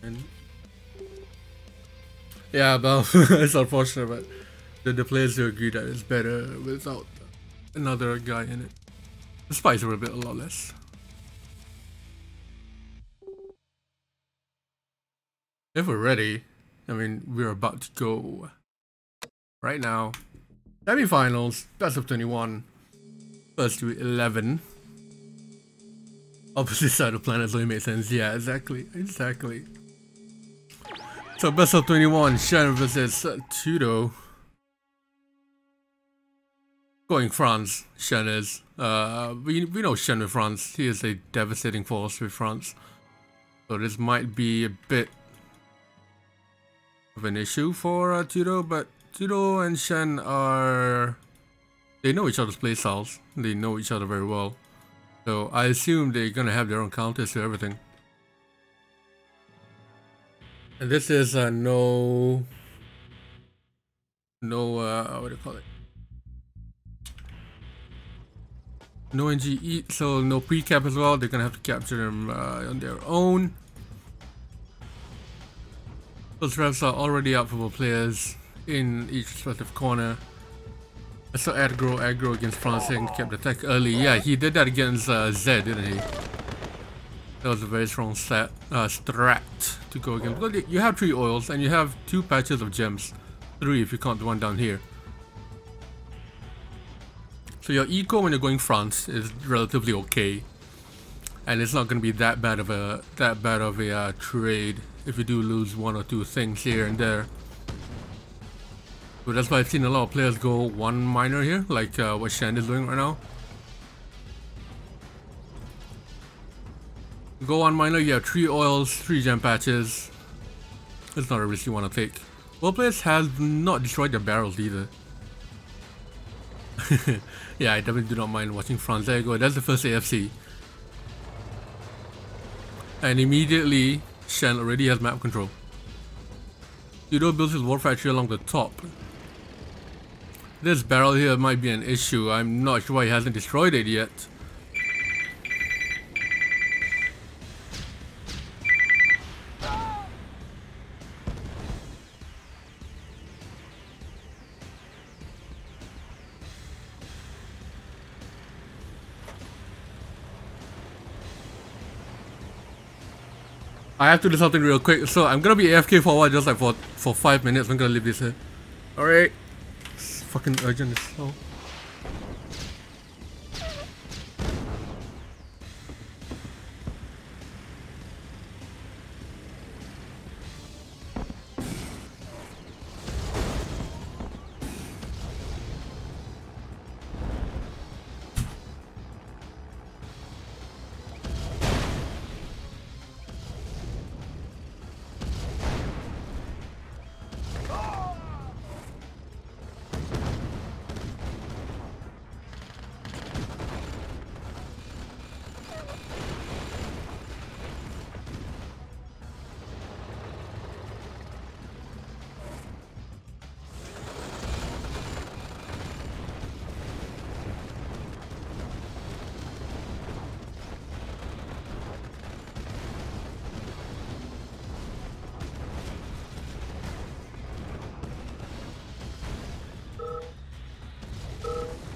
And yeah, Balth, it's unfortunate, but the players do agree that it's better without another guy in it. The spice were a lot less. If we're ready, I mean, we're about to go right now. Semi-finals, best of 21, first to 11. Opposite side of planet, so it makes sense. Yeah, exactly. So best of 21, Shen versus Tudou. Going France, Shen is. We know Shen with France. He is a devastating force with France. So this might be a bit of an issue for Tudou, but Tudou and Shen are... They know each other's playstyles. They know each other very well. So I assume they're gonna have their own counters to everything. And this is what do you call it? No NGE, so no pre-cap as well. They're gonna have to capture them on their own. Those reps are already out for both players in each respective corner. I saw aggro against France and kept the attack early. Yeah, he did that against Zed, didn't he? That was a very strong strat to go against. Well, you have 3 oils and you have 2 patches of gems. 3 if you count the one down here. So your eco when you're going France is relatively okay. And it's not going to be that bad of a trade if you do lose 1 or 2 things here and there. But that's why I've seen a lot of players go 1 miner here, like what Shen is doing right now. Go 1 miner, you have 3 oils, 3 gem patches. It's not a risk you want to take. Both players have not destroyed their barrels either. Yeah, I definitely do not mind watching France. There you go, that's the first AFC. And immediately, Shen already has map control. Tudou builds his war factory along the top. This barrel here might be an issue. I'm not sure why he hasn't destroyed it yet. I have to do something real quick, so I'm gonna be AFK for a while, just like for 5 minutes. I'm gonna leave this here. Alright. It's fucking urgent as hell.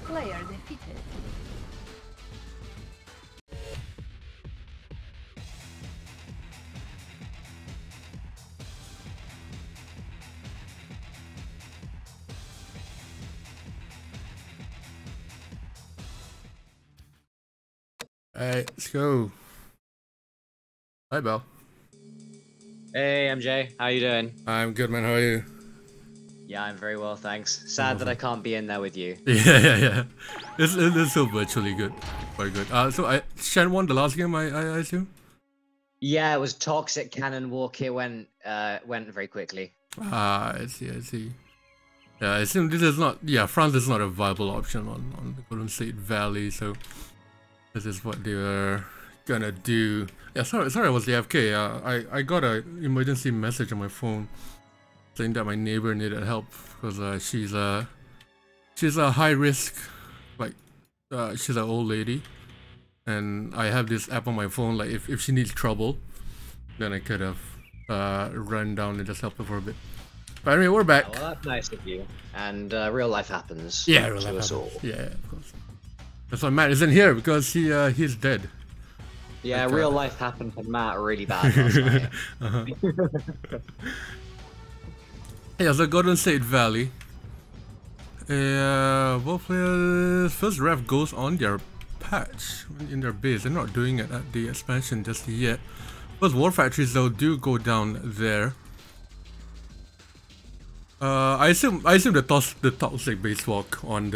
Player defeated. Alright, let's go. Hi, Bell. Hey, MJ. How you doing? I'm good, man. How are you? Yeah, I'm very well, thanks. Sad that I can't be in there with you. Yeah. It's still virtually good. Very good. So Shen won the last game, I assume? Yeah, it was toxic cannon walk here went very quickly. I see. Yeah, I assume this is not... Yeah, France is not a viable option on the Golden State Valley, so... This is what they were gonna do. Yeah, sorry I was AFK. I got an emergency message on my phone saying that my neighbor needed help because she's a high risk, like she's an old lady, and I have this app on my phone. Like if she needs trouble, then I could have run down and just help them for a bit. But anyway, we're back. Well, that's nice of you. And real life happens. Yeah, real life happens. All. Yeah, of course. That's why Matt isn't here, because he's dead. Yeah, like, real life happened to Matt really bad last night. Yeah, so Golden State Valley. Both players. First ref goes on their patch in their base. They're not doing it at the expansion just yet. First war factories though do go down there. I assume the toxic base walk on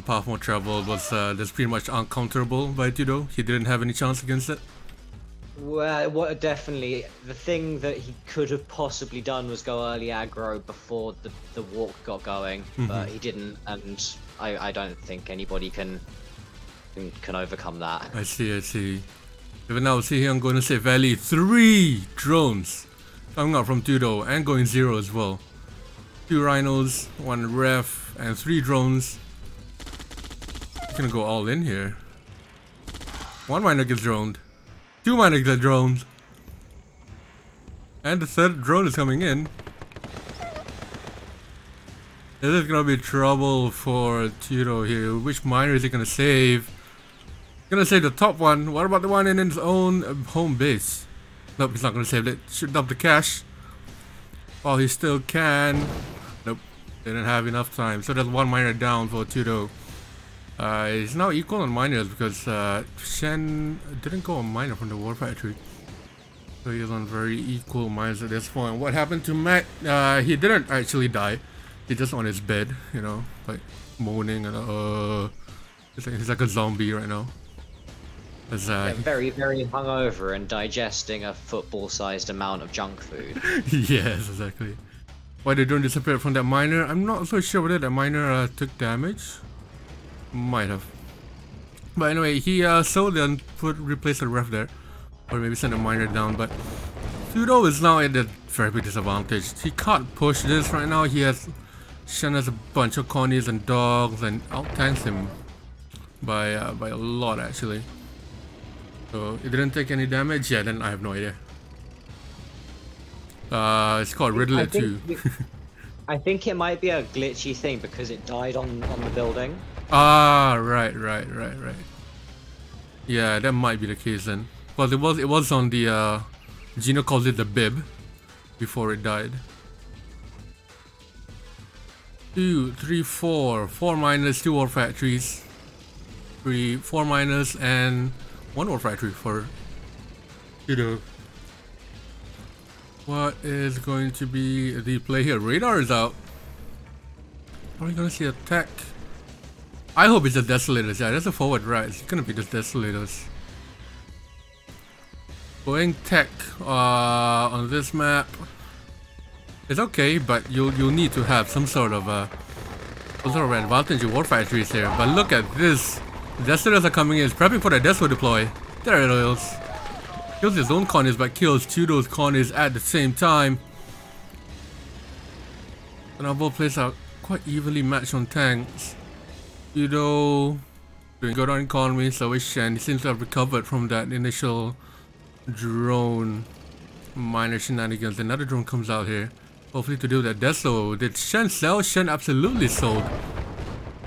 Path More Travel was just pretty much uncounterable by Tudou. He didn't have any chance against it. Well, what definitely the thing that he could have possibly done was go early aggro before the walk got going, but he didn't, and I don't think anybody can overcome that. I see. Even now, see here on Golden State Valley, 3 drones coming out from Tudou and going 0 as well. 2 rhinos, 1 ref, and 3 drones. He's gonna go all in here. 1 miner gets droned. 2 miners get droned. And the 3rd drone is coming in. This is gonna be trouble for Tudou here. Which miner is he gonna save? Gonna save the top one. What about the one in his own home base? Nope, he's not gonna save it. Should dump the cash while he still can. Nope, didn't have enough time. So there's 1 miner down for Tudou. He's now equal on miners because Shen didn't go on miner from the war factory. So he's on very equal miners at this point. What happened to Matt? He didn't actually die. He's just on his bed, you know, like moaning and he's like a zombie right now. Yeah, very, very hungover and digesting a football-sized amount of junk food. Yes, exactly. Why they don't disappear from that miner? I'm not so sure whether that miner took damage. Might have. But anyway, he sold and replaced the ref there. Or maybe send a miner down, but Tudou is now at a very big disadvantage. He can't push this right now. Shen has a bunch of connies and dogs and out-tanks him by a lot actually. So it didn't take any damage. Yeah, then I have no idea. It's called Riddler 2. I think it might be a glitchy thing because it died on the building. Ah, right. Yeah, that might be the case then. Because it was on the Gino calls it the bib before it died. 2, 3, 4. 4 miners, 2 war factories. 4 miners and 1 war factory for Tudou. What is going to be the play here? Radar is out. Are we gonna see attack? I hope it's the Desolators. Yeah, that's a forward right. It's gonna be the Desolators. Going tech on this map. It's okay, but you'll need to have some sort of advantage in war factories here. But look at this. Desolators are coming in. It's prepping for the Deso deploy. There it is. Kills his own connies, but kills Tudou's connies at the same time. And our both players are quite evenly matched on tanks. Tudou doing good on economy, so is Shen. He seems to have recovered from that initial drone minor shenanigans. Another drone comes out here. Hopefully to do that Deso. Did Shen sell? Shen absolutely sold.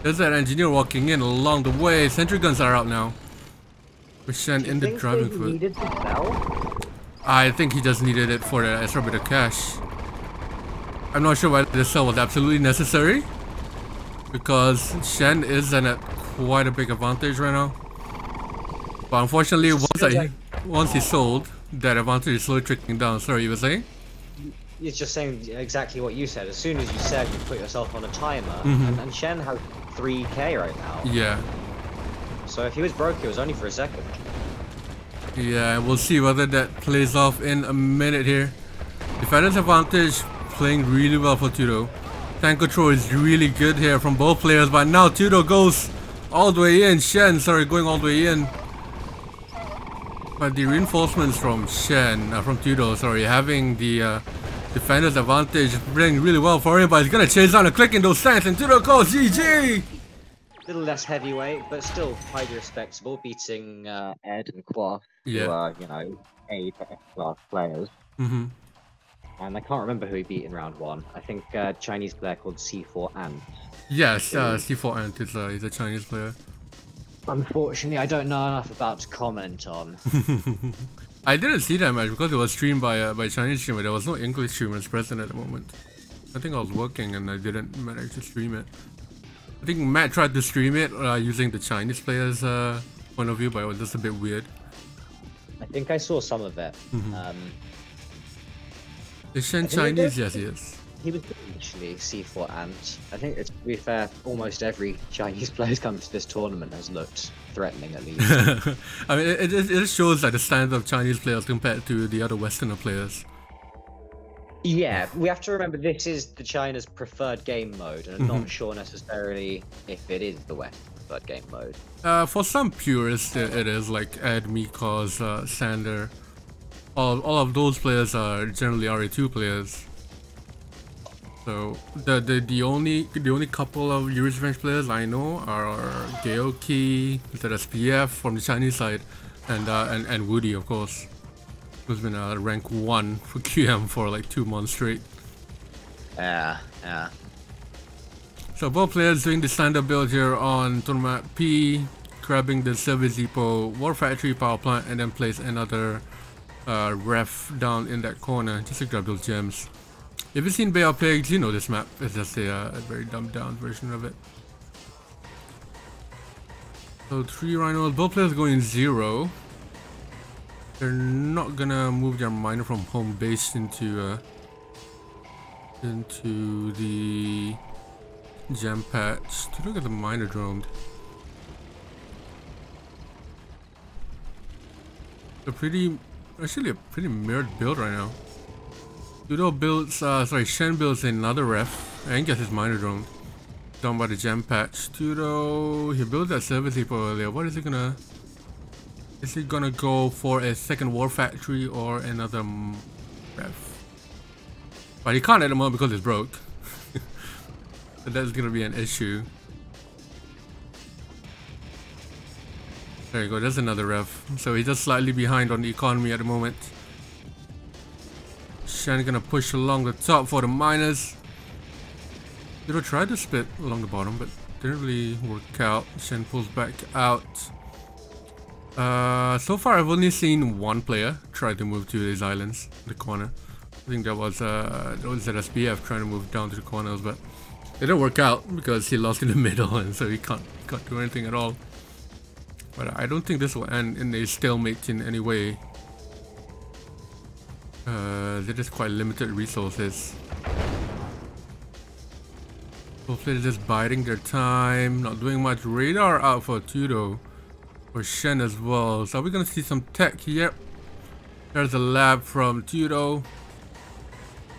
There's that engineer walking in along the way. Sentry guns are out now. With Shen in the driving foot. Needed to sell? I think he just needed it for the extra bit of cash. I'm not sure whether the sell was absolutely necessary, because Shen is at quite a big advantage right now. But unfortunately, once he sold, that advantage is slowly trickling down. Sorry, you were saying? It's just saying exactly what you said. As soon as you said you put yourself on a timer, and Shen has 3k right now. Yeah. So if he was broke, it was only for a second. Yeah, we'll see whether that plays off in a minute here. Defender's advantage playing really well for Tudou. Tank control is really good here from both players, but now Tudou goes all the way in. Going all the way in. But the reinforcements from Tudou, having the defender's advantage playing really well for him, but he's gonna chase down and clicking those tanks, and Tudou goes GG! Little less heavyweight, but still highly respectable, beating Ed and Quaff Yeah. who are, you know, A to F class players. Mm-hmm. And I can't remember who he beat in round 1. I think a Chinese player called C4 Ant. Yes, C4 Ant is he's a Chinese player. Unfortunately, I don't know enough about to comment on. I didn't see that match because it was streamed by a Chinese streamer. There was no English streamers present at the moment. I think I was working and I didn't manage to stream it. I think Matt tried to stream it using the Chinese players' point of view, but it was just a bit weird. I think I saw some of it. Is Shen Chinese? Yes, he is. He was actually C4 Ant. I think, to be fair, almost every Chinese player who's come to this tournament has looked threatening at least. I mean, it shows like the standard of Chinese players compared to the other Westerner players. Yeah, we have to remember this is the China's preferred game mode, and I'm not sure necessarily if it is the West's preferred game mode. For some purists, it is, like Ed, Mikos, Sander. All of those players are generally RA2 players. So the only couple of Yuri's Revenge players I know are Geoki, SPF from the Chinese side, and Woody, of course, who's been rank 1 for QM for like 2 months straight. Yeah. So both players doing the standard build here on tournament P, grabbing the service depot, war factory, power plant, and then place another ref down in that corner just to grab those gems. If you've seen Bay of Pigs, you know this map. It's just a very dumbed down version of it. So 3 rhinos, both players going 0. They're not gonna move their miner from home base into the gem patch to look at the miner drone. Actually a pretty mirrored build right now. Tudou builds, Shen builds another ref and gets his miner drone down by the gem patch. Tudou, he built that service depot earlier. What is he gonna? Is he gonna go for a second war factory or another ref? But he can't at the moment because it's broke. So that's gonna be an issue. There you go, there's another ref. So he's just slightly behind on the economy at the moment. Shen gonna push along the top for the miners. Tudou tried to split along the bottom, but didn't really work out. Shen pulls back out. So far I've only seen one player try to move to these islands, the corner. I think that was ZSBF trying to move down to the corners, but it didn't work out because he lost in the middle, and so he can't do anything at all. But I don't think this will end in a stalemate in any way. They're just quite limited resources. Hopefully they're just biding their time, not doing much. Radar out for Tudou, for Shen as well. So are we gonna see some tech here? There's a lab from Tudou.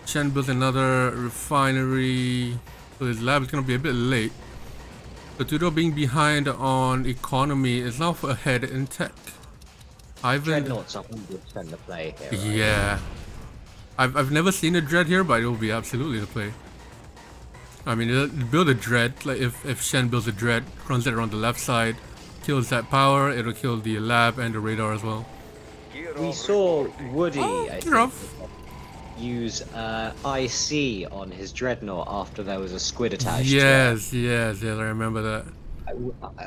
Shen built another refinery, so his lab is gonna be a bit late. So Tudou being behind on economy is now ahead in tech. Dreadnought's 100% the play here. Right? Yeah. I've never seen a dread here, but it will be absolutely the play. I mean, build a dread. Like if Shen builds a dread, runs it around the left side, kills that power, it'll kill the lab and the radar as well. We saw Woody, I think, use IC on his dreadnought after there was a squid attached. Yes, I remember that.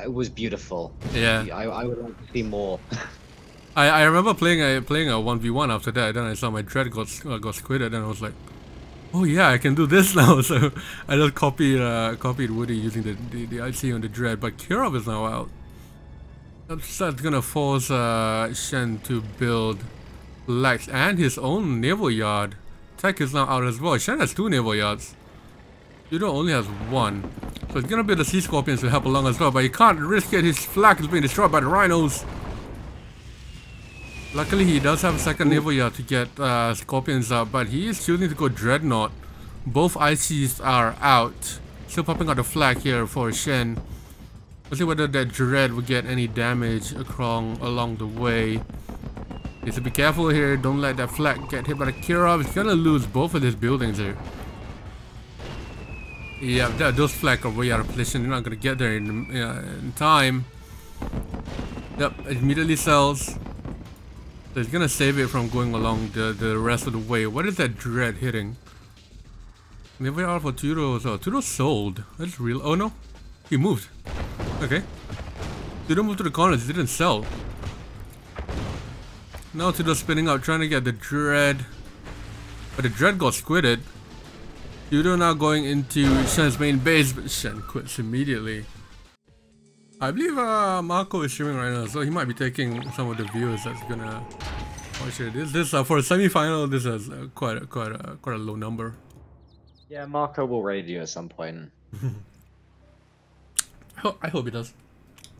It was beautiful. Yeah. I would like to see more. I remember playing a 1v1 after that. Then I saw my dread got squidded, and I was like, oh yeah, I can do this now. So I just copied Woody using the IC on the dread. But Kirov is now out. That's gonna force Shen to build Lex and his own naval yard. Tech is now out as well. Shen has 2 naval yards. Tudou only has 1. So it's gonna be the Sea Scorpions to help along as well. But he can't risk it. His flag is being destroyed by the rhinos. Luckily, he does have a second naval yard to get Scorpions out, but he is choosing to go Dreadnought. Both ICs are out. Still popping out the flag here for Shen. Let's see whether that Dread will get any damage along the way. Needs to be careful here. Don't let that flag get hit by the Kirov. He's gonna lose both of his buildings here. Yeah, those flags are way out of position. They're not gonna get there in time. Yep, immediately sells. So he's gonna save it from going along the rest of the way. What is that dread hitting? Maybe out for Tudou. So Tudou sold. That's real. Oh no, he moved. Okay. Tudou moved to the corners. He didn't sell. Now Tudou spinning out, trying to get the dread, but the dread got squidded. Tudou now going into Shen's main base, but Shen quits immediately. I believe Marco is streaming right now, so he might be taking some of the viewers that's gonna watch it. This for a semi-final, this is quite a low number. Yeah, Marco will raid you at some point. I hope he does.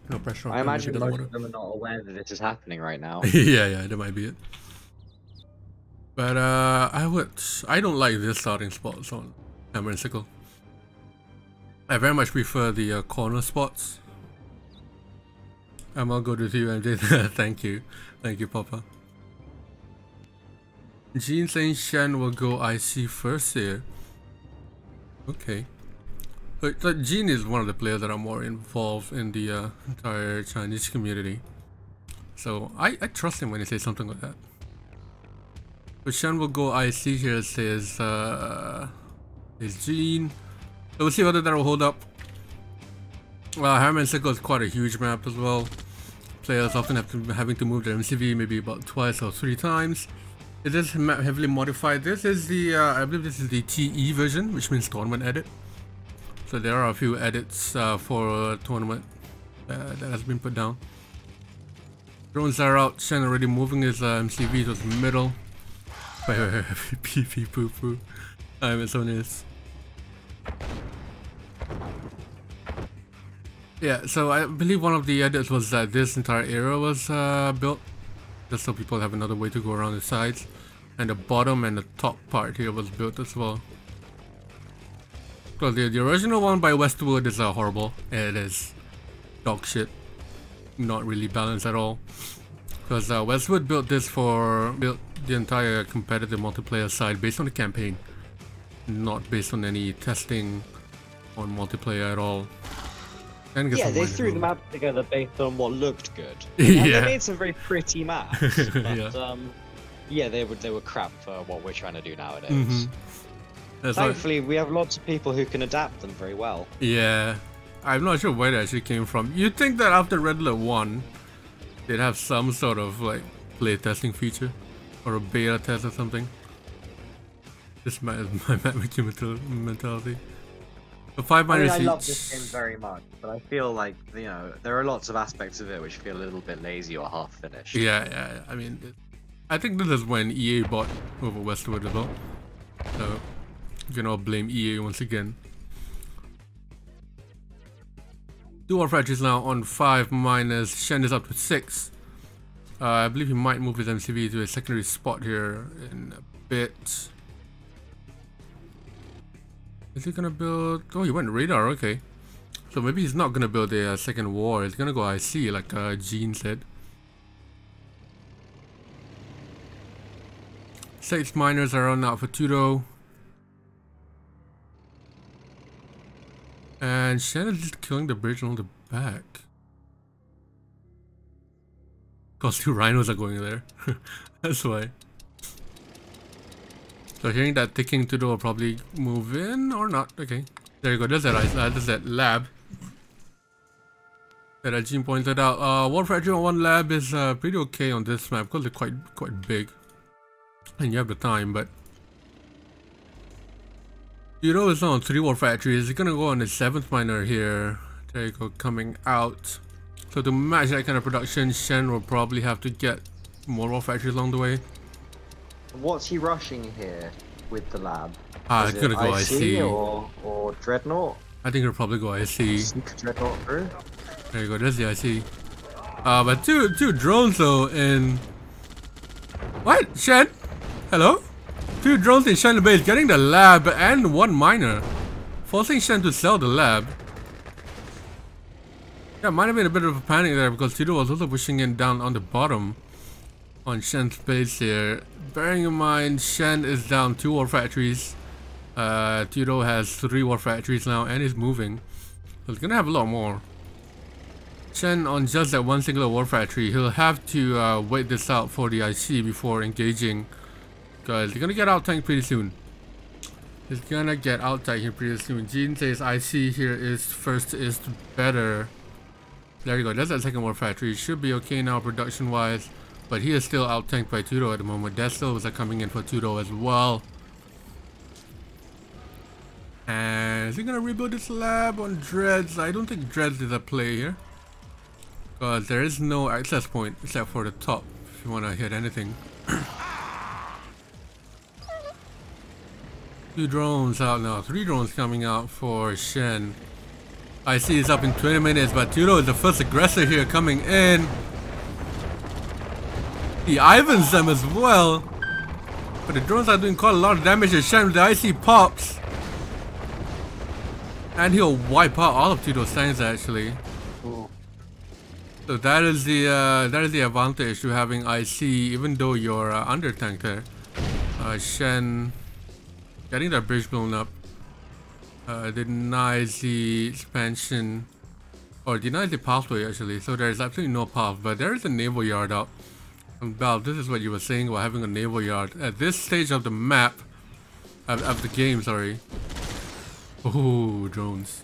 No pressure on I him if imagine he doesn't most want of them are not aware that this is happening right now. to. Yeah, that might be it. But I don't like this starting spots on Hammer and Sickle. I very much prefer the corner spots. I'll go to you, MJ. Thank you, Papa. Jean saying Shen will go IC first here. Okay. But Jean is one of the players that are more involved in the entire Chinese community. So I trust him when he says something like that. So Shen will go IC here, says Jean. So we'll see whether that will hold up. Hammer and Sickle is quite a huge map as well. Players often having to move their MCV maybe about twice or 3 times. It is heavily modified. This is the I believe this is the TE version, which means tournament edit. So there are a few edits for tournament that has been put down. Drones are out. Shen already moving his MCV to the middle. Wait, pee pee poo poo. It's so nice. Yeah, so I believe one of the edits was that this entire area was built just so people have another way to go around the sides, and the bottom and the top part here was built as well. Because the original one by Westwood is horrible. It is dog shit, not really balanced at all. Because Westwood built the entire competitive multiplayer side based on the campaign, not based on any testing on multiplayer at all. Yeah, they threw the map together based on what looked good. Yeah, and they made some very pretty maps. But, yeah, they were crap for what we're trying to do nowadays. Mm-hmm. Thankfully, we have lots of people who can adapt them very well. Yeah, I'm not sure where it actually came from. You'd think that after Red Alert 1, they'd have some sort of like playtesting feature or a beta test or something. This is my mentality. The 5 miners I love this game very much, but I feel like, you know, there are lots of aspects of it which feel a little bit lazy or half finished. Yeah. I mean, I think this is when EA bought over Westwood as well. So you can all blame EA once again. 2 War Factories now on 5 miners. Shen is up to 6. I believe he might move his MCV to a secondary spot here in a bit. Is he gonna build? Oh, he went radar. Okay, so maybe he's not gonna build a second war. He's gonna go IC, like Jean said. 6 miners are on out for Tudou, and Shen is just killing the bridge on the back. Cause 2 rhinos are going there. That's why. So hearing that ticking Tudou will probably move in or not. Okay, there you go. There's that lab that Jean pointed out. War Factory on 1 lab is pretty okay on this map because they're quite big, and you have the time. But Tudou is on 3 War Factories. He's gonna go on the 7th miner here. There you go, coming out. So to match that kind of production, Shen will probably have to get more War Factories along the way. What's he rushing here with the lab? It's gonna go IC or Dreadnought? I think he'll probably go IC. Dreadnought through. There you go, there's the IC. But two drones though in... What? Shen? Hello? 2 drones in Shen base, getting the lab and 1 miner. Forcing Shen to sell the lab. Yeah, might have been a bit of a panic there because Tudou was also pushing in down on the bottom on Shen's base here. Bearing in mind, Shen is down 2 War Factories. Tudou has 3 War Factories now and is moving. So he's gonna have a lot more. Shen on just that one singular war factory. He'll have to wait this out for the IC before engaging, because he's gonna get out tanked pretty soon. He's gonna get out tanked here pretty soon. Jean says IC here is first is better. There you go. That's that second war factory. Should be okay now production wise, but he is still out tanked by Tudou at the moment. Death Silvers are coming in for Tudou as well. And is he gonna rebuild this lab on Dreads? I don't think Dreads is a play here, because there is no access point except for the top if you want to hit anything. 2 drones out now, 3 drones coming out for Shen. IC is up in 20 minutes, but Tudou is the first aggressor here coming in. He Ivans them as well, but the drones are doing quite a lot of damage to Shen. The IC pops, and he'll wipe out all of Tudou's tanks actually. Ooh. So that is the advantage to having IC, even though you're under tanked there. Shen getting that bridge blown up denies the expansion, or denies the pathway actually. So there is absolutely no path, but there is a naval yard out. And Balth, this is what you were saying about having a naval yard at this stage of the map, of the game. Sorry. Oh, drones.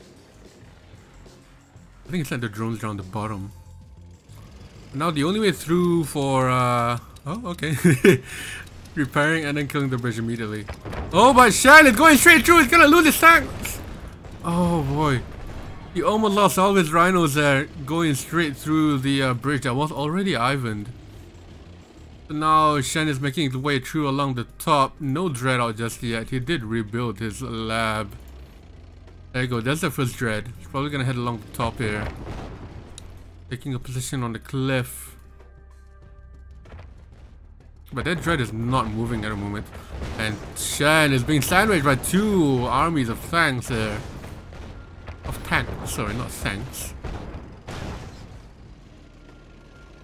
I think it's like the drones down the bottom. Now the only way through for oh, okay. Repairing and then killing the bridge immediately. Oh, but Shen is going straight through. He's gonna lose his tanks. Oh boy, he almost lost all his rhinos there, going straight through the bridge that was already Ivaned. So now Shen is making his way through along the top. No dread out just yet. He did rebuild his lab. There you go, that's the first dread. He's probably gonna head along the top here, taking a position on the cliff. But that dread is not moving at the moment. And Shen is being sandwiched by 2 armies of tanks there. Of tanks, sorry, not tanks.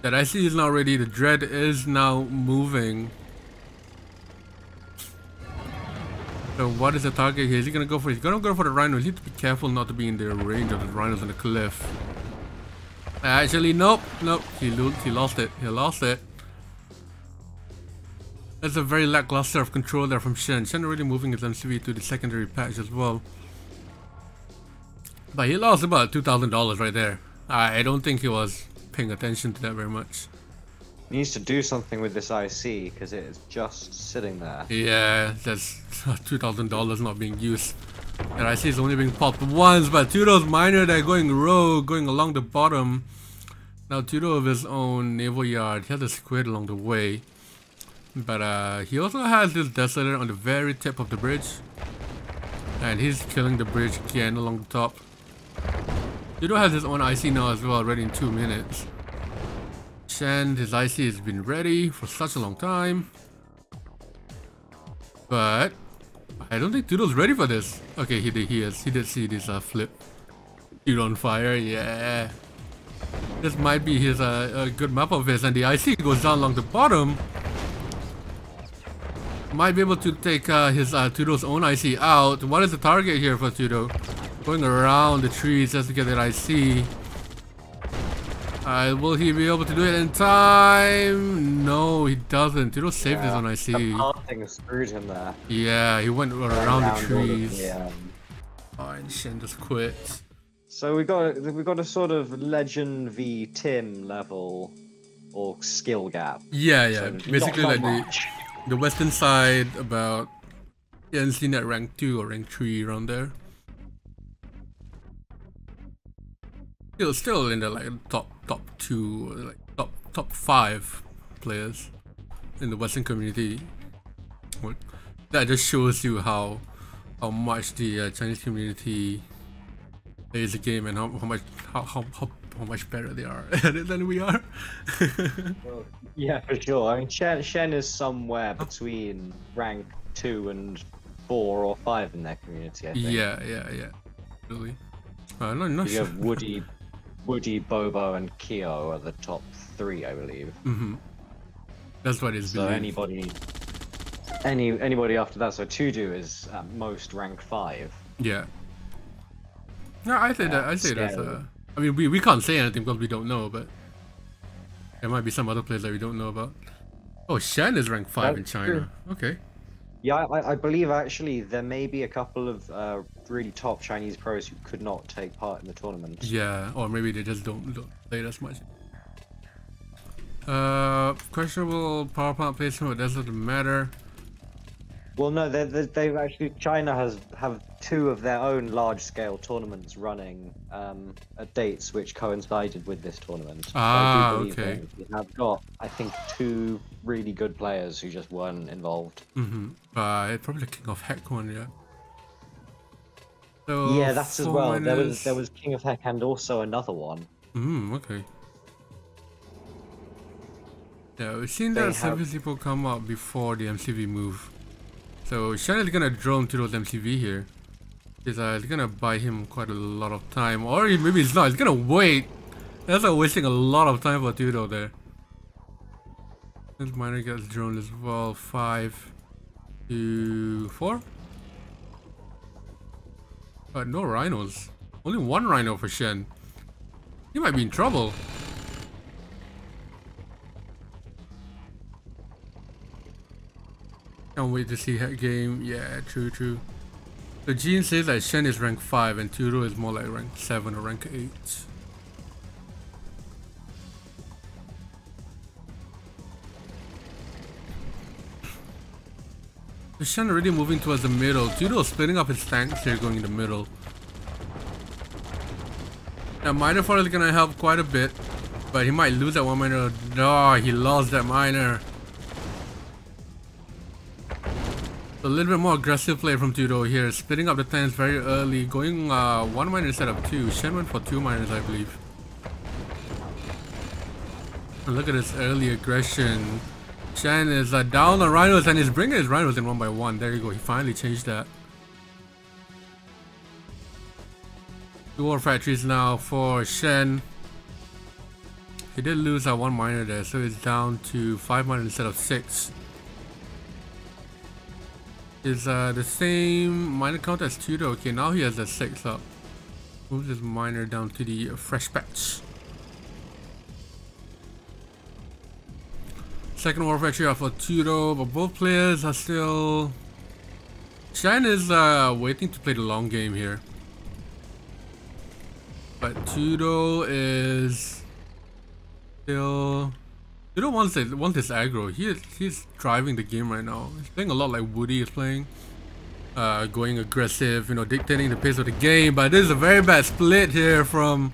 That IC is now ready, the dread is now moving. So what is the target here? Is he gonna go for? He's gonna go for the rhinos. You need to be careful not to be in the range of the rhinos on the cliff. Actually, nope. He lost it. He lost it. That's a very lackluster of control there from Shen. Shen already moving his MCV to the secondary patch as well. But he lost about $2,000 right there. I don't think he was paying attention to that very much. He needs to do something with this IC because it is just sitting there. Yeah, that's $2,000 not being used. And IC is only being popped once, but Tudou's miner they're going rogue, going along the bottom. Now Tudou of his own naval yard. He has a squid along the way. But he also has this desolator on the very tip of the bridge. And he's killing the bridge again along the top. Tudou has his own IC now as well, ready in 2 minutes. Shen, his IC has been ready for such a long time. But I don't think Tudou's ready for this. Okay, he did see this flip. Tudou on fire, yeah. This might be his a good map of his, and the IC goes down along the bottom. Might be able to take his Tudou's own IC out. What is the target here for Tudou? Going around the trees just to get that IC. Will he be able to do it in time? No, he doesn't. Tudou saved his own IC. The pathing screwed him there. Yeah, he went around the trees. Oh, and Shen just quit. So we got a sort of Legend v Tim level or skill gap. Yeah. So basically not like the western side about NC net rank 2 or rank 3 around there. Still in the like top 2, like top 5 players in the Western community. That just shows you how much the Chinese community plays the game and how much better they are at it than we are. Well, yeah, for sure. I mean, Shen is somewhere between rank 2 and 4 or 5 in their community, I think. Yeah. Really. Not you sure. have Woody, Bobo, and Kyo are the top 3, I believe. That's what it's so believed. anybody after that. So Tudou is at most rank 5. Yeah. No, I say that's a I mean, we can't say anything because we don't know, but there might be some other players that we don't know about. Oh, Shen is ranked 5 in China. True. Okay. Yeah, I believe actually there may be a couple of really top Chinese pros who could not take part in the tournament. Yeah, or maybe they just don't play as much. Questionable power plant placement, but that doesn't matter. Well, no, they've actually China have 2 of their own large-scale tournaments running at dates which coincided with this tournament. So I do believe okay. We have got, I think, 2 really good players who just weren't involved. It's probably the King of Heck one, yeah. So Yeah, that's as well. minus... There was King of Heck and also another one. Okay. Yeah, we've seen that several people come up before the MCV move. So Shen is gonna drone to those MCV here. It's gonna buy him quite a lot of time. Or maybe it's not, he's gonna wait. That's wasting a lot of time for Tudou there. This miner gets drone as well. 5 to 4. But no rhinos. Only 1 rhino for Shen. He might be in trouble. Can't wait to see that game. Yeah, true. So Jean says that Shen is rank 5 and Tudou is more like rank 7 or rank 8. So Shen already moving towards the middle. Tudou splitting up his tanks here going in the middle. Now miner fodder is gonna help quite a bit, but he might lose that 1 miner. No, he lost that miner. A little bit more aggressive play from Tudou here, splitting up the tanks very early, going 1 miner instead of 2. Shen went for 2 miners, I believe. And look at this early aggression. Shen is down on rhinos and he's bringing his rhinos in 1 by 1. There you go, he finally changed that. 2 war factories now for Shen. He did lose that 1 miner there, so it's down to 5 miners instead of 6. Is the same miner count as Tudou. Okay, now he has a 6 up. Moves his miner down to the fresh patch. Second war factory out for Tudou, but both players are still... Shen is waiting to play the long game here. But Tudou is still... Tudou wants this aggro. He's driving the game right now. He's playing a lot like Woody is playing. Going aggressive, you know, dictating the pace of the game. But this is a very bad split here from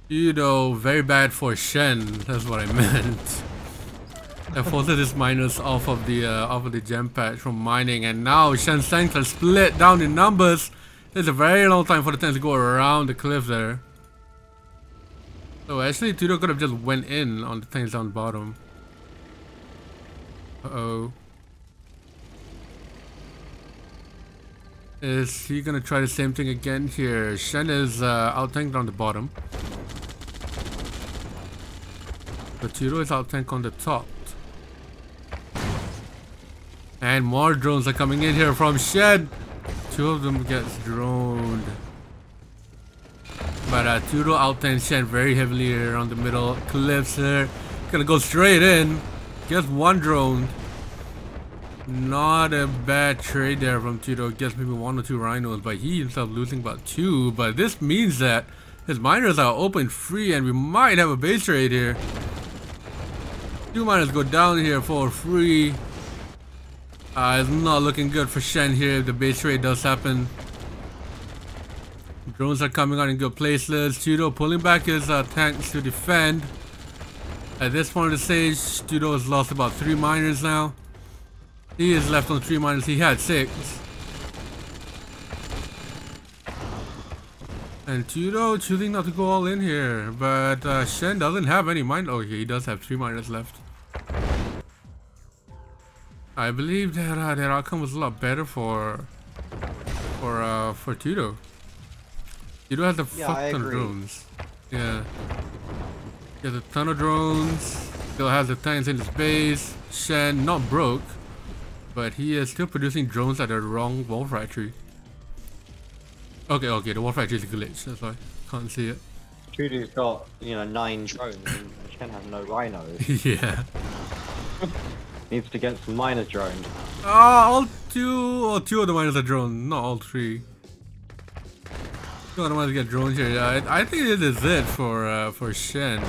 Tudou. Very bad for Shen. That's what I meant. That forces his miners off of the gem patch from mining, and now Shen's tanks are split down in numbers. It's a very long time for the tanks to go around the cliff there. So actually Tudou could have just went in on the tanks down the bottom. Uh-oh. Is he gonna try the same thing again here? Shen is out-tanked on the bottom. But Tudou is out-tanked on the top. And more drones are coming in here from Shen. 2 of them gets droned. But Tudou out-tanked Shen very heavily here on the middle. Cliffs here. Gonna go straight in. Gets 1 drone. Not a bad trade there from Tudou. Gets maybe 1 or 2 rhinos, but he himself losing about 2. But this means that his miners are open free and we might have a base trade here. 2 miners go down here for free. It's not looking good for Shen here if the base trade does happen. Drones are coming out in good places. Tudou pulling back his tanks to defend. At this point of the stage, Tudou has lost about 3 miners now. He is left on 3 miners. He had 6. And Tudou choosing not to go all in here. But Shen doesn't have any miners. Oh, he does have 3 miners left. I believe that that outcome was a lot better for Tudou. Tudou has a fuck ton of drones. Yeah. He has a ton of drones. Still has the tanks in his base. Shen not broke, but he is still producing drones at the wrong wall factory. Okay, the wall factory is a glitch. That's why I can't see it. Tudou's got, 9 drones and Shen have no rhinos. Yeah. Needs to get some miner drones. All two of the miners are drones, not all 3. 2 of the miners get drones here. Yeah, I think this is it for Shen.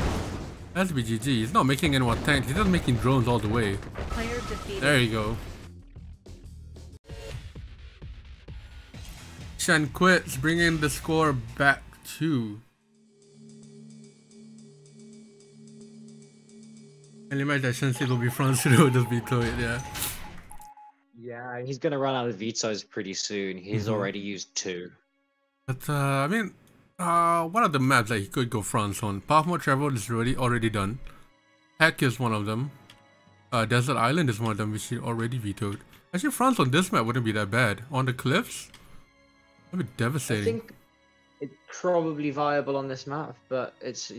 Has to be GG. He's not making any more tanks. He's just making drones all the way. Player defeated. There you go. Shen quits, bringing the score back to. And imagine that Shen6 will be front, so they'll just veto it, yeah. Yeah, he's gonna run out of vetoes pretty soon. He's already used 2. But I mean, one of the maps that he could go France on. Path Mode Travel is already done. Heck is one of them. Desert Island is one of them, which he already vetoed. Actually, France on this map wouldn't be that bad. On the cliffs, that'd be devastating. I think it's probably viable on this map, but it's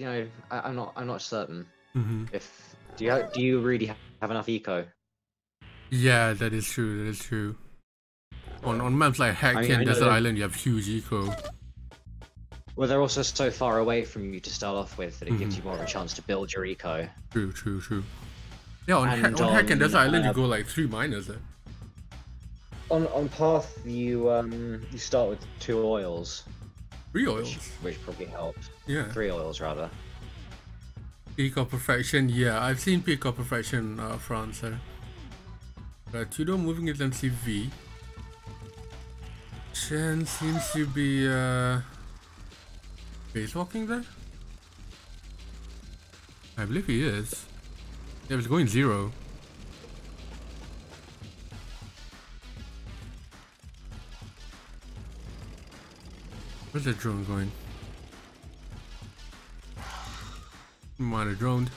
I'm not certain. If do you really have enough eco? Yeah, that is true. That is true. On maps like Heck and Desert Island, you have huge eco. Well, they're also so far away from you to start off with that it gives you more of a chance to build your eco. True, true, true. Yeah, on Heck and Desert Island, you go like 3 miners there. On Path, you start with 2 oils. 3 oils? Which probably helps. Yeah. 3 oils, rather. Peak of Perfection, yeah, I've seen Peak of Perfection, France there. Tudou moving his MCV. Shen seems to be base walking there? I believe he is. Yeah, he's going 0. Where's that drone going? Miner droned.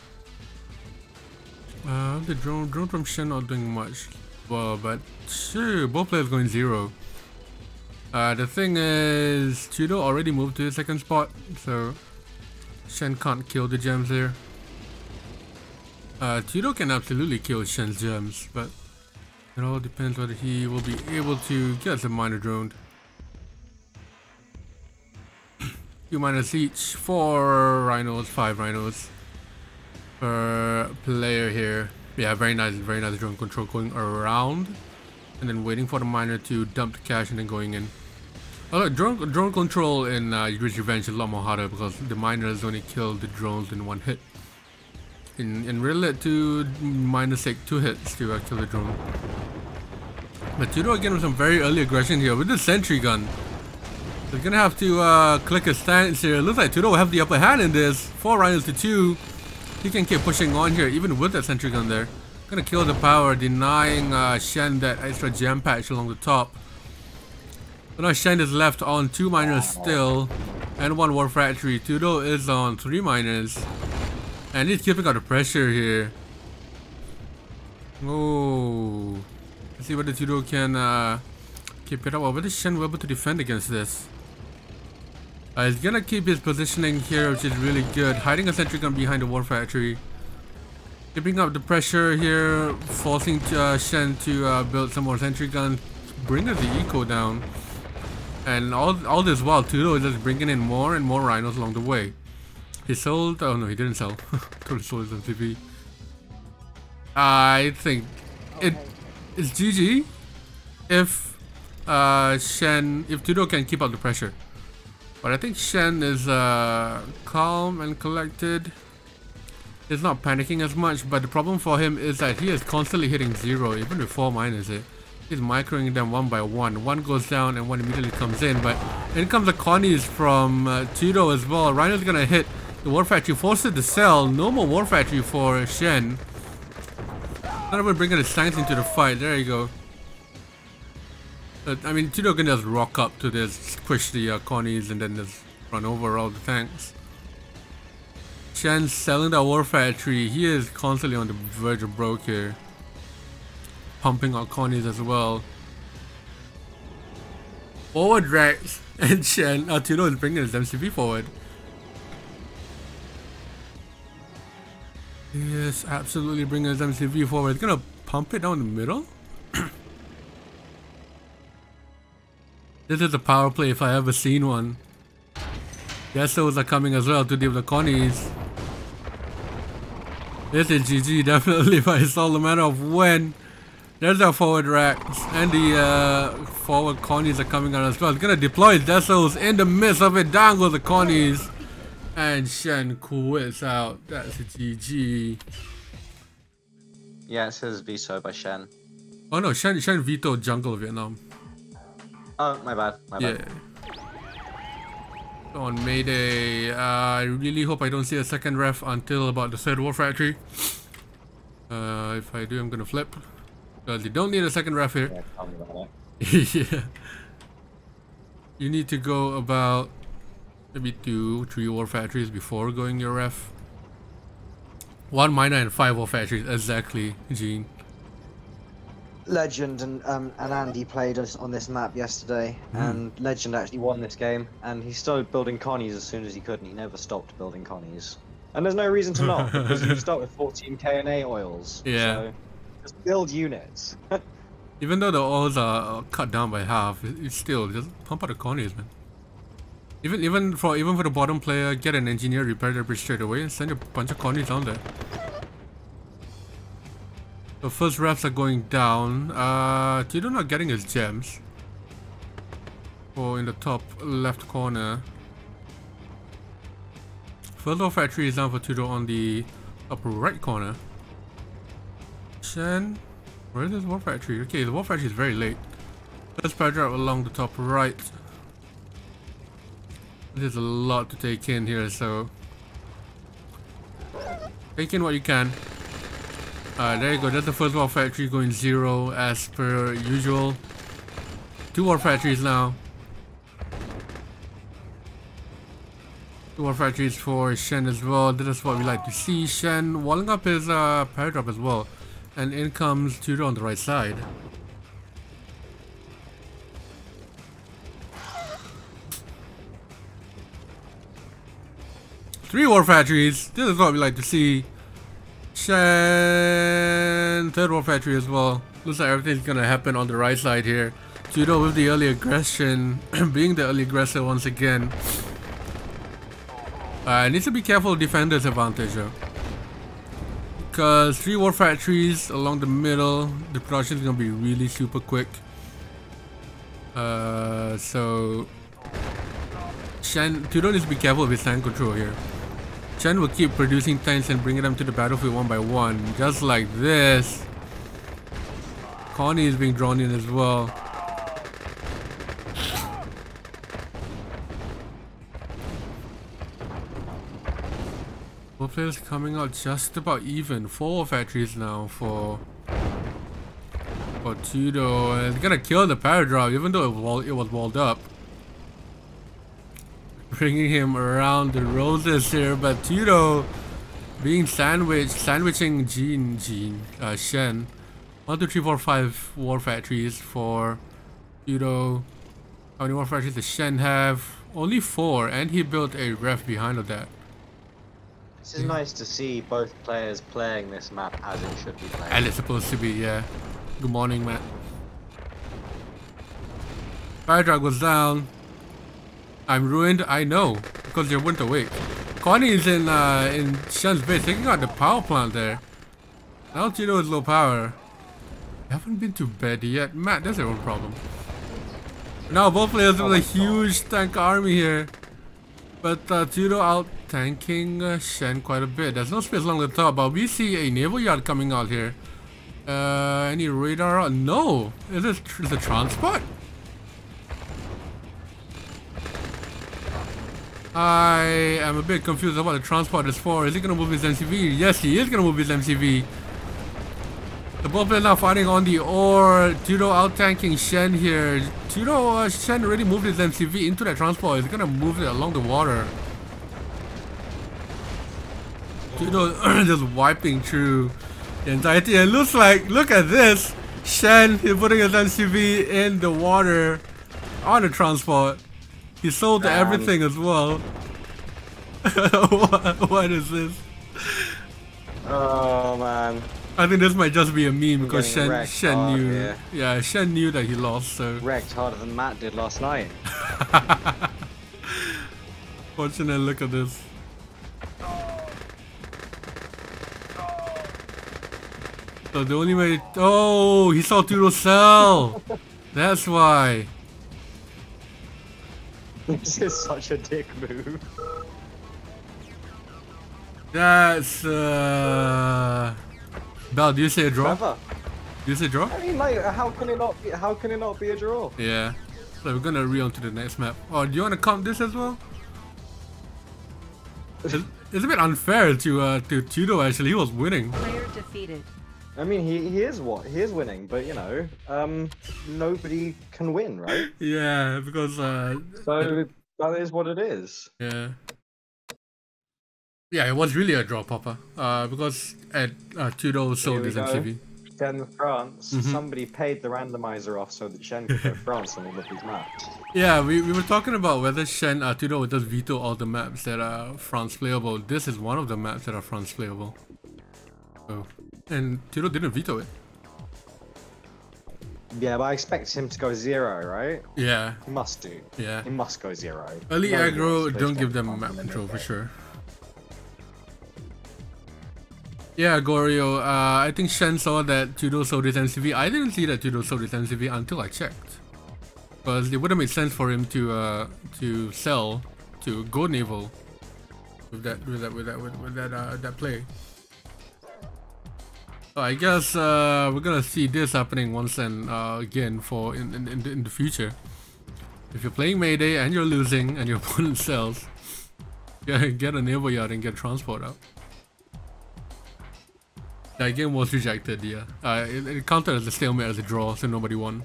The drone from Shen not doing much. Well, but sure, both players going 0. The thing is, Tudou already moved to the 2nd spot, so Shen can't kill the gems here. Tudou can absolutely kill Shen's gems, but it all depends whether he will be able to get the miner droned. 2 miners each, 4 rhinos, 5 rhinos per player here. Yeah, very nice drone control going around and then waiting for the miner to dump the cash and then going in. Although drone control in Yuri's Revenge is a lot more harder because the miners only kill the drones in 1 hit. In Real Lit 2, miners take 2 hits to kill the drone. But Tudou again with some very early aggression here with the sentry gun. He's gonna have to click his stance here. It looks like Tudou will have the upper hand in this. 4 rhinos to 2. He can keep pushing on here even with that sentry gun there. Gonna kill the power, denying Shen that extra gem patch along the top. So now Shen is left on 2 miners still and 1 war factory. Tudou is on 3 miners and he's keeping out the pressure here. Oh, let's see whether Tudou can keep it up or whether Shen will be able to defend against this. He's gonna keep his positioning here, which is really good. Hiding a sentry gun behind the war factory. Keeping up the pressure here, forcing Shen to build some more sentry guns, bringing the eco down. And all this while, Tudou is just bringing in more and more rhinos along the way. He sold, oh no, he didn't sell. Totally sold his MCV. I think it's GG if Tudou can keep up the pressure. But I think Shen is calm and collected. He's not panicking as much, but the problem for him is that he is constantly hitting 0, even with 4 miners here. He's microing them 1 by 1. 1 goes down and 1 immediately comes in, but in comes the Connies from Tudou as well. Rhino's gonna hit the war factory, forces to sell. No more war factory for Shen. Not even bringing his tanks into the fight. There you go. I mean, Tudou can just rock up to this, squish the Connies and then just run over all the tanks. Shen's selling the war factory. He is constantly on the verge of broke here. Pumping out Connies as well. Forward drags and Tudou is bringing his MCV forward. Yes, absolutely bringing his MCV forward. He's gonna pump it down the middle. This is a power play if I ever seen one. Gessos are coming as well to deal with the Connies. This is GG definitely, but it's all a matter of when. There's our forward racks and the forward Connies are coming out as well. It's gonna deploy Gessos in the midst of it. Down goes the Connies. And Shen quits out. That's a GG. Yeah, it says veto by Shen. Oh no, Shen vetoed Jungle Vietnam. Oh, my bad. My bad. On Mayday, I really hope I don't see a second ref until about the third War Factory. If I do, I'm gonna flip. Because you don't need a second ref here. Yeah, tell me about it. Yeah. You need to go about maybe 2-3 War Factories before going your ref. 1 minor and 5 War Factories, exactly, Gene. Legend and Andy played us on this map yesterday, and Legend actually won this game, and he started building Connies as soon as he could, and he never stopped building Connies. And there's no reason to not, because you start with 14 KNA oils. Yeah. So just build units. Even though the oils are cut down by half, it's still just pump out the Connies, man. Even for the bottom player, get an engineer, repair their bridge straight away, and send a bunch of Connies down there. The first refs are going down. Tudou not getting his gems. In the top left corner. First War Factory is down for Tudou on the upper right corner. Shen, where is this War Factory? Okay, the War Factory is very late. Let's patch up along the top right. There's a lot to take in here, so take in what you can. There you go, that's the first War Factory going 0 as per usual. 2 War Factories now. 2 War Factories for Shen as well. This is what we like to see. Shen walling up his paradrap as well. And in comes Tudou on the right side. Three War Factories. This is what we like to see. Shen, third War Factory as well. Looks like everything's gonna happen on the right side here. Tudou with the early aggression, being the early aggressor once again. Needs to be careful of defender's advantage though. Because 3 War Factories along the middle, the production is gonna be really super quick. So Tudou needs to be careful of his tank control here. Shen will keep producing tanks and bringing them to the battlefield one by one, just like this. Connie is being drawn in as well. Both players coming out just about even. 4 factories now for Tudou, and it's gonna kill the paradraw even though it was walled up. Bringing him around the roses here, but Tudou being sandwiching Shen. 1, 2, 3, 4, 5 War Factories for Tudou. How many War Factories does Shen have? Only 4, and he built a ref behind of that. This is nice to see both players playing this map as it should be played. And it's supposed to be, yeah. Good morning, Matt. Fire Drag was down. I'm ruined, I know, because you're winter awake. Connie is in Shen's base, taking out the power plant there. Now Tudou is low power. I haven't been to bed yet. Matt, that's your own problem. Now both players with a huge tank army here. But Tudou out tanking Shen quite a bit. There's no space along the top, but we see a naval yard coming out here. Any radar? No! Is it the transport? I am a bit confused about what the transport is for. Is he going to move his MCV? Yes, he is going to move his MCV. The both players now fighting on the ore. Tudou out tanking Shen here. Shen already moved his MCV into that transport. He's going to move it along the water. Tudou just wiping through the entirety. And looks like, look at this. Shen is putting his MCV in the water on the transport. He sold everything as well. What is this? Oh man. I think this might just be a meme because Shen knew. Here. Yeah, Shen knew that he lost, so. Wrecked harder than Matt did last night. Fortunate, look at this. So the only way... Oh, he saw Tudou sell! That's why. This is such a dick move. That's... Bal, do you say a draw? Clever. Do you say draw? I mean, like, how can it not be a draw? Yeah. So we're gonna re-on to the next map. Oh, do you want to count this as well? It's a bit unfair to Tudou actually. He was winning. Player defeated. I mean, he is winning, but you know, nobody can win, right? Yeah, because So that is what it is. yeah. Yeah, it was really a draw, Papa. Because at Tudou sold his MCV. Then France, somebody paid the randomizer off so that Shen could go France on all of these maps. Yeah, we were talking about whether Tudou would just veto all the maps that are France playable. This is one of the maps that are France playable. So, and Tudou didn't veto it. Yeah, but I expect him to go 0, right? Yeah. He must do. Yeah. He must go 0. Early No one aggro, wants to don't go give them France map on control for anything. sure. Yeah, Gorio, I think Shen saw that Tudou sold his MCV. I didn't see that Tudou sold his MCV until I checked. Because it would have made sense for him to sell to go naval with that play. So I guess we're gonna see this happening once and again for in the future. If you're playing Mayday and you're losing and your opponent sells, get a naval yard and get transport out. That game was rejected, yeah. It counted as a stalemate, as a draw, so nobody won.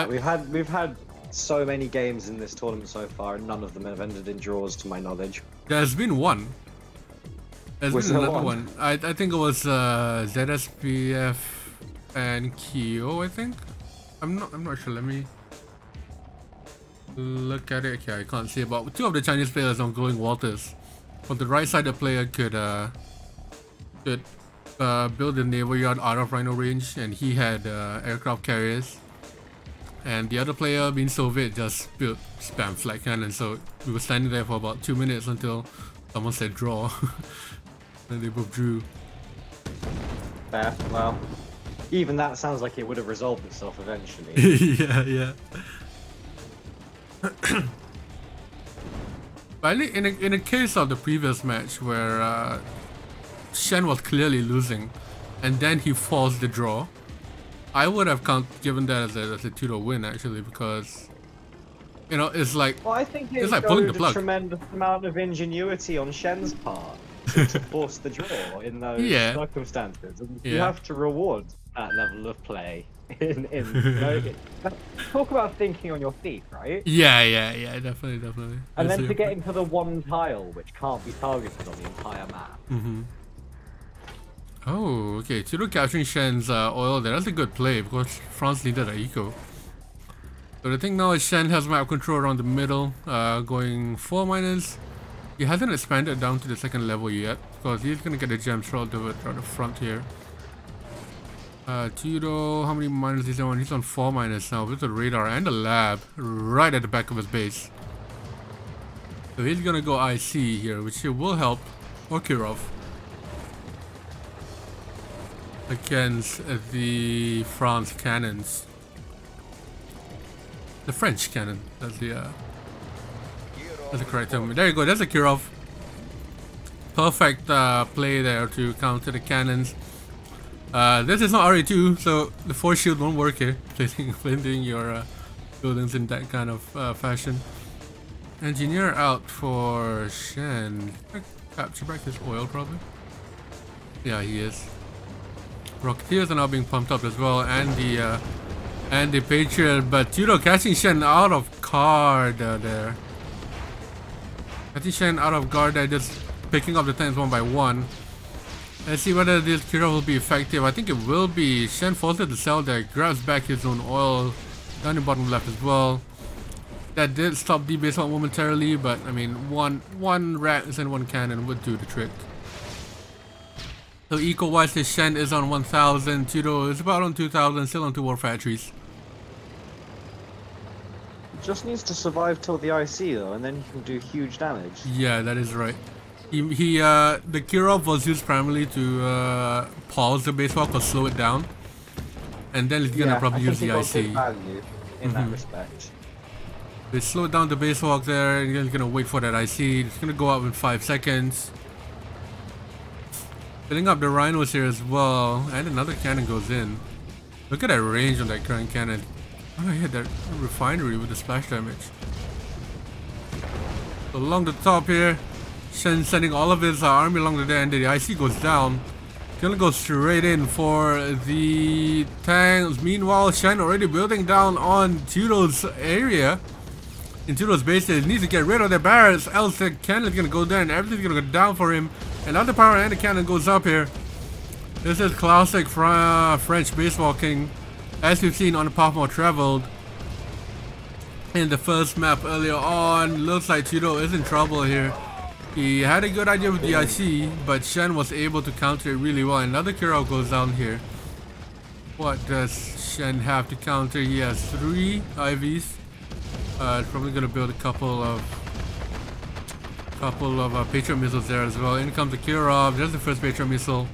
We've had so many games in this tournament so far, and none of them have ended in draws, to my knowledge. There's been one. There's Was been there another one? one. I think it was ZSPF and Kyo, I think. I'm not sure. Let me look at it. Okay, I can't see it, but two of the Chinese players on Glowing Waters. On the right side, the player could build a naval yard out of Rhino range, and he had aircraft carriers. And the other player, being Soviet, just built spam flag cannon. So we were standing there for about 2 minutes until someone said draw. And they both drew. Fair. Well, even that sounds like it would have resolved itself eventually. Yeah. But in a case of the previous match where Shen was clearly losing, and then he forced the draw, I would have given that as a Tudou win actually, because you know it's like Well, I think it it's like pulling the showed a plug. tremendous amount of ingenuity on Shen's part to force the draw in those Yeah. circumstances. And you Yeah. have to reward that level of play. You know, talk about thinking on your feet, right? Yeah, definitely. And That's then to it. get into the one tile which can't be targeted on the entire map. Oh, okay. Tudou capturing Shen's oil there. That's a good play because France needed an eco. So the thing now is Shen has map control around the middle, going 4-. He hasn't expanded down to the second level yet because he's gonna get the gems right at the front here. Tudou, how many miners is he on? He's on 4- now with the radar and the lab right at the back of his base. So he's gonna go IC here, which will help Okirov against the France cannons. The French cannon. That's the correct term. There you go. That's a Kirov. Perfect play there to counter the cannons. This is not RA2, so the force shield won't work here. Planting your buildings in that kind of fashion. Engineer out for Shen. Capture back his oil probably. Yeah, he is. Rocketeers are now being pumped up as well, and the Patriot, but Tudou catching Shen out of guard there. Catching Shen out of guard there, just picking up the tanks one by one. Let's see whether this Kira will be effective. I think it will be. Shen forces the cell there, grabs back his own oil down the bottom left as well. That did stop the base momentarily, but I mean one rat and one cannon would do the trick. So eco-wise, his Shen is on 1000, Tudou is about on 2000, still on 2 war factories. Just needs to survive till the IC though, and then he can do huge damage. Yeah, that is right. The Kirov was used primarily to pause the base walk or slow it down, and then it's gonna probably use the IC. Value in that respect. They slow down the base walk there, and he's gonna wait for that IC. It's gonna go up in 5 seconds. Filling up the rhinos here as well, and another cannon goes in. Look at that range on that current cannon. Oh, I hit that refinery with the splash damage. So along the top here, Shen sending all of his army along the end. The IC goes down. Gonna go straight in for the tanks. Meanwhile, Shen already building down on Tudou's area. In Tudou's base, he needs to get rid of the barracks, else the cannon is gonna go down. Everything's gonna go down for him. Another power and the cannon goes up here. This is classic French base walking, as we've seen on the Path More Traveled. In the first map earlier on, looks like Tudou is in trouble here. He had a good idea with the IC, but Shen was able to counter it really well. Another Kirov goes down here. What does Shen have to counter? He has 3 IVs. Probably gonna build a couple of Patriot missiles there as well. In comes the Kirov, just the first Patriot missile.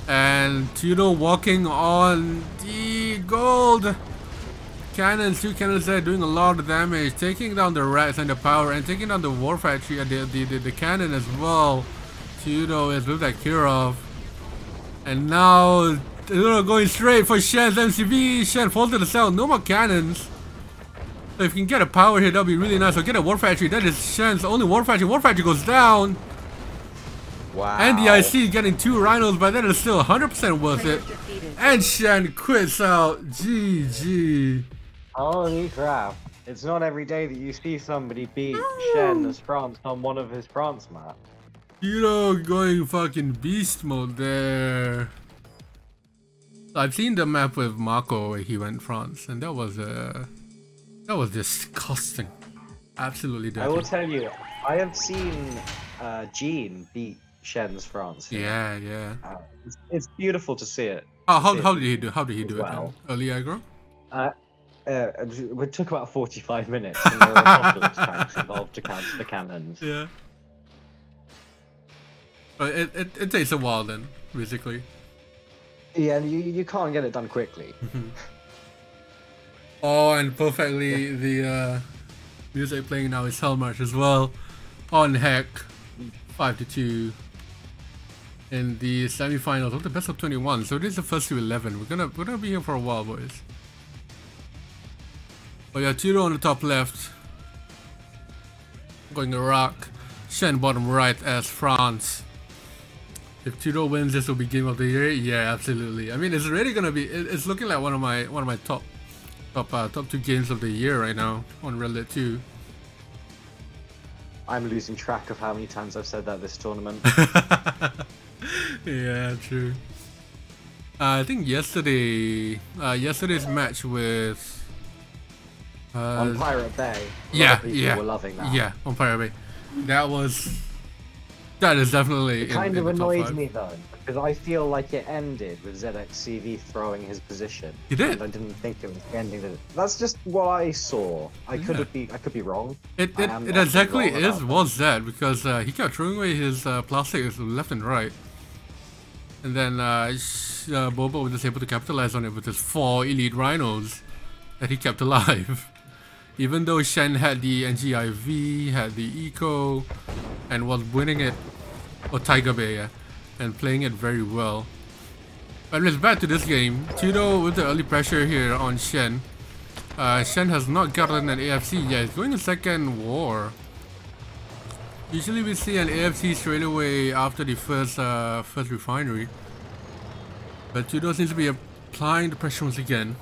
And Tudou walking on the gold. Cannons, 2 cannons there doing a lot of damage, taking down the rats and the power, and taking down the war factory and the cannon as well. Tudou is with that Kirov. And now Tudou going straight for Shen's MCV. Shen falls to the cell, no more cannons. So if you can get a power here, that'll be really nice. So get a war factory, that is Shen's only war factory. War factory goes down. Wow. And the IC getting 2 rhinos, but then it's still 100% worth it. And Shen quits out. GG. Holy crap. It's not every day that you see somebody beat Shen as France on one of his France maps. Tudou going fucking beast mode there. I've seen the map with Marco where he went France, and that was disgusting. Absolutely deadly. I will tell you, I have seen Jean beat Shen's France. Yeah, yeah. It's beautiful to see it. How did he do? How did he do well. it? Early aggro? It took about 45 minutes, and there were confidence tanks involved to counter the cannons. Yeah. But it takes a while then, basically. Yeah, and you can't get it done quickly. Oh, and perfectly the music playing now is Hellmarch as well. On Heck, 5-2 in the semi-finals of the best of 21. So this is the first to 11. We're gonna be here for a while, boys. Oh yeah, Tudou on the top left, going Iraq. Shen bottom right as France. If Tudou wins, this will be game of the year. Yeah, absolutely. I mean, it's really gonna be. It's looking like one of my top 2 games of the year right now on Red Lit 2. I'm losing track of how many times I've said that this tournament. Yeah, true. I think yesterday's match with on Pirate Bay. Yeah, were loving that. Yeah, on Pirate Bay. That is definitely It kind of annoyed top 5. me though, because I feel like it ended with ZXCV throwing his position. He did. And I didn't think it was ending. That's just what I saw. I could be wrong. It exactly was that, because he kept throwing away his plastics left and right, and then Bobo was just able to capitalize on it with his 4 elite rhinos that he kept alive. Even though Shen had the NGIV, had the Eco, and was winning it, or Tiger Bay, yeah, and playing it very well. But it's back to this game. Tudou with the early pressure here on Shen. Shen has not gotten an AFC yet. He's going to second war. Usually we see an AFC straight away after the first refinery. But Tudou seems to be applying the pressure once again.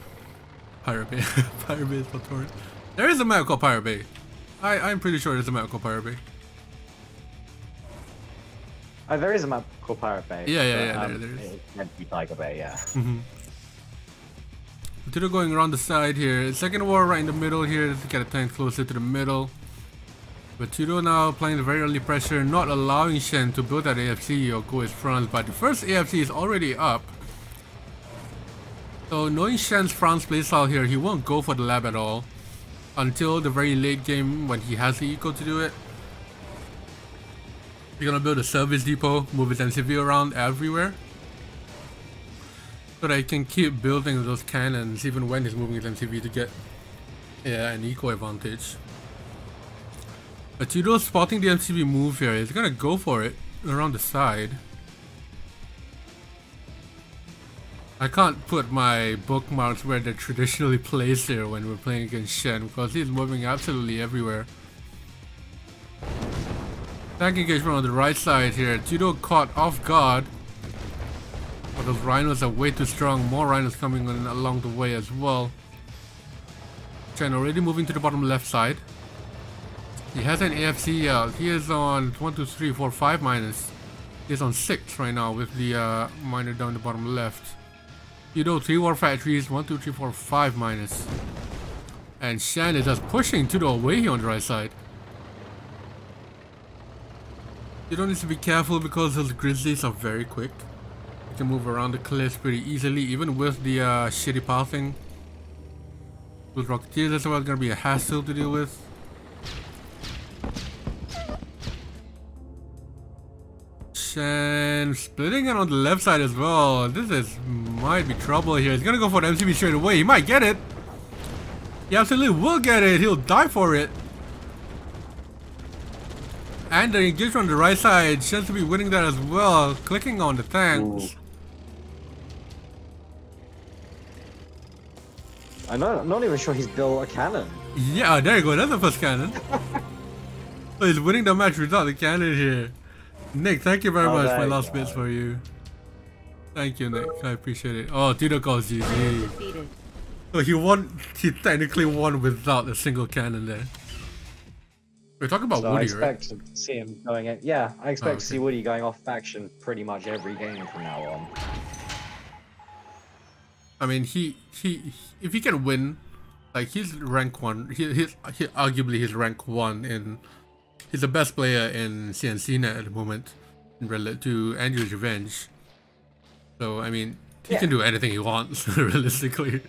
Pirate Bay. Pirate Bay is for Torrent. There is a map called Pirate Bay. I'm pretty sure there's a map called Pirate Bay. There is a map called Pirate Bay. Yeah, there is. It's meant to be Tiger Bay, yeah. Tudou going around the side here. Second war right in the middle here to get a tank closer to the middle. But Tudou now applying the very early pressure, not allowing Shen to build that AFC or go his front. But the first AFC is already up. So knowing Shen's France playstyle here, he won't go for the lab at all. until the very late game when he has the eco to do it. He's gonna build a service depot, move his MCV around everywhere, so that he can keep building those cannons even when he's moving his MCV to get an eco advantage. But Tudou spotting the MCV move here, he's gonna go for it around the side. I can't put my bookmarks where they're traditionally placed here when we're playing against Shen, because he's moving absolutely everywhere. Tank engagement on the right side here. Tudou caught off guard. But those rhinos are way too strong. More rhinos coming on along the way as well. Shen already moving to the bottom left side. He has an AFC out. He is on 1, 2, 3, 4, 5 minus. He is on 6 right now with the miner down the bottom left. Tudou 3 war factories, 1, 2, 3, 4, 5 minus. And Shen is just pushing Tudou away here on the right side. Tudou needs to be careful because those grizzlies are very quick. You can move around the cliffs pretty easily, even with the shitty pathing. Those rocketeers as well are gonna be a hassle to deal with. Shen splitting it on the left side as well. Might be trouble here. He's gonna go for the MCB straight away. He might get it. He absolutely will get it. He'll die for it. And the engagement on the right side, Shen to be winning that as well. Clicking on the tanks. Ooh. I'm not even sure he's built a cannon. Yeah, there you go. That's the first cannon. So he's winning the match without the cannon here. Nick, thank you very much. My last bits for you. Thank you, Nick. I appreciate it. Oh, Tudou calls GG. So he technically won without a single cannon there. We're talking about Woody, right? I expect to see him going in. Yeah, I expect to see Woody going off faction pretty much every game from now on. I mean, if he can win, like he's rank 1. He arguably he's rank 1 in. He's the best player in CNC net at the moment, relative to Andrew's Revenge. So I mean, he can do anything he wants realistically,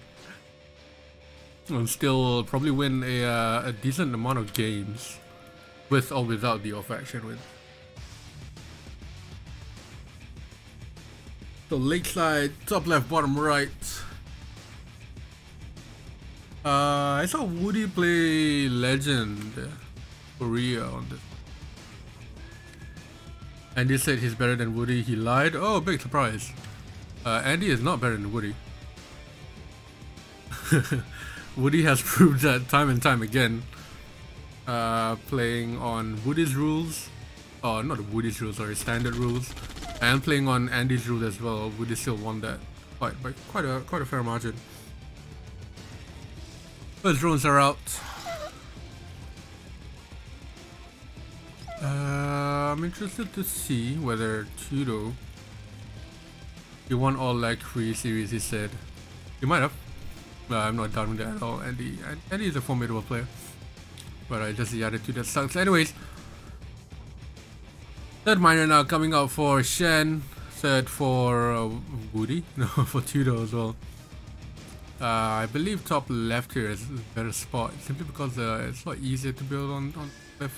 and still probably win a decent amount of games, with or without the off action win. So lakeside, top left, bottom right. I saw Woody play Legend Korea on this. Andy said he's better than Woody. He lied. Oh, big surprise. Andy is not better than Woody. Woody has proved that time and time again. Playing on Woody's rules. Oh, not Woody's rules, sorry, standard rules. And playing on Andy's rules as well. Woody still won that fight by quite a fair margin. First drones are out. I'm interested to see whether Tudou. He won all lag free series, he said. He might have. I'm not doubting that at all. Andy is a formidable player. But just the attitude that sucks. Anyways. Third miner now coming out for Shen. Third for Woody. No, for Tudou as well. I believe top left here is a better spot. Simply because it's a lot easier to build on left.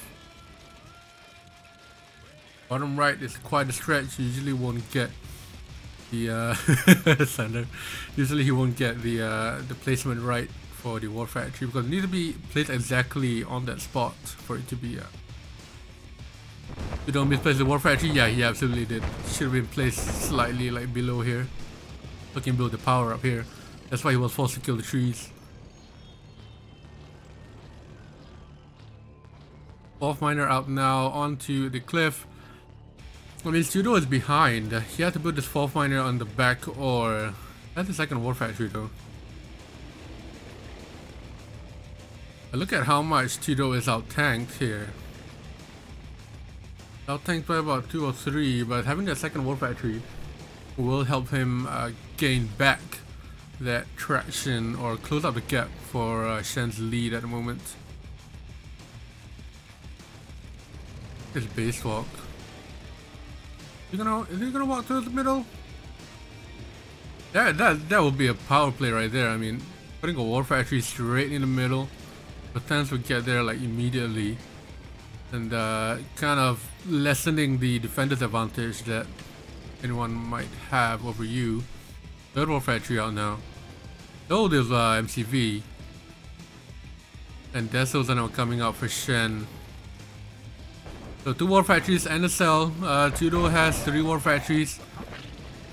Bottom right is quite a stretch. You usually won't get the Thunder. Usually he won't get the placement right for the war factory because it needs to be placed exactly on that spot for it to be. You don't misplace the war factory. Yeah, he absolutely did. Should have been placed slightly like below here. So can build the power up here. That's why he was forced to kill the trees. Fourth miner out now onto the cliff. I mean, Tudou is behind. He had to put this fourth miner on the back or... That's the second war factory though. Look at how much Tudou is out-tanked here. Out-tanked by about 2 or 3, but having that second war factory will help him gain back that traction or close up the gap for Shen's lead at the moment. His base walk. Is he gonna walk through the middle? That will be a power play right there. I mean, putting a war factory straight in the middle The tanks would get there like immediately, and kind of lessening the defender's advantage that anyone might have over you. Third war factory out now. Third is MCV, and Desos are now coming out for Shen. So 2 war factories and a cell. Tudou has 3 war factories,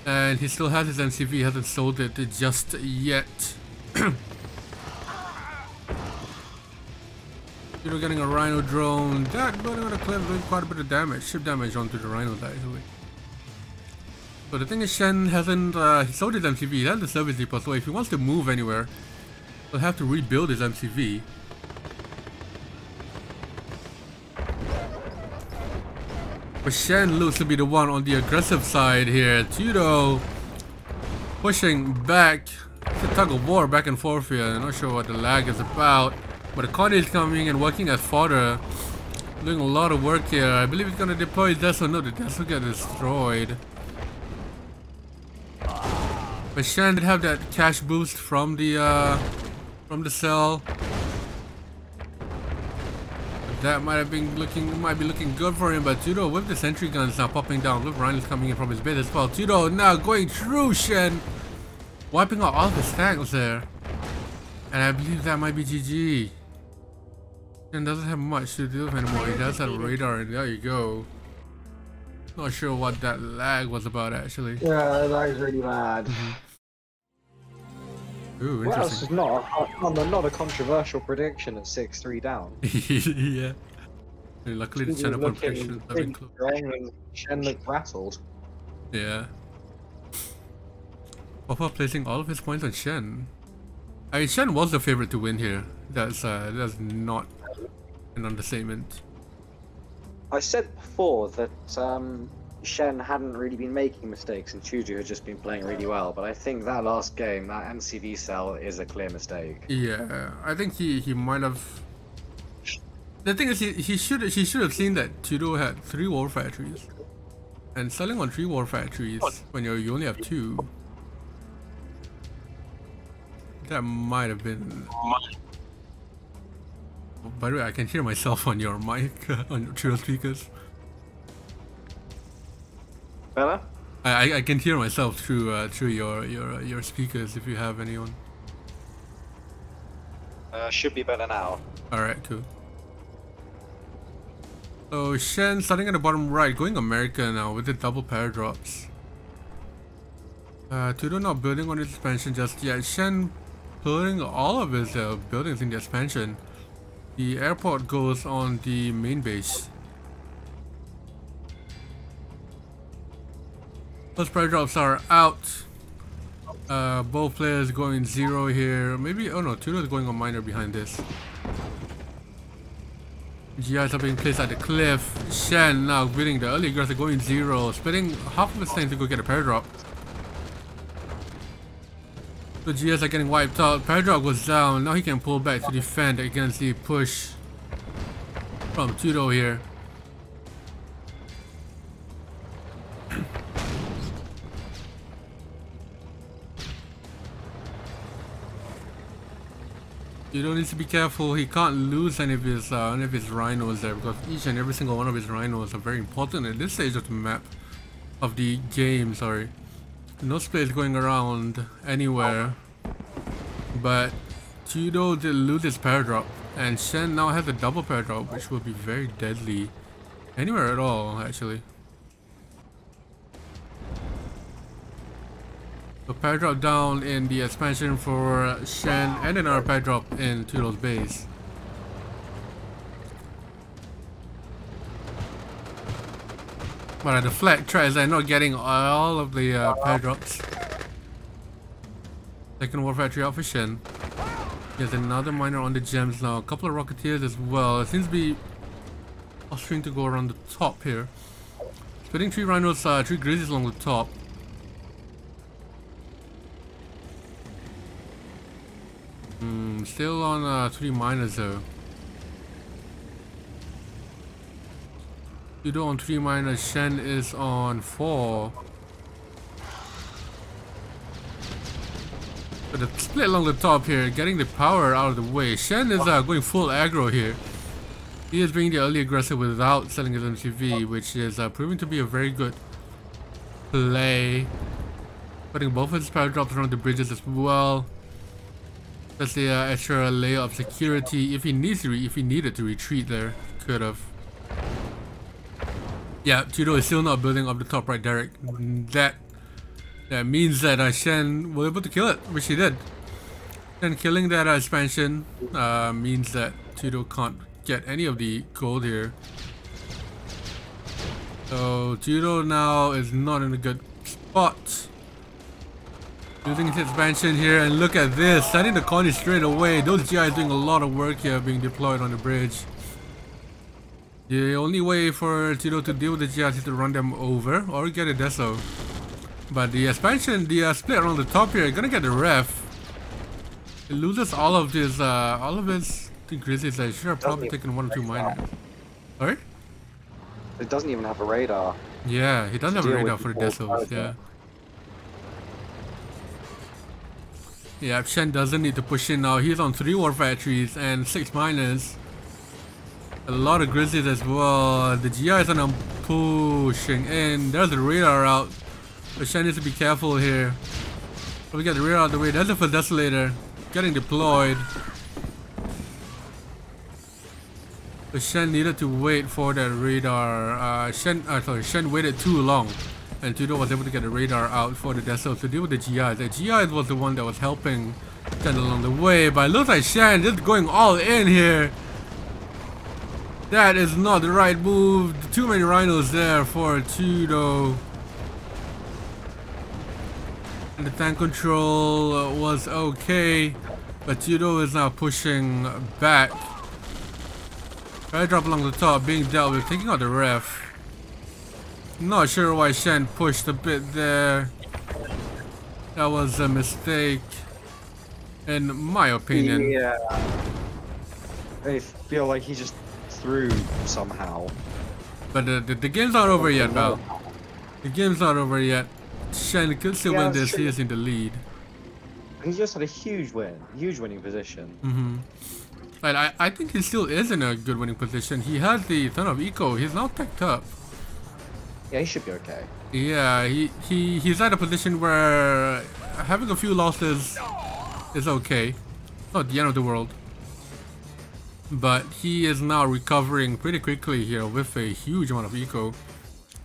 and he still has his MCV. He hasn't sold it just yet. Tudou getting a Rhino drone. That building on a cliff doing quite a bit of damage. Ship damage onto the Rhinos actually. But the thing is, Shen hasn't he sold his MCV. He has the service depot, so if he wants to move anywhere, he'll have to rebuild his MCV. But Shen looks to be the one on the aggressive side here. Tudou pushing back. It's a tug of war back and forth here. I'm not sure what the lag is about. But the Connie is coming and working as fodder. Doing a lot of work here. I believe he's gonna deploy his Deso. No, the Deso get destroyed. But Shen did have that cash boost from the cell. That might be looking good for him, but Tudou with the sentry guns now popping down, with Rhinos coming in from his base as well. Tudou now going through Shen, wiping out all of his tanks there. And I believe that might be GG. Shen doesn't have much to do with anymore. He does have a radar, and there you go. Not sure what that lag was about actually. Yeah, that is really bad. Ooh, What else interesting. is not a controversial prediction at 6-3 down? Yeah. And luckily the channel prediction have been close. And Shen looked rattled. Yeah. Papa placing all of his points on Shen. I mean, Shen was the favorite to win here. That's not an understatement. I said before that Shen hadn't really been making mistakes and Tudou had just been playing really well, but I think that last game, that MCV cell is a clear mistake. Yeah, I think he might have. The thing is, he should have seen that Tudou had 3 war factories, and selling on 3 war factories when you only have 2. That might have been. Oh, by the way, I can hear myself on your mic, on your Tudou speakers. Bella? I can hear myself through your speakers if you have any on. Should be better now. Alright, cool. So Shen starting at the bottom right, going America now with the double paradox. Tudou not building on his expansion just yet. Shen putting all of his buildings in the expansion. The airport goes on the main base. Those paradox are out. Both players going 0 here. Maybe, oh no, Tudou is going on minor behind this. GIs are being placed at the cliff. Shen now winning the early aggressor, going 0, splitting half of his thing to go get a paradrop. The GS are getting wiped out. Paradrop was down. Now he can pull back to defend against the push from Tudou here. Tudou needs to be careful. He can't lose any of his rhinos there, because each and every single one of his rhinos are very important at this stage of the map, of the game. Sorry, no space going around anywhere. But Tudou did lose his paradrop, and Shen now has a double paradrop, which will be very deadly anywhere at all, actually. So paradrop down in the expansion for Shen, and another paradrop in Tudou's base. But the flag tries are not getting all of the paradrops. Second war factory out for Shen. There's another miner on the gems now. A couple of rocketeers as well. It seems to be posturing to go around the top here. Splitting 3 rhinos, 3 grizzlies along the top. Still on 3 miners though. Tudou on 3 miners, Shen is on 4. But the split along the top here, getting the power out of the way. Shen is going full aggro here. He is being the early aggressor without selling his MCV, which is proving to be a very good play. Putting both of his power drops around the bridges as well. That's the extra layer of security. If he needed to retreat there, could have. Yeah, Tudou is still not building up the top right, Derek. That means that Shen was able to kill it, which he did. And killing that expansion means that Tudou can't get any of the gold here. So Tudou now is not in a good spot. Using his expansion here, and look at this, setting the colony straight away. Those GIs doing a lot of work here, being deployed on the bridge. The only way for Tudou to deal with the GIs is to run them over or get a deso. But the expansion, the split around the top here, gonna get the ref. It loses all of his grizzlies. I should have probably taken 1 or 2 miners. Sorry? It doesn't even have a radar. Yeah, he doesn't have a radar for the desos. Yeah. Yeah, Shen doesn't need to push in now. He's on 3 war factories and 6 miners. A lot of grizzlies as well. The GIs are now pushing in. There's the radar out. But Shen needs to be careful here. We get the radar out of the way. There's the first desolator getting deployed. But Shen needed to wait for that radar. Shen waited too long. And Tudou was able to get the radar out for the desos to deal with the GIs. The GIs was the one that was helping Shen along the way. But it looks like Shen just going all in here. That is not the right move. Too many rhinos there for Tudou. And the tank control was okay. But Tudou is now pushing back. Right drop along the top, being dealt with, taking out the ref. Not sure why Shen pushed a bit there. That was a mistake, in my opinion. Yeah. I feel like he just threw somehow. But the game's not over yet, Balth. The game's not over yet. Shen could still win this. He is in the lead. He just had a huge win, huge winning position. But I think he still is in a good winning position. He has the ton of eco. He's now teched up. Yeah, he should be okay. Yeah, he's at a position where having a few losses is okay. Not the end of the world. But he is now recovering pretty quickly here with a huge amount of eco.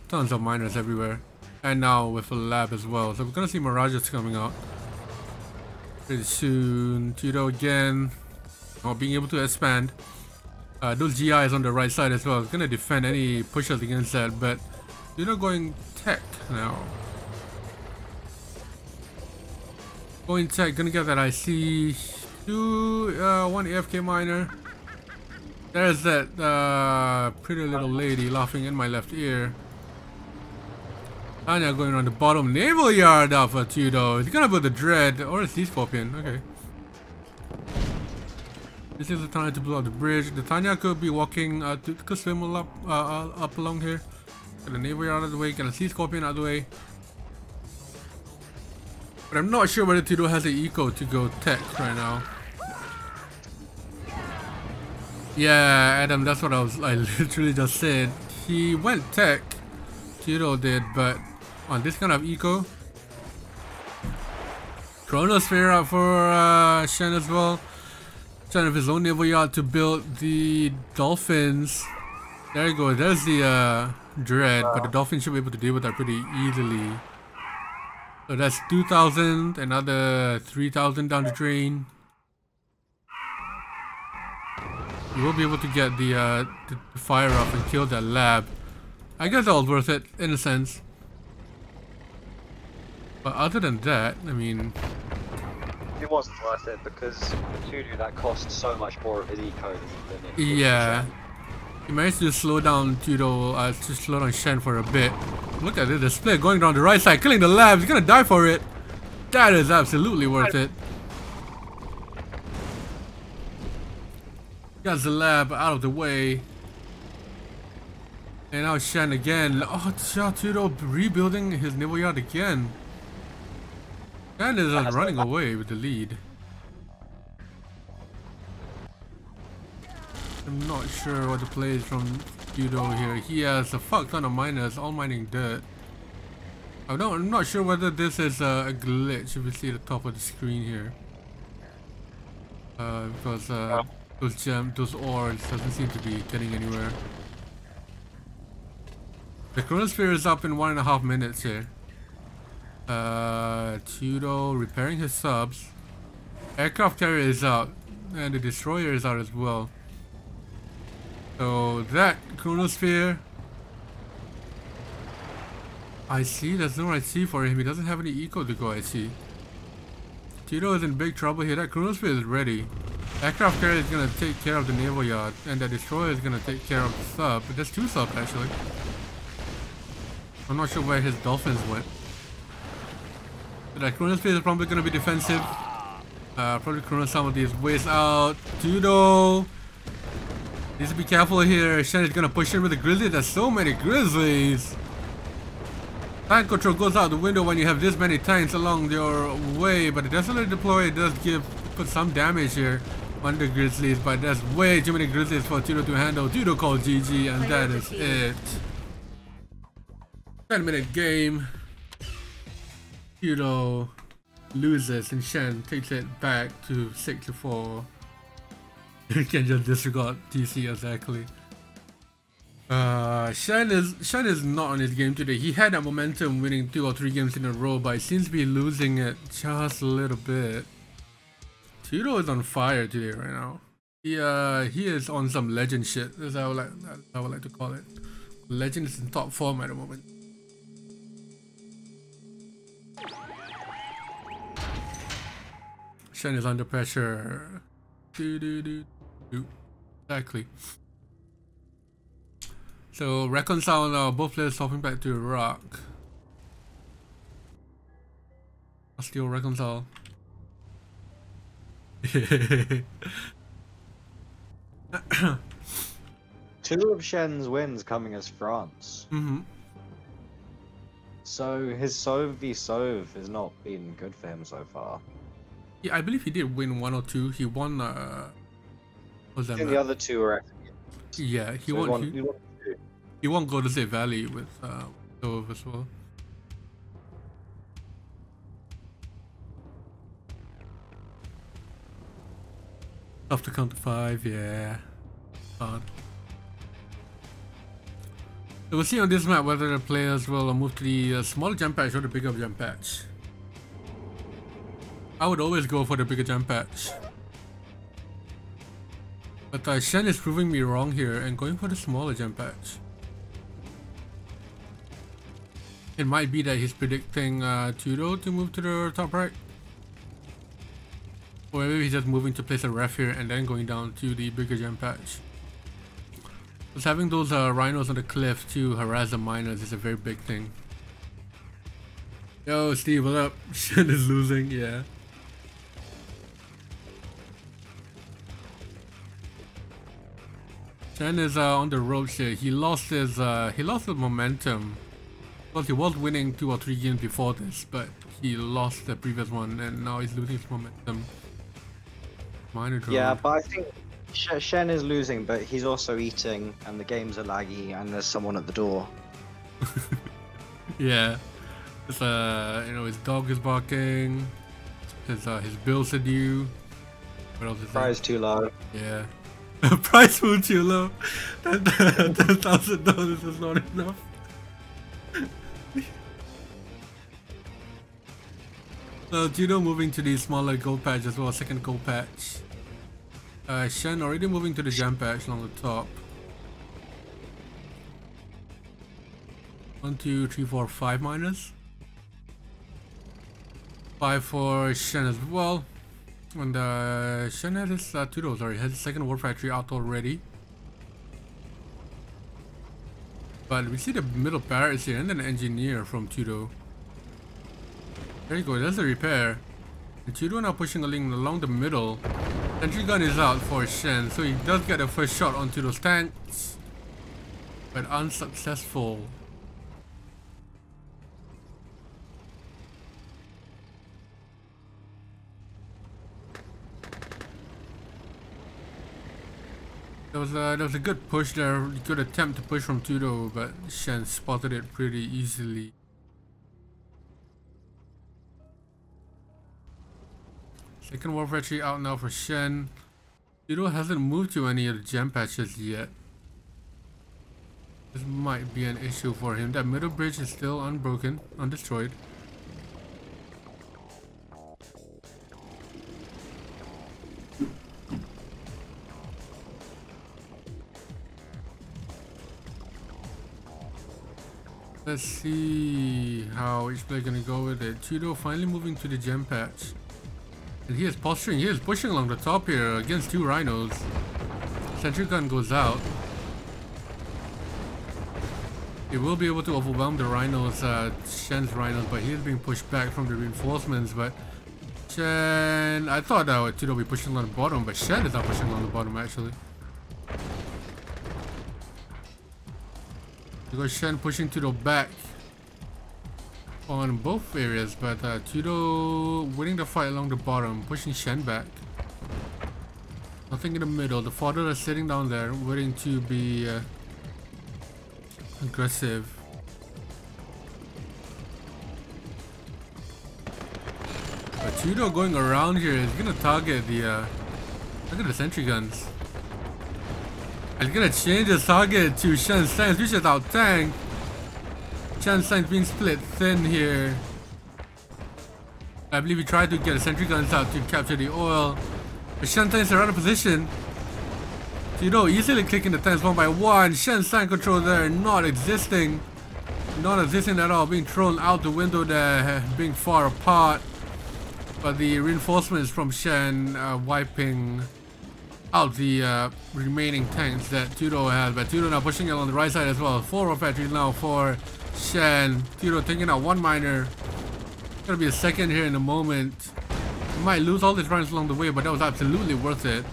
Tons of miners everywhere. And now with a lab as well. So we're gonna see mirages coming out pretty soon. Tudou again. Not being able to expand. Those GIs on the right side as well. It's gonna defend any pushes against that, but Tudou going tech now. Going tech, gonna get that IC. 1 AFK miner. There's that pretty little lady laughing in my left ear. Tanya going on the bottom naval yard out for Tudou. He's gonna build the dread or a sea scorpion. Okay. This is the time to blow up the bridge. The Tanya could be walking, could swim up along here. Get the naval yard out of the way, get a sea scorpion out of the way. But I'm not sure whether Tudou has the eco to go tech right now. Yeah, Adam, that's what I literally just said. He went tech, Tudou did, but on this kind of eco. Chronosphere out for Shen as well. Trying of his own naval yard to build the dolphins. There you go, there's the dread, but the dolphins should be able to deal with that pretty easily. So that's 2,000, another 3,000 down the drain. You will be able to get the fire up and kill that lab. I guess that was worth it, in a sense. But other than that, I mean... It wasn't worth it because Tudou that cost so much more of his eco than it. Yeah. He managed to slow down Tudou, to slow down Shen for a bit. Look at it, the split going down the right side, killing the lab. He's gonna die for it. That is absolutely worth it. Got the lab out of the way. And now Shen again. Oh, Tudou rebuilding his naval yard again. And is running away with the lead. I'm not sure what the play is from Tudou here. He has a fuck ton of miners, all mining dirt. I'm not sure whether this is a glitch if you see the top of the screen here. Because those ores doesn't seem to be getting anywhere. The chronosphere is up in 1.5 minutes here. Tudou repairing his subs. Aircraft carrier is out, and the destroyer is out as well. So that chronosphere, I see. There's no IC for him. He doesn't have any eco to go IC. Tudou is in big trouble here. That chronosphere is ready. Aircraft carrier is gonna take care of the naval yard, and the destroyer is gonna take care of the sub. But there's 2 subs actually. I'm not sure where his dolphins went. But that chronosphere is probably gonna be defensive. Probably chrono some of these ways out. Tudou needs to be careful here. Shen is gonna push in with the grizzly. There's so many grizzlies. Tank control goes out the window when you have this many tanks along your way, but the desolate deploy does put some damage here on the grizzlies, but there's way too many grizzlies for Tudou to handle. Tudou calls GG, and that is it. 10-minute game. Tudou loses and Shen takes it back to 6-4. You can just disregard TC exactly. Shen is not on his game today. He had that momentum winning 2 or 3 games in a row, but he seems to be losing it just a little bit. Tudou is on fire today right now. He is on some legend shit. That's how I would like to call it. Legend is in top form at the moment. Shen is under pressure. Exactly. So reconcile now, both players swapping back to Iraq. I'll still reconcile. Two of Shen's wins coming as France. So his Sov v Sov has not been good for him so far. Yeah, I believe he did win 1 or 2. He won. What's that? I think the other 2 are. Yeah, he won. He won Golden State Valley with Sov as well. Tough to count to 5, yeah. Hard. So we'll see on this map whether the players will move to the smaller jump patch or the bigger jump patch. I would always go for the bigger jump patch. But Shen is proving me wrong here and going for the smaller jump patch. It might be that he's predicting Tudou to move to the top right. Or maybe he's just moving to place a ref here and then going down to the bigger jump patch. Because having those rhinos on the cliff to harass the miners is a very big thing. Yo, Steve, what up? Shen is losing, yeah. Shen is on the ropes here. He lost his momentum. Well, he was winning 2 or 3 games before this, but he lost the previous one and now he's losing his momentum. Minor drone. Yeah, but I think Shen is losing, but he's also eating and the games are laggy and there's someone at the door. Yeah. It's, his dog is barking. His bills are due. What else is Price too low. Yeah. Price too low. $10,000 is not enough. So Tudou moving to the smaller gold patch as well, second gold patch. Shen already moving to the jump patch along the top. 1, 2, 3, 4, 5 minus. 5 for Shen as well. And Shen has his Tudou, sorry, has his second war factory out already. But we see the middle barracks here and then an engineer from Tudou. There you go, there's the repair. And Tudou now pushing the link along the middle. Sentry gun is out for Shen, so he does get a first shot onto those tanks. But unsuccessful. There was a good push there, good attempt to push from Tudou, but Shen spotted it pretty easily. Second War Factory out now for Shen. Tudou hasn't moved to any of the gem patches yet. This might be an issue for him. That middle bridge is still unbroken, undestroyed. Let's see how each player gonna go with it. Tudou finally moving to the gem patch. And he is posturing, he is pushing along the top here against two rhinos. Sentry gun goes out. He will be able to overwhelm the rhinos, Shen's rhinos, but he is being pushed back from the reinforcements. But Shen, I thought Tudou would be pushing along the bottom, but Shen is not pushing along the bottom actually. Because Shen pushing Tudou back on both areas, but Tudou winning the fight along the bottom, pushing Shen back. Nothing in the middle. The fodder is sitting down there, waiting to be aggressive. But Tudou going around here is gonna target the look at the sentry guns. He's gonna change his target to Shen6, which is out tank. Shen6 being split thin here. I believe he tried to get the sentry guns out to capture the oil. But Shen6 is out of position. Tudou easily clicking the tanks one by one. Shen6 control there, not existing. Not existing at all, being thrown out the window there, being far apart. But the reinforcements from Shen wiping out the remaining tanks that Tudou has, but Tudou now pushing it on the right side as well. 4 War Factories now for Shen. Tudou taking out 1 miner. Gonna be a second here in a moment. He might lose all his runs along the way, but that was absolutely worth it.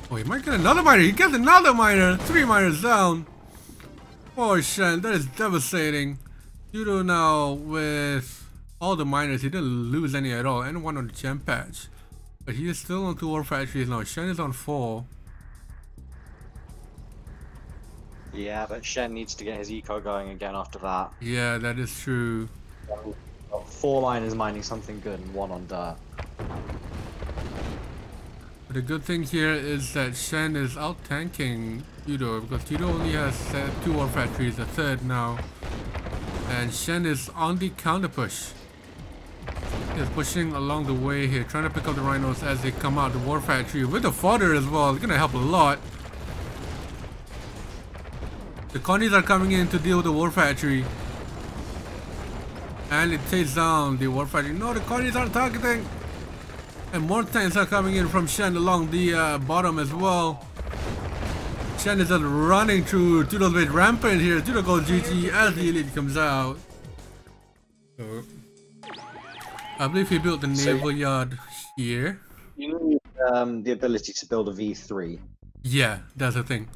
Oh, he might get another miner. He gets another miner. 3 miners down. Poor Shen, that is devastating. Tudou now with all the miners, he didn't lose any at all, and 1 on the gem patch. But he is still on 2 War Factories now. Shen is on 4. Yeah, but Shen needs to get his eco going again after that. Yeah, that is true. 4 miners mining something good and 1 on dirt. But the good thing here is that Shen is out tanking Tudou, because Tudou only has 2 War Factories, a third now. And Shen is on the counter push. He's pushing along the way here, trying to pick up the rhinos as they come out the War Factory with the fodder as well. It's gonna help a lot. The Connies are coming in to deal with the War Factory. And it takes down the War Factory. No, the Connies are targeting. And more tanks are coming in from Shen along the bottom as well. Shen is just running through Tudou's base, rampant here. Tudou goes GG as the elite comes out. So, I believe he built the naval yard here. You need the ability to build a V3. Yeah, that's the thing.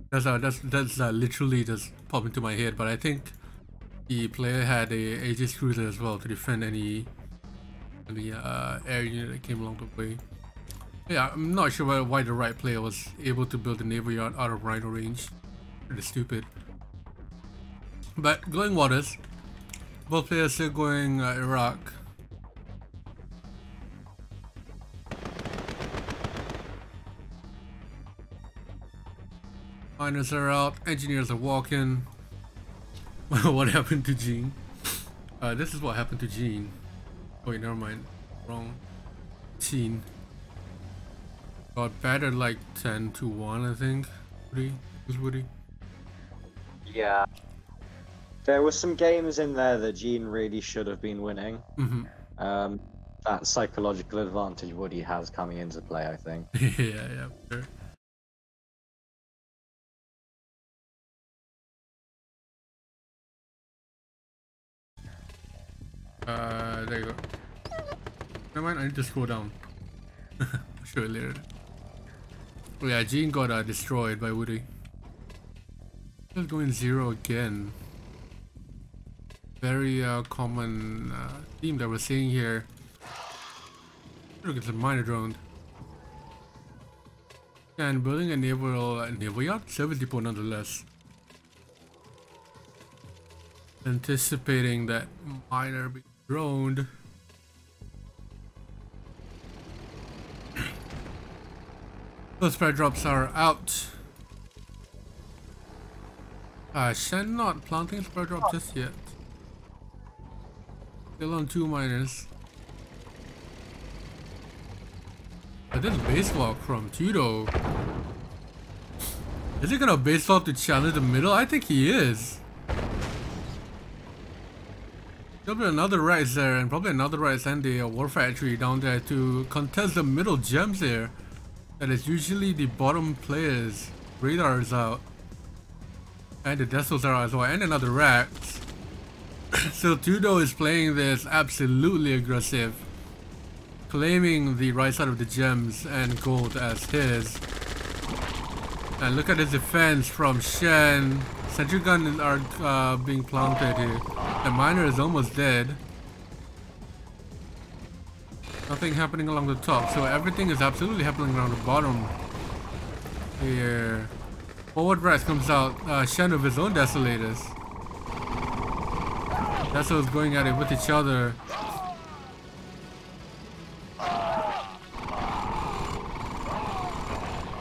That's literally just popped into my head. But I think the player had a Aegis cruiser as well to defend any air unit that came along the way. Yeah, I'm not sure why the right player was able to build the naval yard out of rhino range. Pretty stupid. But going waters, both players still going Iraq. Miners are out, engineers are walking. What happened to Jean? This is what happened to Jean. Oh wait, never mind. Wrong. Jean. Got battered like 10-1, I think. Woody? Who's Woody? Yeah. There were some games in there that Jean really should have been winning. That psychological advantage Woody has coming into play, I think. yeah, sure. There you go. Never mind, I need to scroll down. I'll show it later. Oh yeah, Jean got destroyed by Woody. Just going 0 again. very common theme that we're seeing here. Look, it's a miner drone. And building a naval yard? Service depot nonetheless. Anticipating that miner being droned. Those spare drops are out. Shen not planting spare drop just yet. Still on 2 miners. But this base walk from Tudou. Is he gonna base walk to challenge the middle? I think he is. There'll be another rise there, and probably another rise and a war factory down there to contest the middle gems here. That is usually the bottom players. Radar is out. And the Destals are out as well, and another Rax. So Tudou is playing this absolutely aggressive. Claiming the right side of the gems and gold as his. And look at his defense from Shen. Sentry guns are being planted here. The miner is almost dead. Nothing happening along the top, so everything is absolutely happening around the bottom. Here. Forward Brass comes out, Shen with his own Desolators. Desolators going at it with each other.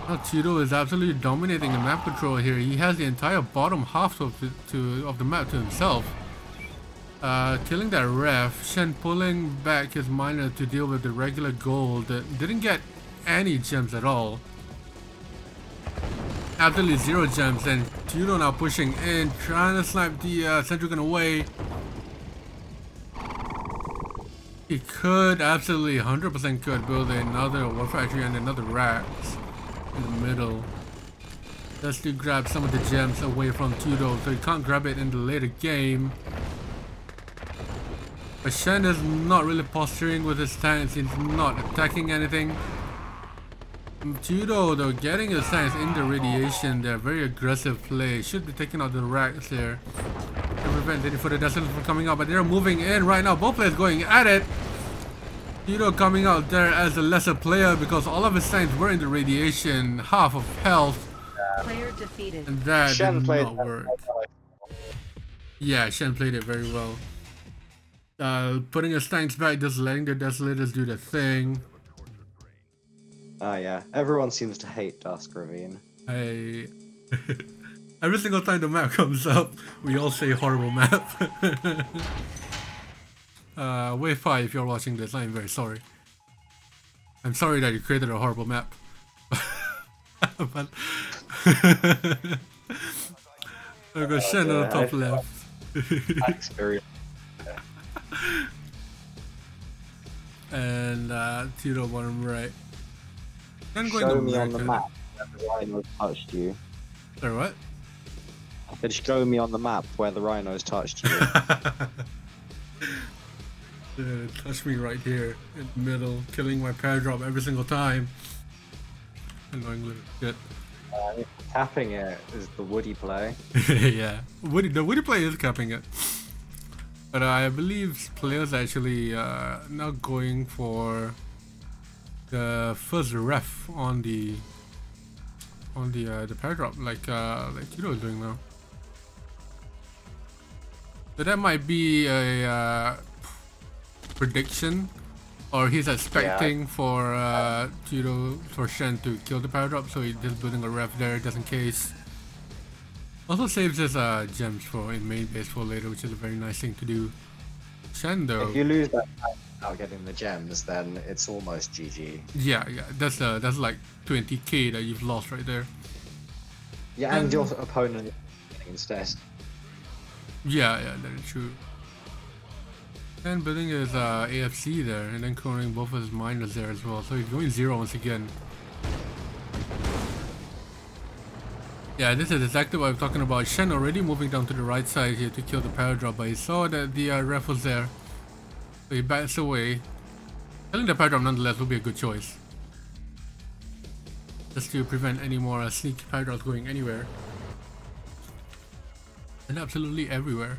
Now Tudou is absolutely dominating the map control here. He has the entire bottom half of the map to himself. Killing that ref. Shen pulling back his miner to deal with the regular gold that didn't get any gems at all. Absolutely 0 gems, and Tudou now pushing in, trying to snipe the sentry gun away. He could, absolutely 100% could build another war factory and another racks in the middle. Just to grab some of the gems away from Tudou, so he can't grab it in the later game. But Shen is not really posturing with his tanks, he's not attacking anything. Tudou though, getting his tanks in the radiation, they're very aggressive play. Should be taking out the racks here to prevent any further Desolate from coming out, but they're moving in right now. Both players going at it. Tudou coming out there as a lesser player because all of his tanks were in the radiation, half of health. Player defeated. And that Shen did played not work. Yeah, Shen played it very well. Putting his tanks back, just letting the Desolators do their thing. Ah, yeah. Everyone seems to hate Dusk Ravine. Every single time the map comes up, we all say horrible map. Wave 5, if you're watching this, I'm very sorry. I'm sorry that you created a horrible map. But I got Shen on the top left. Experience. And Tudou bottom right. Then going Show to me on the America. map where the rhino touched you. Sorry, what? I said show me on the map where the rhinos touched you. Touch me right here in the middle, killing my paradrap every single time. Annoying little shit. Tapping it is the Woody play. Yeah, the Woody play is capping it. But I believe players actually now going for the first ref on the paradrap, like Tudou is doing now. So that might be a prediction, or he's expecting for Tudou, for Shen to kill the paradrap, so he's just building a ref there just in case. Also saves his gems for in main base for later, which is a very nice thing to do. Shen though, If you lose that time without getting the gems, then it's almost GG. yeah, that's like 20k that you've lost right there. Yeah, and your opponent instead. Yeah, that is true. And building his AFC there, and then cornering both of his miners there as well. So he's going 0 once again. Yeah, this is exactly what I'm talking about. Shen already moving down to the right side here to kill the paradrap, but he saw that the ref was there. So he backs away. Killing the paradrap nonetheless will be a good choice. Just to prevent any more sneaky paradraps going anywhere. And absolutely everywhere.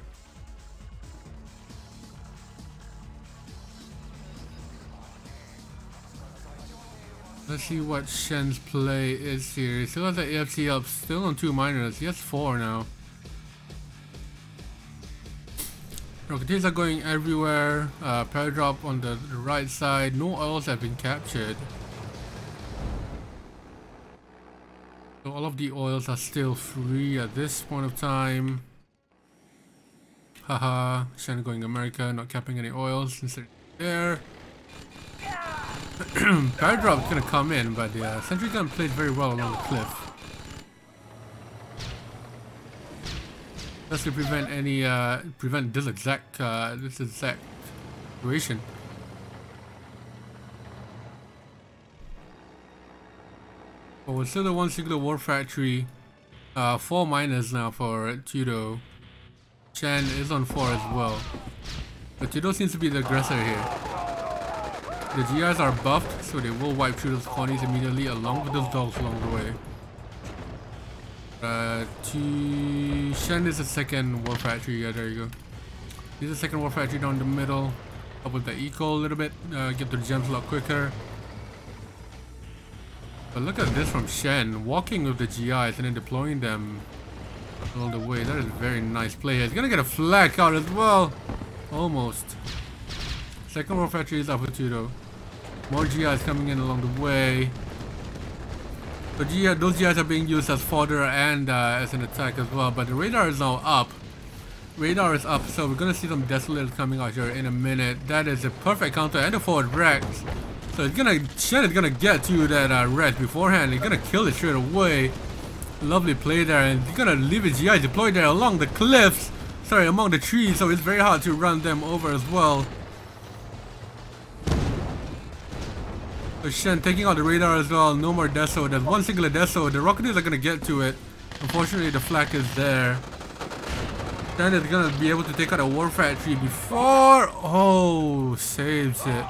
Let's see what Shen's play is here. He still has the AFC up, still on 2 miners. He has 4 now. Rocketeers are going everywhere. Paradrop on the right side. No oils have been captured. So all of the oils are still free at this point of time. Haha, Shen going America, not capping any oils instead there. Paradrop's gonna come in, but the sentry gun plays very well along the cliff. Just to prevent any this exact situation. But we're still the one singular war factory. 4 miners now for Tudou. Shen is on 4 as well. But Tudou seems to be the aggressor here. The GIs are buffed, so they will wipe through those colonies immediately along with those dogs along the way. Shen is the second war factory. Yeah, there you go. He's the second war factory down the middle. Up with the eco a little bit. Get to the gems a lot quicker. But look at this from Shen. Walking with the GIs and then deploying them all the way. That is a very nice play. He's gonna get a flag out as well. Almost. Second war factory is up with Tudou. More GIs coming in along the way. So those GIs are being used as fodder and as an attack as well. But the radar is now up. Radar is up, so we're gonna see some desolators coming out here in a minute. That is a perfect counter and a forward Rex. So Shen is gonna get to that Rex beforehand. He's gonna kill it straight away. Lovely play there, and he's gonna leave his GI deployed there along the cliffs. Sorry, among the trees, so it's very hard to run them over as well. So Shen taking out the radar as well. No more deso. There's one singular deso. The Rocketeers are gonna get to it. Unfortunately, the flak is there. Shen is gonna be able to take out a war factory before. Oh, saves it.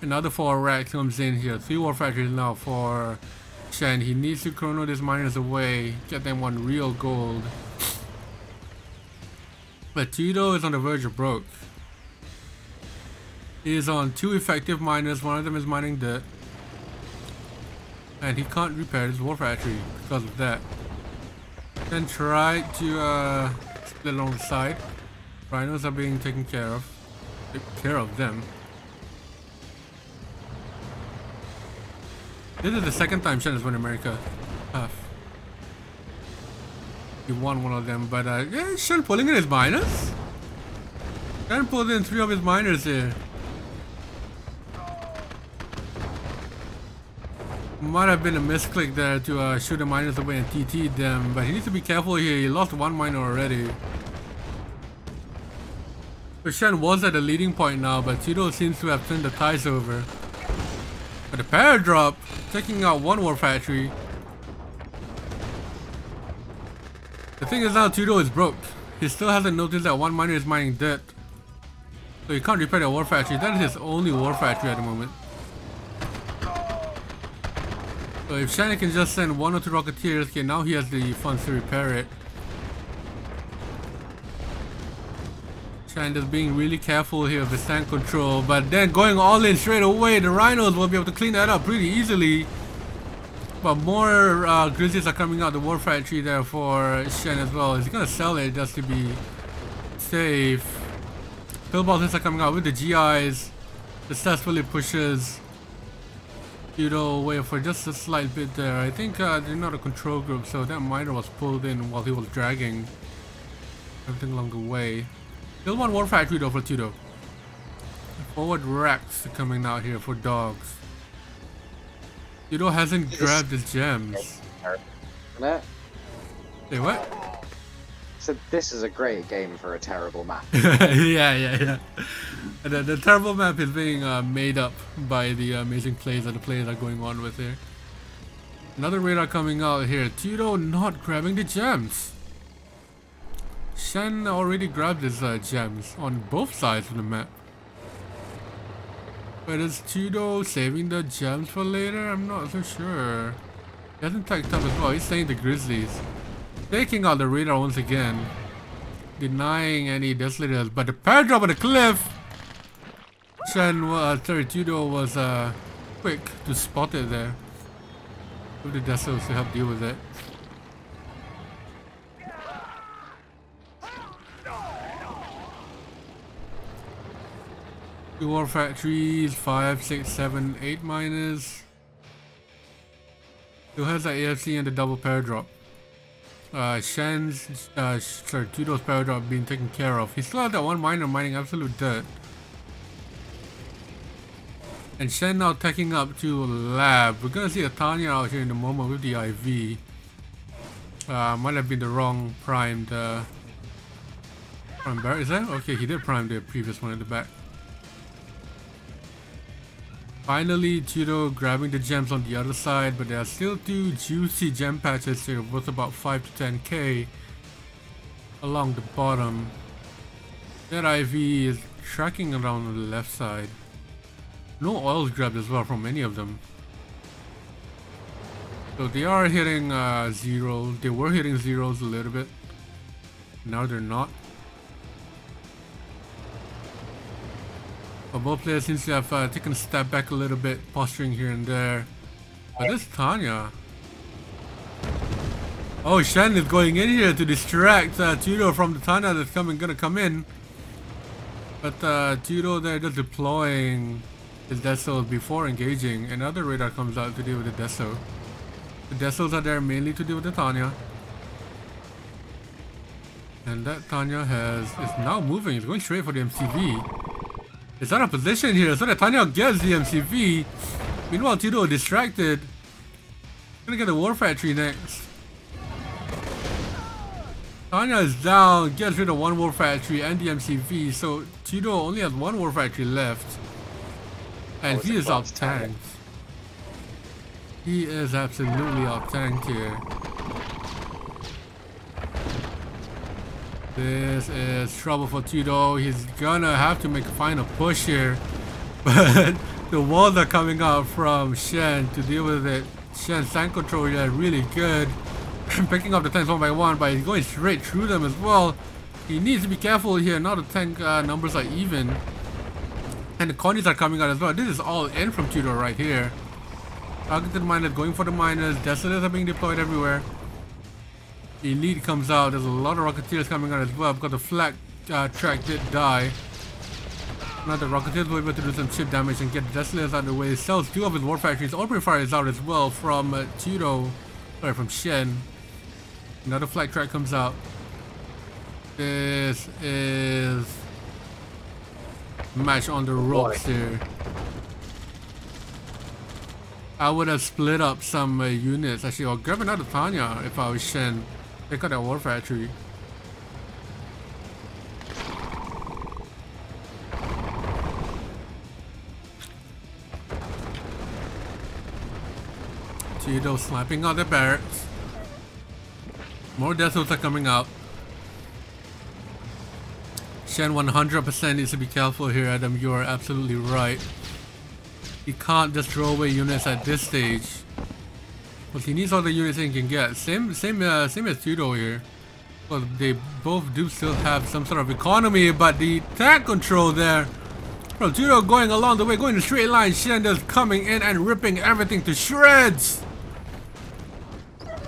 Another 4 racks comes in here. 3 war factories now for Shen. He needs to chrono these miners away. Get them 1 real gold. But Tudou is on the verge of broke. He is on 2 effective miners. One of them is mining dirt. And he can't repair his war factory because of that. Then try to split along the side. Rhinos are being taken care of. Take care of them. This is the second time Shen has won America. He won one of them, but yeah, Shen pulling in his miners? Shen pulled in 3 of his miners here. Might have been a misclick there to shoot the miners away and TT them, but he needs to be careful here. He lost 1 miner already. So Shen was at the leading point now, but Tudou seems to have turned the ties over. But the paradrop taking out 1 war factory. The thing is now Tudou is broke. He still hasn't noticed that 1 miner is mining dirt. So he can't repair the war factory. That is his only war factory at the moment. So if Shen can just send 1 or 2 Rocketeers, okay, now he has the funds to repair it. Shen just being really careful here with his tank control, but then going all in straight away. The Rhinos will be able to clean that up pretty easily. But more Grizzlies are coming out the war factory there for Shen as well. He's gonna sell it just to be safe. Balths are coming out with the GIs. Successfully pushes Tudou away for just a slight bit there. I think they're not a control group, so that miner was pulled in while he was dragging everything along the way. Still 1 war factory though for Tudou. Forward racks coming out here for dogs. Tudou hasn't grabbed his gems. Say what? So this is a great game for a terrible map. yeah. The terrible map is being made up by the amazing plays that the players are going on with here. Another radar coming out here. Tudou not grabbing the gems. Shen already grabbed his gems on both sides of the map. But is Tudou saving the gems for later? I'm not so sure. He hasn't tagged up as well. He's saying the Grizzlies. Taking out the radar once again. Denying any desolators. But the paradrop on the cliff! Tudou was quick to spot it there. With the Desos to help deal with it. Two war factories, 5, 6, 7, 8 miners. Still has that AFC and the double paradrop. Tudou's paradrop being taken care of. He still has that one miner mining absolute dirt. And Shen now taking up to lab. We're gonna see a Tanya out here in the moment with the IV. Might have been the wrong primed prime barrel. Is that? Okay, he did prime the previous one in the back. Finally, Tudou grabbing the gems on the other side, but there are still 2 juicy gem patches here worth about 5 to 10k along the bottom. That IV is tracking around on the left side. No oils grabbed as well from any of them. So they are hitting zeros. They were hitting zeros a little bit. Now they're not. But both players seem to have taken a step back a little bit, posturing here and there. But this Tanya. Oh, Shen is going in here to distract Tudou from the Tanya that's gonna come in. But Tudou there just deploying his Desos before engaging. Another radar comes out to deal with the Deso. The Desos are there mainly to deal with the Tanya. And that Tanya is now moving. It's going straight for the MCV. It's out of position here, so that Tanya gets the MCV. Meanwhile, Tudou distracted. Gonna get the War Factory next. Tanya is down, gets rid of 1 War Factory and the MCV, so Tudou only has 1 War Factory left. And he is out-tanked. He is absolutely out-tanked here. This is trouble for Tudou. He's gonna have to make a final push here. But the walls are coming out from Shen to deal with it. Shen's tank control is really good. Picking up the tanks one by one, but he's going straight through them as well. He needs to be careful here. Now the tank numbers are even. And the Connies are coming out as well. This is all in from Tudou right here. Targeted miners going for the miners. Desolators are being deployed everywhere. Elite comes out. There's a lot of Rocketeers coming out as well because the flag track did die. Now the Rocketeers were able to do some chip damage and get the Desolators out of the way. Sells 2 of his war factories. Opening fire is out as well from Tudou. Sorry, from Shen. Another flag track comes out. This is match on the ropes here. I would have split up some units. Actually, I'll grab another Tanya if I was Shen. Take out that war factory. Tudou slapping out the barracks. More Desos are coming out. Shen 100% needs to be careful here, Adam. You are absolutely right. He can't just throw away units at this stage. But he needs all the units he can get. Same as Tudou here. Well, they both do still have some sort of economy, but the tank control there from Tudou going along the way, going in a straight line. Shen just coming in and ripping everything to shreds.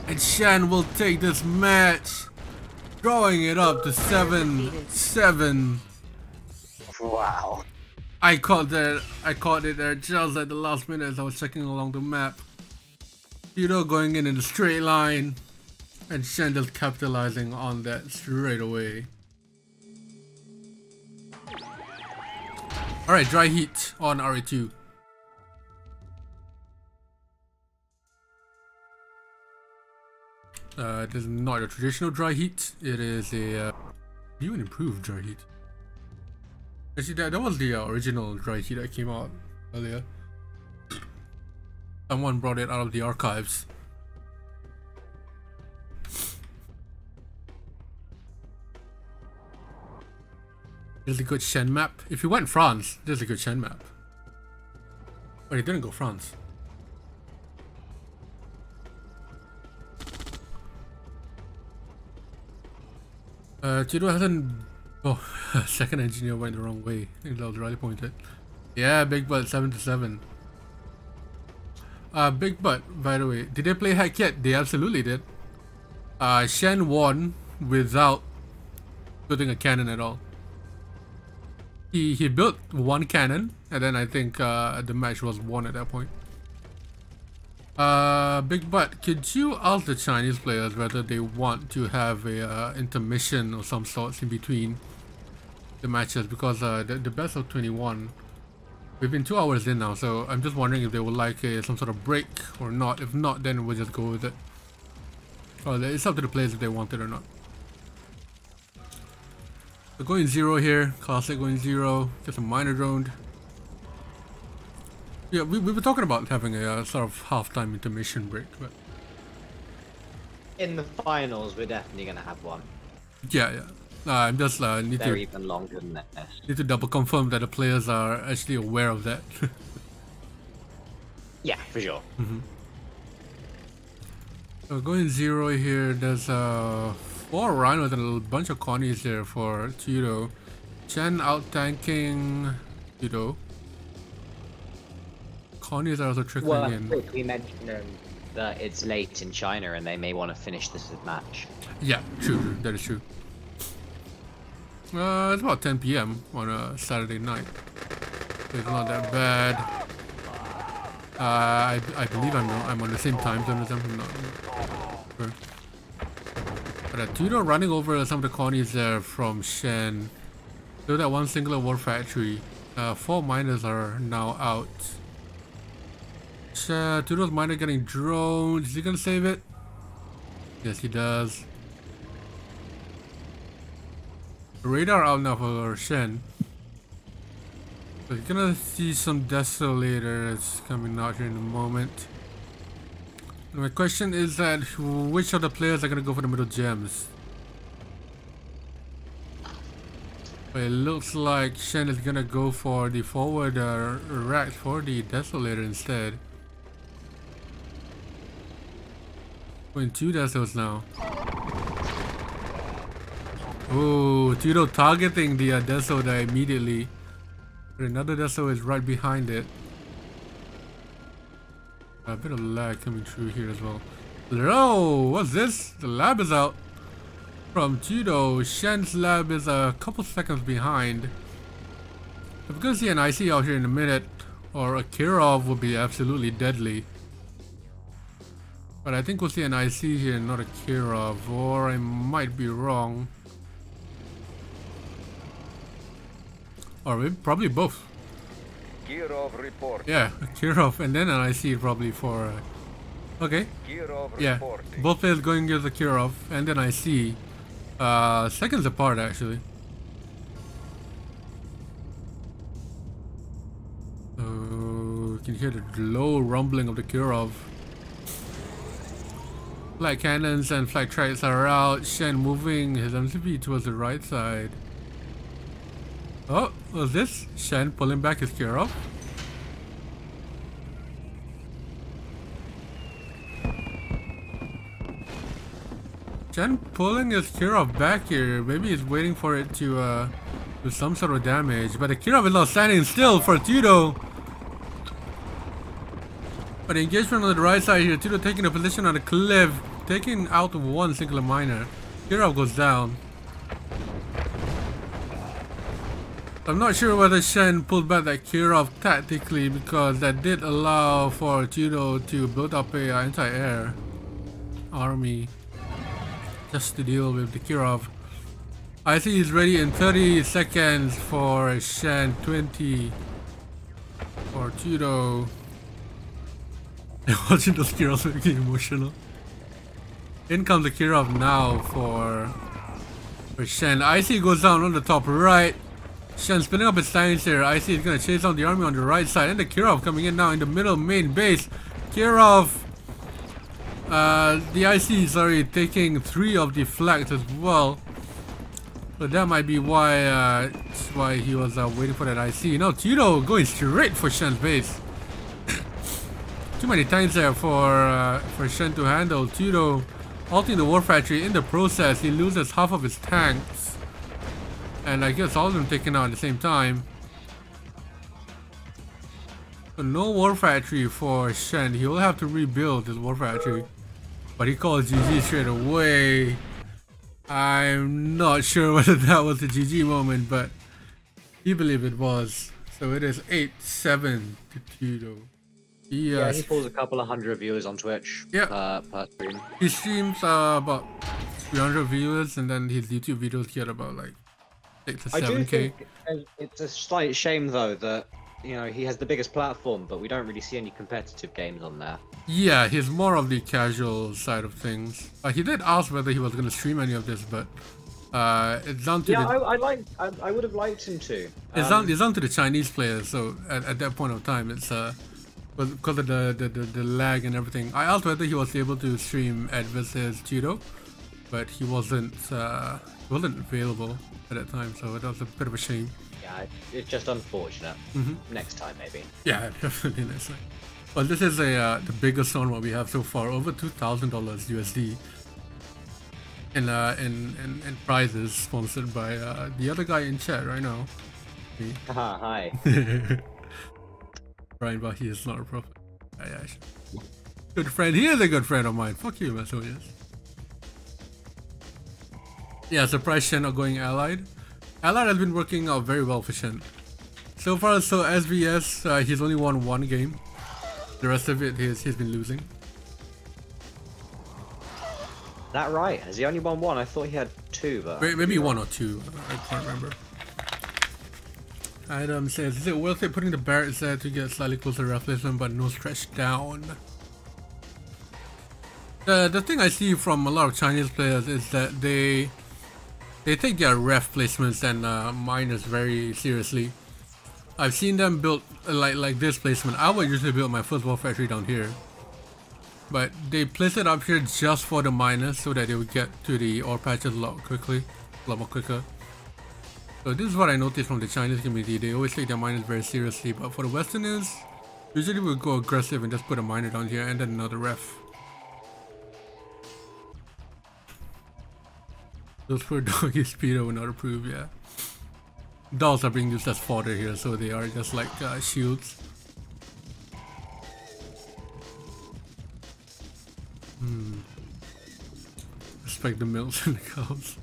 And Shen will take this match, drawing it up to 7-7. Wow. I caught it there just at the last minute as I was checking along the map. Tudou going in a straight line, and Shen just capitalizing on that straight away. Alright, dry heat on RA2. This is not a traditional dry heat, it is a new and improved dry heat. Actually, that was the original dry heat that came out earlier. Someone brought it out of the archives. This is a good Shen map. If you went France, this is a good Shen map. But he didn't go France. Tudou hasn't... Oh, second engineer went the wrong way. I think that was rightly pointed. Yeah, big butt 7-7. Big Butt, by the way, did they play hack yet? They absolutely did. Shen won without building a cannon at all. He built one cannon, and then I think the match was won at that point. Big Butt, could you ask the Chinese players whether they want to have a intermission or some sorts in between the matches, because the best of 21, we've been 2 hours in now, so I'm just wondering if they would like some sort of break or not. If not, then we'll just go with it. Well, it's up to the players if they want it or not. So going 0 here, Classic going 0, just a minor drone. Yeah, we were talking about having a sort of halftime intermission break, but In the finals, we're definitely gonna have one. yeah. I'm just They're even longer than this. need to double confirm that the players are actually aware of that. Yeah, for sure. So going 0 here, there's 4 rhinos and a bunch of connies there for Tudou. Chen out tanking Tudou. Connies are also trickling Well, in. we mentioned that it's late in China and they may want to finish this match. Yeah, true. That is true. It's about 10 PM on a Saturday night. It's not that bad. I believe I'm on the same time zone as them. I'm not sure. But Tudou running over some of the connies there from Shen. Do that one singular war factory. 4 miners are now out. Tudou's miner getting droned. Is he gonna save it? Yes, he does. Radar out now for Shen. So you're gonna see some desolators coming out here in a moment. And my question is that which of the players are gonna go for the middle gems? But it looks like Shen is gonna go for the forward rack for the desolator instead. Going 2 desos now. Oh, Tudou targeting the deso there immediately. But another deso is right behind it. A bit of lag coming through here as well. Oh, what's this? The lab is out from Tudou. Shen's lab is a couple seconds behind. If we're gonna see an IC out here in a minute, or a Kirov would be absolutely deadly. But I think we'll see an IC here, not a Kirov, or I might be wrong. Or maybe probably both. Kirov report. Yeah, Kirov and then an IC probably for... okay. Kirov Yeah, reporting. both players going with the Kirov and then IC. Seconds apart actually. You can hear the low rumbling of the Kirov. Flag cannons and flag tracks are out. Shen moving his MCP towards the right side. Oh, what's this? Shen pulling back his Kirov. Shen pulling his Kirov back here. Maybe he's waiting for it to do some sort of damage. But the Kirov is not standing still for Tudou. But the engagement on the right side here, Tudou taking a position on the cliff, taking out one singular miner. Kirov goes down. I'm not sure whether Shen pulled back that Kirov tactically, because that did allow for Tudou to build up a anti-air army just to deal with the Kirov. I see he's ready in 30 seconds for Shen, 20 for Tudou. Watching those Kirovs making emotional. In comes the Kirov now for Shen. IC goes down on the top right. Shen spinning up his tanks here. IC is gonna chase down the army on the right side, and the Kirov coming in now in the middle main base. Kirov, the IC is already taking 3 of the flags as well. So that might be why he was waiting for that IC. Now Tudou going straight for Shen's base. Too many times there for Shen to handle. Tudou halting the war factory. In the process, he loses half of his tanks, and I guess all of them taken out at the same time. So no War Factory for Shen. He will have to rebuild his War Factory. But he calls GG straight away. I'm not sure whether that was a GG moment, but he believed it was. So it is 8-7 to Tudou. Yeah, he pulls a couple of hundred viewers on Twitch per stream. He streams about 300 viewers, and then his YouTube videos get about like 6 to 7K. I do think it's a slight shame though that he has the biggest platform, but we don't really see any competitive games on there. Yeah, he's more of the casual side of things. He did ask whether he was going to stream any of this, but it's down to I would have liked him to. It's down to the Chinese players. So at that point of time, it's because of the lag and everything. I asked whether he was able to stream at versus Tudou, but he wasn't available at that time. So that was a bit of a shame. Yeah, it's just unfortunate. Next time maybe. Yeah, definitely next time. Well, this is the biggest tournament we have so far, over $2,000 USD, in prizes sponsored by the other guy in chat right now. Me. Hi. Brian, but he is not a prophet. Good friend. He is a good friend of mine. Fuck you, Mesolius. Yeah, surprise Shen not going Allied. Allied has been working out very well for Shen. So far, so SVS, he's only won one game. The rest of it, he's been losing. That right? Has he only won one? I thought he had two, but maybe one or two. I can't remember. Item says, is it worth it putting the barracks there to get slightly closer ref placement but no stretch down? The thing I see from a lot of Chinese players is that they take their ref placements and miners very seriously. I've seen them build like this placement. I would usually build my first War Factory down here, but they place it up here just for the miners so that they would get to the ore patches a lot more quicker. So this is what I noticed from the Chinese community. They always take their miners very seriously, but for the Westerners, usually we'll go aggressive and just put a miner down here and then another ref. Those poor doggies Speedo will not approve, yeah. Dolls are being used as fodder here, so they are just like shields. Respect the mills and the cows.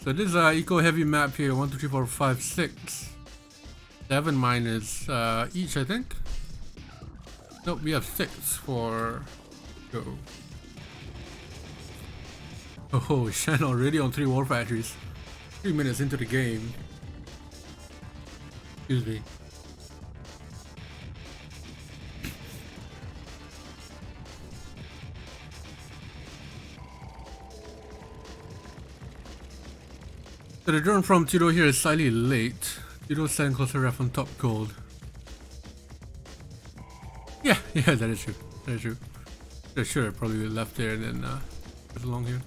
So this is eco-heavy map here, 1, 2, 3, 4, 5, 6. 7 miners each, I think. Nope, we have 6 for go. Oh, Shen already on 3 war factories. 3 minutes into the game. Excuse me. So the drone from Tudou here is slightly late. Tudou send closer ref on top gold. Yeah, that is true. That is true. Sure, probably left there and then goes along here.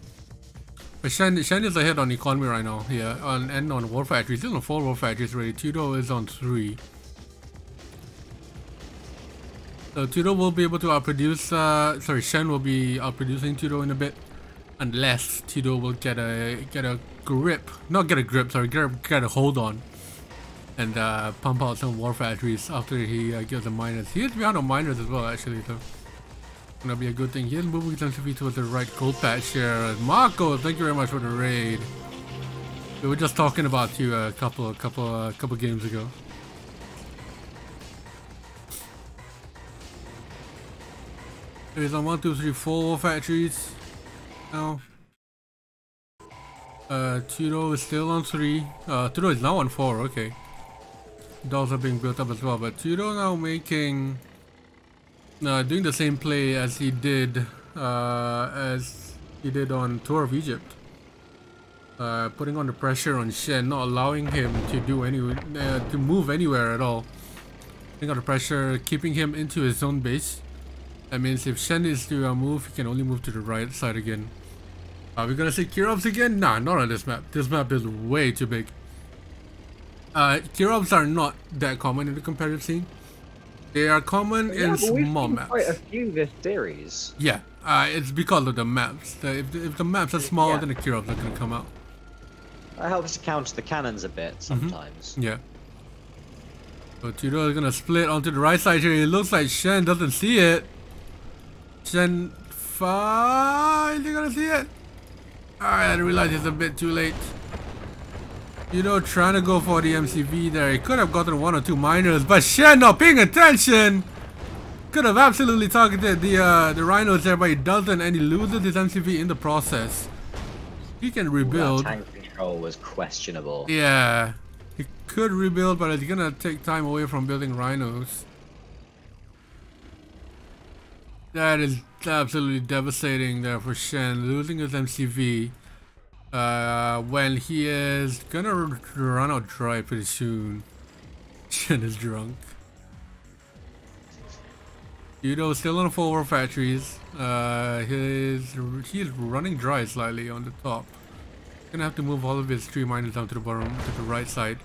But Shen is ahead on economy right now, yeah, and on war factories. Still on 4 war factories already. Tudou is on 3. So Tudou will be able to outproduce, Shen will be outproducing Tudou in a bit. Unless Tudou will get a grip, not get a grip, sorry, get a hold on. And pump out some war factories after he gets the miners. He is behind on miners as well, actually, so gonna be a good thing. He is moving extensively towards the right gold patch here. Marco, thank you very much for the raid. We were just talking about you a couple games ago. He's on 1, 2, 3, 4 factories now. Tudou is still on 3. Tudou is now on 4. Okay. Dolls are being built up as well, but Tudou now making doing the same play as he did on Tour of Egypt, putting on the pressure on Shen, not allowing him to do to move anywhere at all. Putting on the pressure, keeping him into his own base. That means if Shen is to move, he can only move to the right side again. Are we gonna see Kirovs again? Nah, not on this map. This map is way too big. Kirovs are not that common in the competitive scene. They are common in small maps. Quite a few this series. Yeah, it's because of the maps. If the maps are small, then the Kirovs are gonna come out. That helps to counter the cannons a bit sometimes. Yeah. So Tudou is gonna split onto the right side here. It looks like Shen doesn't see it. Shen 5, they're gonna see it. Alright, I realize it's a bit too late. Tudou trying to go for the MCV there. He could have gotten 1 or 2 miners, but Shen not paying attention. Could have absolutely targeted the rhinos there, but he doesn't, and he loses his MCV in the process. He can rebuild. That tank control was questionable. Yeah, he could rebuild, but it's gonna take time away from building rhinos. That is absolutely devastating there for Shen, losing his MCV when he is gonna run out dry pretty soon. Shen is drunk. Tudou still on 4 war factories. He's running dry slightly on the top. Gonna have to move all of his 3 miners down to the bottom, to the right side.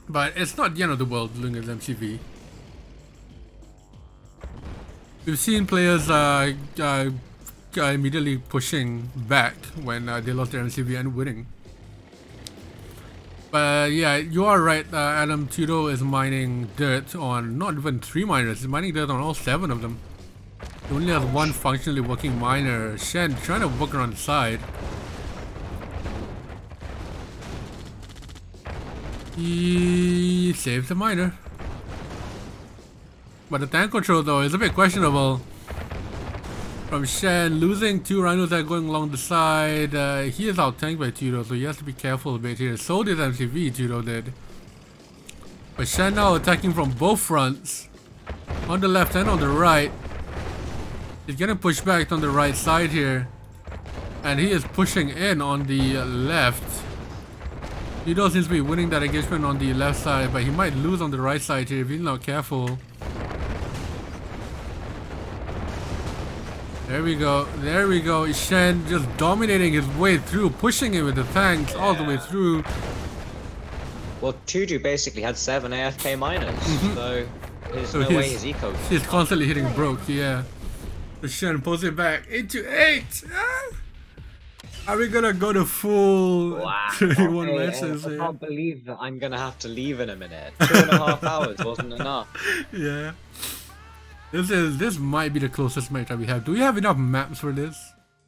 But it's not the end of the world losing his MCV. We've seen players immediately pushing back when they lost their MCV and winning. But yeah, you are right, Adam. Tudou is mining dirt on not even 3 miners, he's mining dirt on all 7 of them. He only has 1 functionally working miner. Shen trying to work around the side. He saves the miner. But the tank control though is a bit questionable. From Shen, losing 2 rhinos that are going along the side. He is out tanked by Tudou, so he has to be careful a bit here. So did MCV, Tudou did. But Shen now attacking from both fronts. On the left and on the right. He's getting pushed back on the right side here. And he is pushing in on the left. Tudou seems to be winning that engagement on the left side, but he might lose on the right side here if he's not careful. There we go, there we go. Shen just dominating his way through, pushing it with the tanks all the way through. Well, Tudou basically had 7 AFK miners, so there's no way his eco. He's constantly hitting broke, yeah. But Shen pulls it back into 8. Are we gonna go to full 31 matches I here? can't believe that I'm gonna have to leave in a minute. 2.5 hours wasn't enough. Yeah. This might be the closest match that we have. Do we have enough maps for this?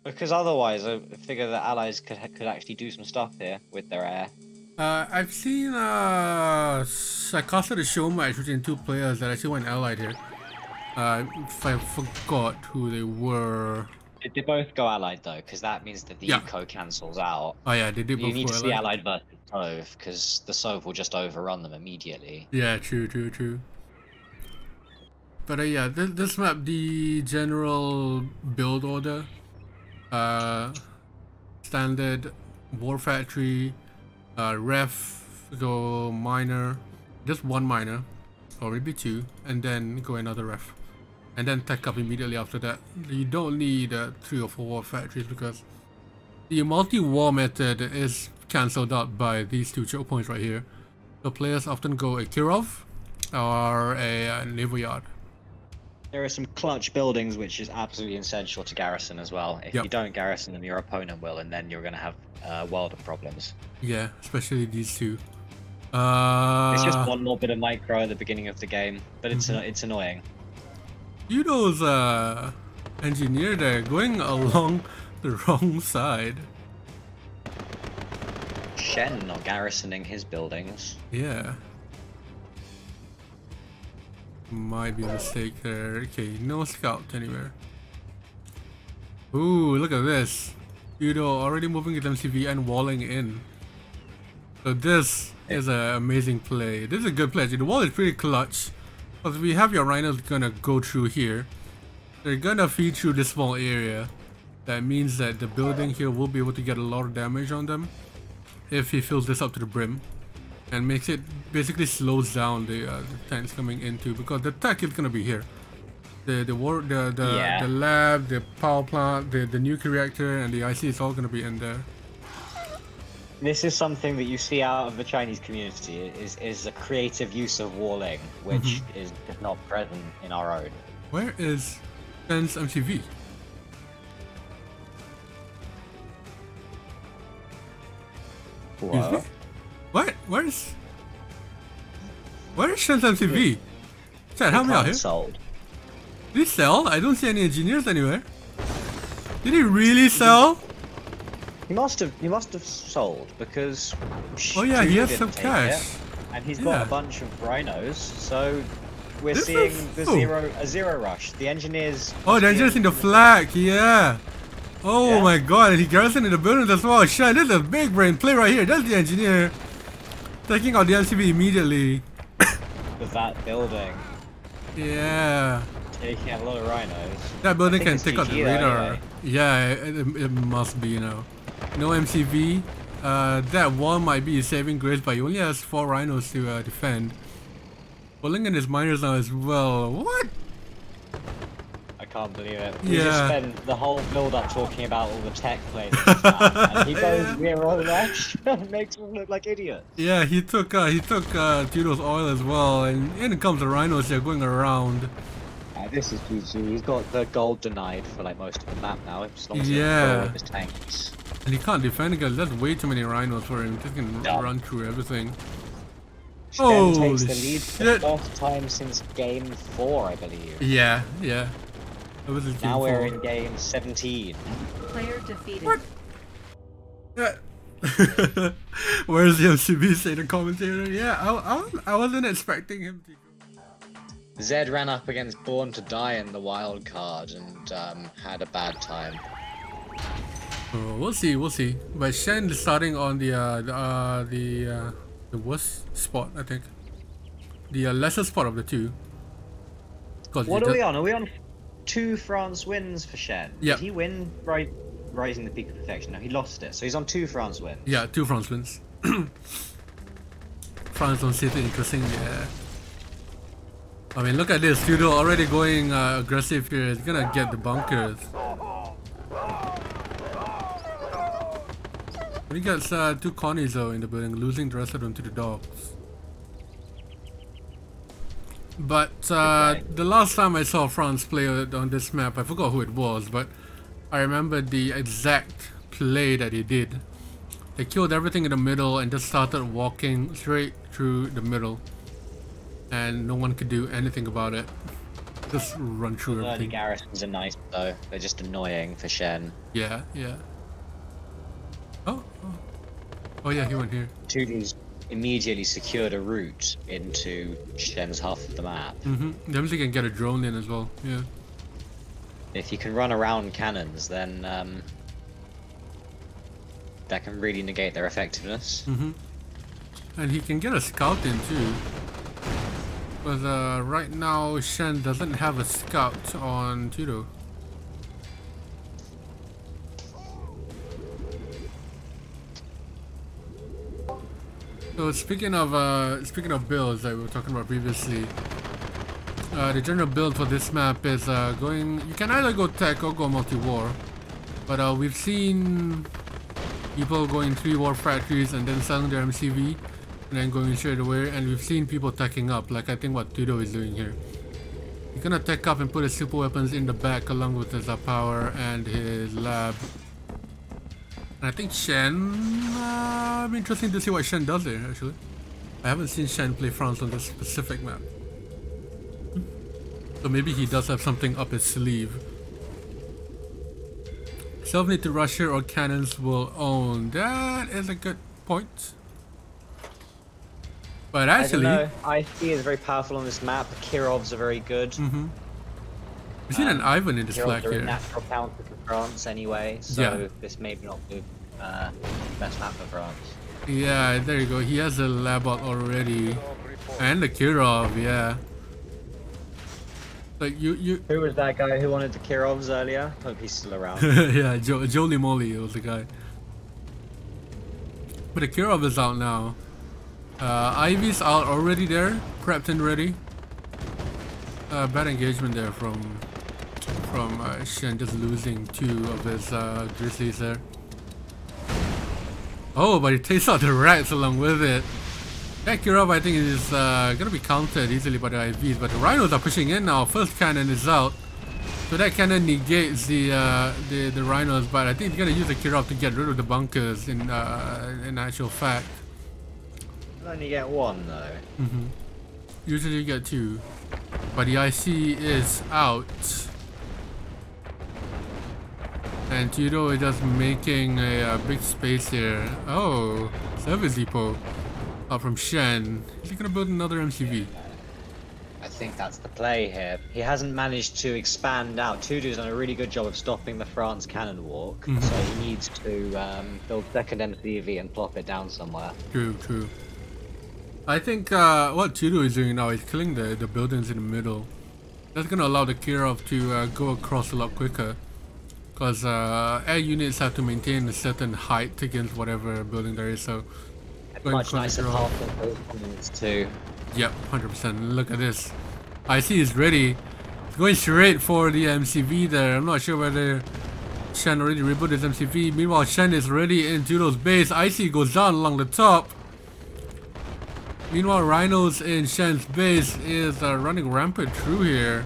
Because otherwise, I figure that allies could actually do some stuff here with their air. I've seen I casted a show match between 2 players that actually went allied here. I forgot who they were. They both go allied though, because that means that the eco cancels out. Oh yeah, they did both. You need go to see allied. allied versus Sov, because the Sov will just overrun them immediately. Yeah, true. But yeah, this map, the general build order, standard, war factory, ref, go miner, just 1 miner, or maybe 2, and then go another ref, and then tech up immediately after that. You don't need 3 or 4 war factories because the multi-war method is cancelled out by these 2 choke points right here. So players often go a Kirov or a naval yard. There are some clutch buildings which is absolutely essential to garrison as well. If you don't garrison them, your opponent will, and then you're going to have a world of problems. Yeah, especially these 2. It's just 1 more bit of micro at the beginning of the game, but it's annoying. Tudou's engineer there going along the wrong side. Shen not garrisoning his buildings. Yeah. Might be a mistake there. Okay, no scout anywhere. Ooh, look at this. Tudou already moving his MCV and walling in. So this is an amazing play. This is a good play. The wall is pretty clutch. Because we have your rhinos gonna go through here. They're gonna feed through this small area. That means that the building here will be able to get a lot of damage on them if he fills this up to the brim. And makes it basically slows down the tanks coming into, because the tech is gonna be here. The lab, the power plant, the nuclear reactor, and the IC is all gonna be in there. This is something that you see out of the Chinese community is a creative use of walling, which is not present in our own. Where is Shen's MCV? What? What? Where's... Where is Shen's MCV? Chat, help me out here. Sold. Did he sell? I don't see any engineers anywhere. Did he really sell? He must have sold because. Oh yeah, he Tudou has didn't some take cash. it, and he's got Yeah. a bunch of rhinos, so we're This seeing is- the oh. zero rush. The engineers. Oh, the engineers in the flag, yeah. Oh Yeah. my god, and he garrisoned in the buildings as well. Shit, this is a big brain play right here. That's the engineer. Taking out the MCV immediately. With that building, Yeah. taking out a lot of rhinos. That building think can it's take out the GG though, radar. anyway. Yeah, it must be, you know. No MCV. That wall might be his saving grace, but he only has 4 rhinos to defend. Pulling in his miners now as well. What? I can't believe it. We just Yeah. spent the whole build up talking about all the tech plays and stuff, and he goes zero rush and makes us look like idiots. Yeah, he took Tudou's oil as well, and in comes the rhinos here going around. This is PG. He's got the gold denied for like most of the map now, as long as he Yeah. can control his tanks. And he can't defend because there's way too many rhinos for him. He can Yeah. run through everything. Shen Holy takes the lead for the shit. first time since game 4, I believe. Yeah, yeah. That was his Now game we're 4. in game 17. Player defeated. What? Yeah. Where's the MCB say the commentator? Yeah, I wasn't expecting him to. Zed ran up against Born to Die in the wild card and had a bad time. Oh, we'll see. But Shen is starting on the worst spot, I think. The lesser spot of the two. What are we on? Are we on 2 France wins for Shen? Yeah. Did he win Rising the Peak of Perfection? No, he lost it. So he's on 2 France wins. Yeah, 2 France wins. France don't see it interesting, yeah. I mean, look at this. Tudou already going aggressive here. He's gonna get the bunkers. He gets 2 Connies though in the building, losing the rest of them to the dogs. But the last time I saw France play on this map, I forgot who it was, but I remember the exact play that he did. They killed everything in the middle and just started walking straight through the middle. And no one could do anything about it. Just run through The everything. garrisons are nice though. They're just annoying for Shen. Yeah, yeah. Oh yeah, he went here. Tudou's immediately secured a route into Shen's half of the map. Definitely can get a drone in as well. Yeah. If you can run around cannons, then that can really negate their effectiveness. And he can get a scout in too. But right now Shen doesn't have a scout on Tudou. So speaking of builds that we were talking about previously, the general build for this map is going. You can either go tech or go multi-war, but we've seen people going 3 war factories and then selling their MCV and then going straight away, and we've seen people teching up, like I think what Tudou is doing here. He's gonna tech up and put his super weapons in the back along with his power and his lab. And I think Shen, it'll be interesting to see what Shen does there actually. I haven't seen Shen play France on this specific map. So maybe he does have something up his sleeve. Self need to rush here or cannons will own. That is a good point. But actually, I don't know. IC is very powerful on this map. Kirovs are very good. we've seen an Ivan in this Kirovs flag are a here. natural counter for France anyway, so Yeah. this may not be the best map for France. Yeah, there you go. He has a lab out already. And the Kirov, yeah. Like you Who was that guy who wanted the Kirovs earlier? Hope he's still around. yeah, Jolie Molly was the guy. But the Kirov is out now. Ivy's out already there, prepped and ready. Bad engagement there from Shen, just losing 2 of his grizzlies there. Oh, but he takes out the rats along with it. That Kirov I think is gonna be countered easily by the IVs, but the rhinos are pushing in now. First cannon is out, so that cannon negates the rhinos. But I think he's gonna use the Kirov to get rid of the bunkers. In actual fact, You'll only get 1 though. Usually you get 2. But the IC is out. And Tudou is just making a big space here. Oh, service depot. Up from Shen. Is he gonna build another MCV? I think that's the play here. He hasn't managed to expand out. Tudou's done a really good job of stopping the France cannon walk, so he needs to build second MCV and plop it down somewhere. True, true. I think what Tudou is doing now is killing the buildings in the middle. That's gonna allow the Kirov to go across a lot quicker. Because air units have to maintain a certain height against whatever building there is, so... Much nicer path than those comments too. Yep, 100%. Look at this. IC is ready. It's going straight for the MCV there. I'm not sure whether Shen already rebooted his MCV. Meanwhile, Shen is ready in Tudou's base. IC goes down along the top. Meanwhile, Rhinos in Shen's base is running rampant through here.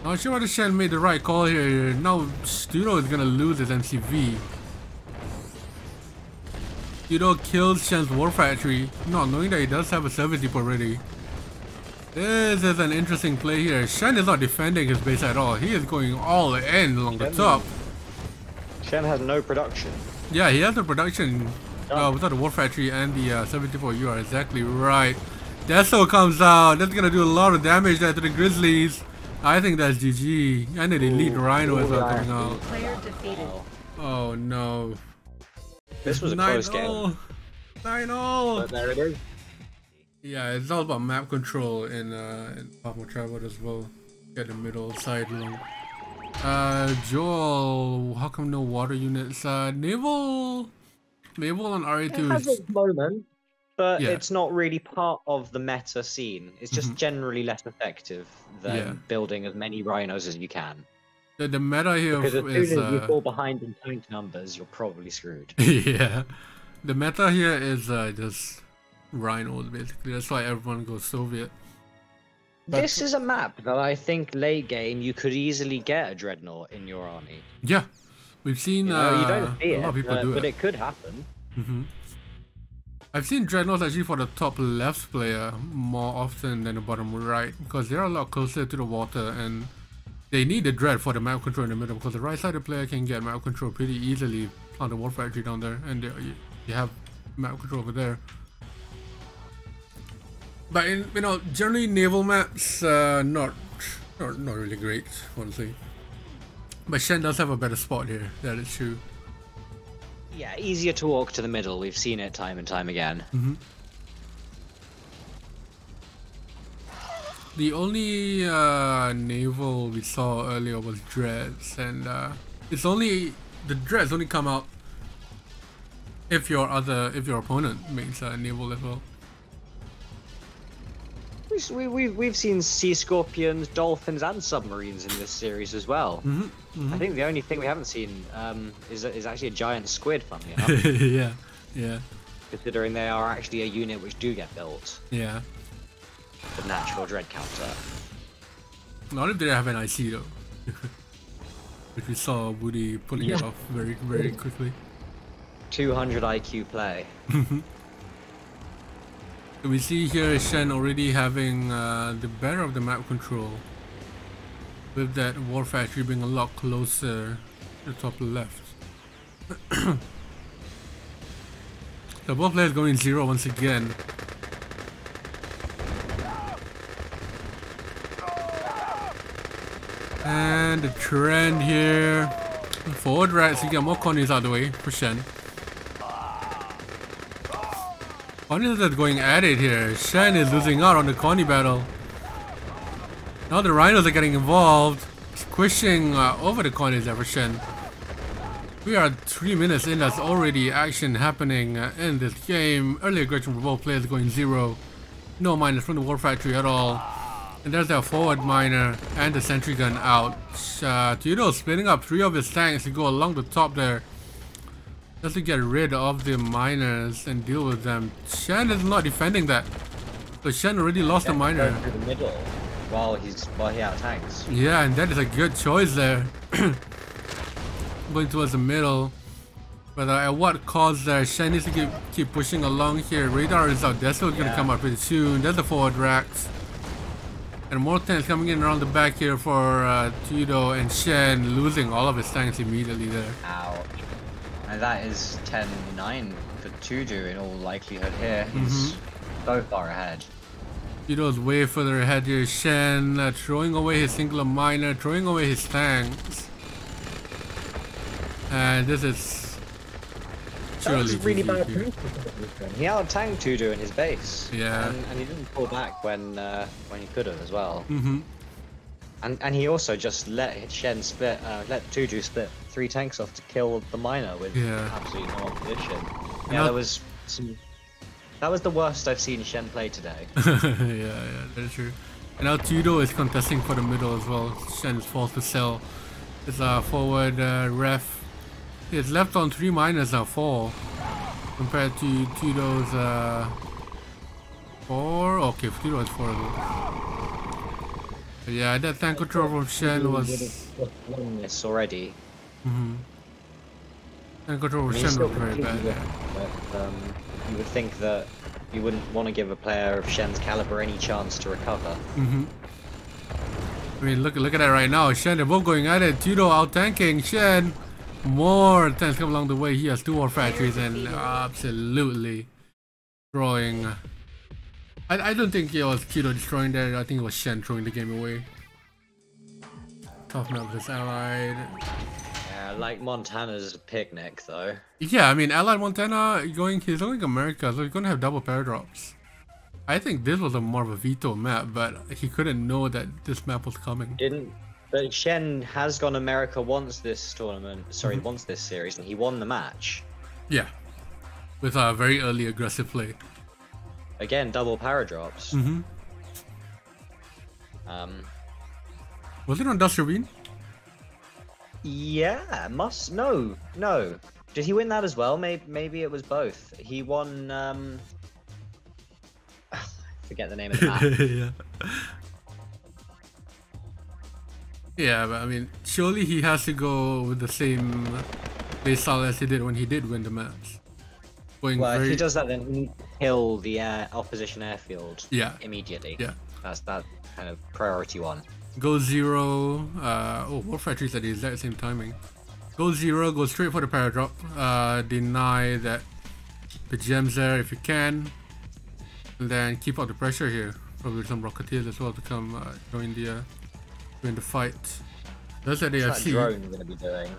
Not sure whether Shen made the right call here. Now Tudou is gonna lose his MCV. Tudou kills Shen's war factory, not knowing that he does have a service depot ready. This is an interesting play here. Shen is not defending his base at all. He is going all in along the top. Shen has no production. Yeah, he has the production without the war factory and the service depot. You are exactly right. Deso comes out. That's gonna do a lot of damage there to the Grizzlies. I think that's GG. And an elite Rhino as well coming out. Player defeated. Oh no. This was a close game. 9-0. But there it is. Yeah, it's all about map control in Papa Travel as well. Get the middle side long. Joel, how come no water units? Naval on RA2 It has its moment, but Yeah. it's not really part of the meta scene. It's just generally less effective than building as many rhinos as you can. the meta here Because as is soon as you fall behind in tank numbers, you're probably screwed. yeah. The meta here is just rhinos basically. That's why everyone goes Soviet. But This is a map that I think late game you could easily get a dreadnought in your army. yeah, we've seen You know, you don't see a lot of people do but it. it could happen. I've seen dreadnoughts actually for the top left player more often than the bottom right because they're a lot closer to the water and they need the dread for the map control in the middle because the right sided player can get map control pretty easily on the war factory down there and you have map control over there. But in generally naval maps not really great honestly. But Shen does have a better spot here, that is true. Yeah, easier to walk to the middle. We've seen it time and time again. The only naval we saw earlier was dreads, and it's only the dreads only come out if your opponent makes a naval level. We've seen sea scorpions, dolphins, and submarines in this series as well. I think the only thing we haven't seen is actually a giant squid, funnily enough. yeah. Considering they are actually a unit which do get built. Yeah. The natural dread counter. Not if they have an IC though. Which we saw Woody pulling it off very, very quickly. 200 IQ play. We see here Shen already having the better of the map control. With that war factory being a lot closer to the top left. So both players going 0 once again. And the trend here. Forward right, so you get more colonies out of the way for Shen. Colonies are going at it here. Shen is losing out on the colony battle. Now the rhinos are getting involved, squishing over the colonies there for Shen. We are 3 minutes in, that's already action happening in this game. Early aggression for both players going 0. No miners from the war factory at all. And there's their forward miner and the sentry gun out. Tudou splitting up 3 of his tanks to go along the top there. Just to get rid of the miners and deal with them. Shen is not defending that. So Shen already lost a miner. Through the middle while he out tanks. Yeah, and that is a good choice there. Going towards the middle. But at what cost there? Shen needs to keep pushing along here. Radar is out. Deso is going to come out pretty soon. There's the forward racks. And more tanks coming in around the back here for Tudou, and Shen losing all of his tanks immediately there. Ouch. And that is 10-9 for Tudou in all likelihood here. He's so far ahead. Tudou's way further ahead here. Shen throwing away his singular miner, throwing away his tanks. And this is surely that was really bad. here. He out-tanked Tudou in his base. Yeah. And he didn't pull back when he could have as well. Mm-hmm. And he also just let Shen split, let Tudou split 3 tanks off to kill the miner with absolutely no opposition. Yeah, that was the worst I've seen Shen play today. yeah, that's true. And now Tudou is contesting for the middle as well. Shen is forced to sell his forward ref. He's left on 3 miners now, 4. Compared to Tudou's 4. Okay, Tudou has 4 of those. But yeah, that tank control from Shen was... This already. Tank control from Shen was very bad. But, you would think that you wouldn't want to give a player of Shen's caliber any chance to recover. I mean, look at that right now. Shen, they're both going at it. Tudou out tanking Shen. More tanks come along the way. He has 2 more factories and absolutely destroying. I don't think it was Tudou destroying that. I think it was Shen throwing the game away. Tough map versus Allied. Yeah, like Montana's picnic though. Yeah, I mean, Allied Montana he's going America, so he's gonna have double paradox. I think this was more of a veto map, but he couldn't know that this map was coming. But Shen has gone America once this tournament, once this series, and he won the match. Yeah, with a very early aggressive play. Again, double paradrops. Was it on Dust Ravine? Yeah, no. Did he win that as well? Maybe it was both. He won. I forget the name of the map. Yeah, but I mean, surely he has to go with the same playstyle as he did when he did win the match. If he does that, then he needs to kill the opposition airfield immediately. Yeah. That's that kind of priority 1. Go 0. Both factories at the exact same timing. Go 0, go straight for the paradrop. Deny that the gems there if you can. And then keep out the pressure here. Probably some Rocketeers as well to come join the fight. That's what What's that drone going to be doing?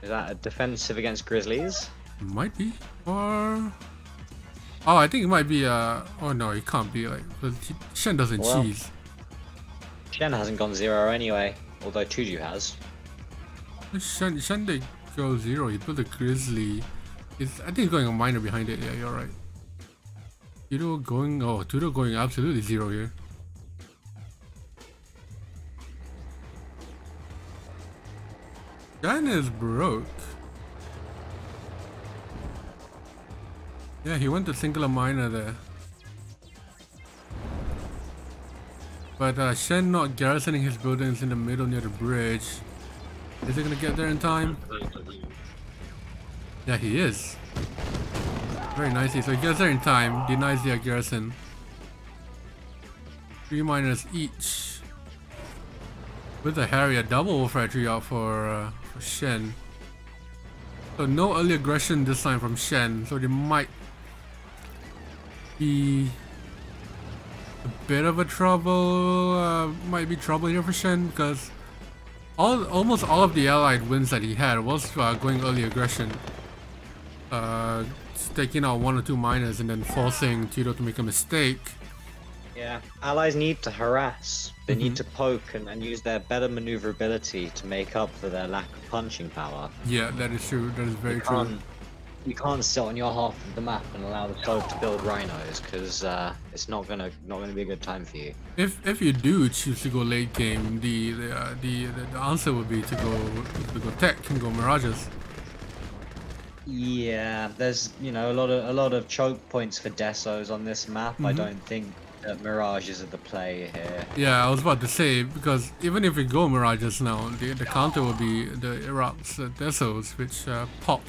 Is that a defensive against Grizzlies? Might be. Or... Oh, I think it might be oh no, it can't be. Shen doesn't cheese. Shen hasn't gone 0 anyway, although Tudou has. Shen did go 0. He put the Grizzly. I think he's going a miner behind it. Yeah, you're right. Tudou going absolutely 0 here. Shen is broke. Yeah, he went to singular miner there. But Shen not garrisoning his buildings in the middle near the bridge. Is he gonna get there in time? Yeah, he is. Very nicely. So he gets there in time, denies the garrison. 3 miners each. With the Harrier, double factory out for Shen. So no early aggression this time from Shen. So they might be a bit of a trouble. Might be trouble here for Shen because almost all of the allied wins that he had was going early aggression. Taking out 1 or 2 miners and then forcing Tudou to make a mistake. Yeah, allies need to harass. They need to poke and use their better maneuverability to make up for their lack of punching power. Yeah, that is true. That is very true. You can't sit on your half of the map and allow the foe to build rhinos because it's not gonna be a good time for you. If you do choose to go late game, the answer would be to go tech and go mirages. Yeah, there's a lot of choke points for desos on this map. I don't think that Mirage is at the play here. Yeah, I was about to say because even if we go mirages now, the counter will be the Iraq's desos which pop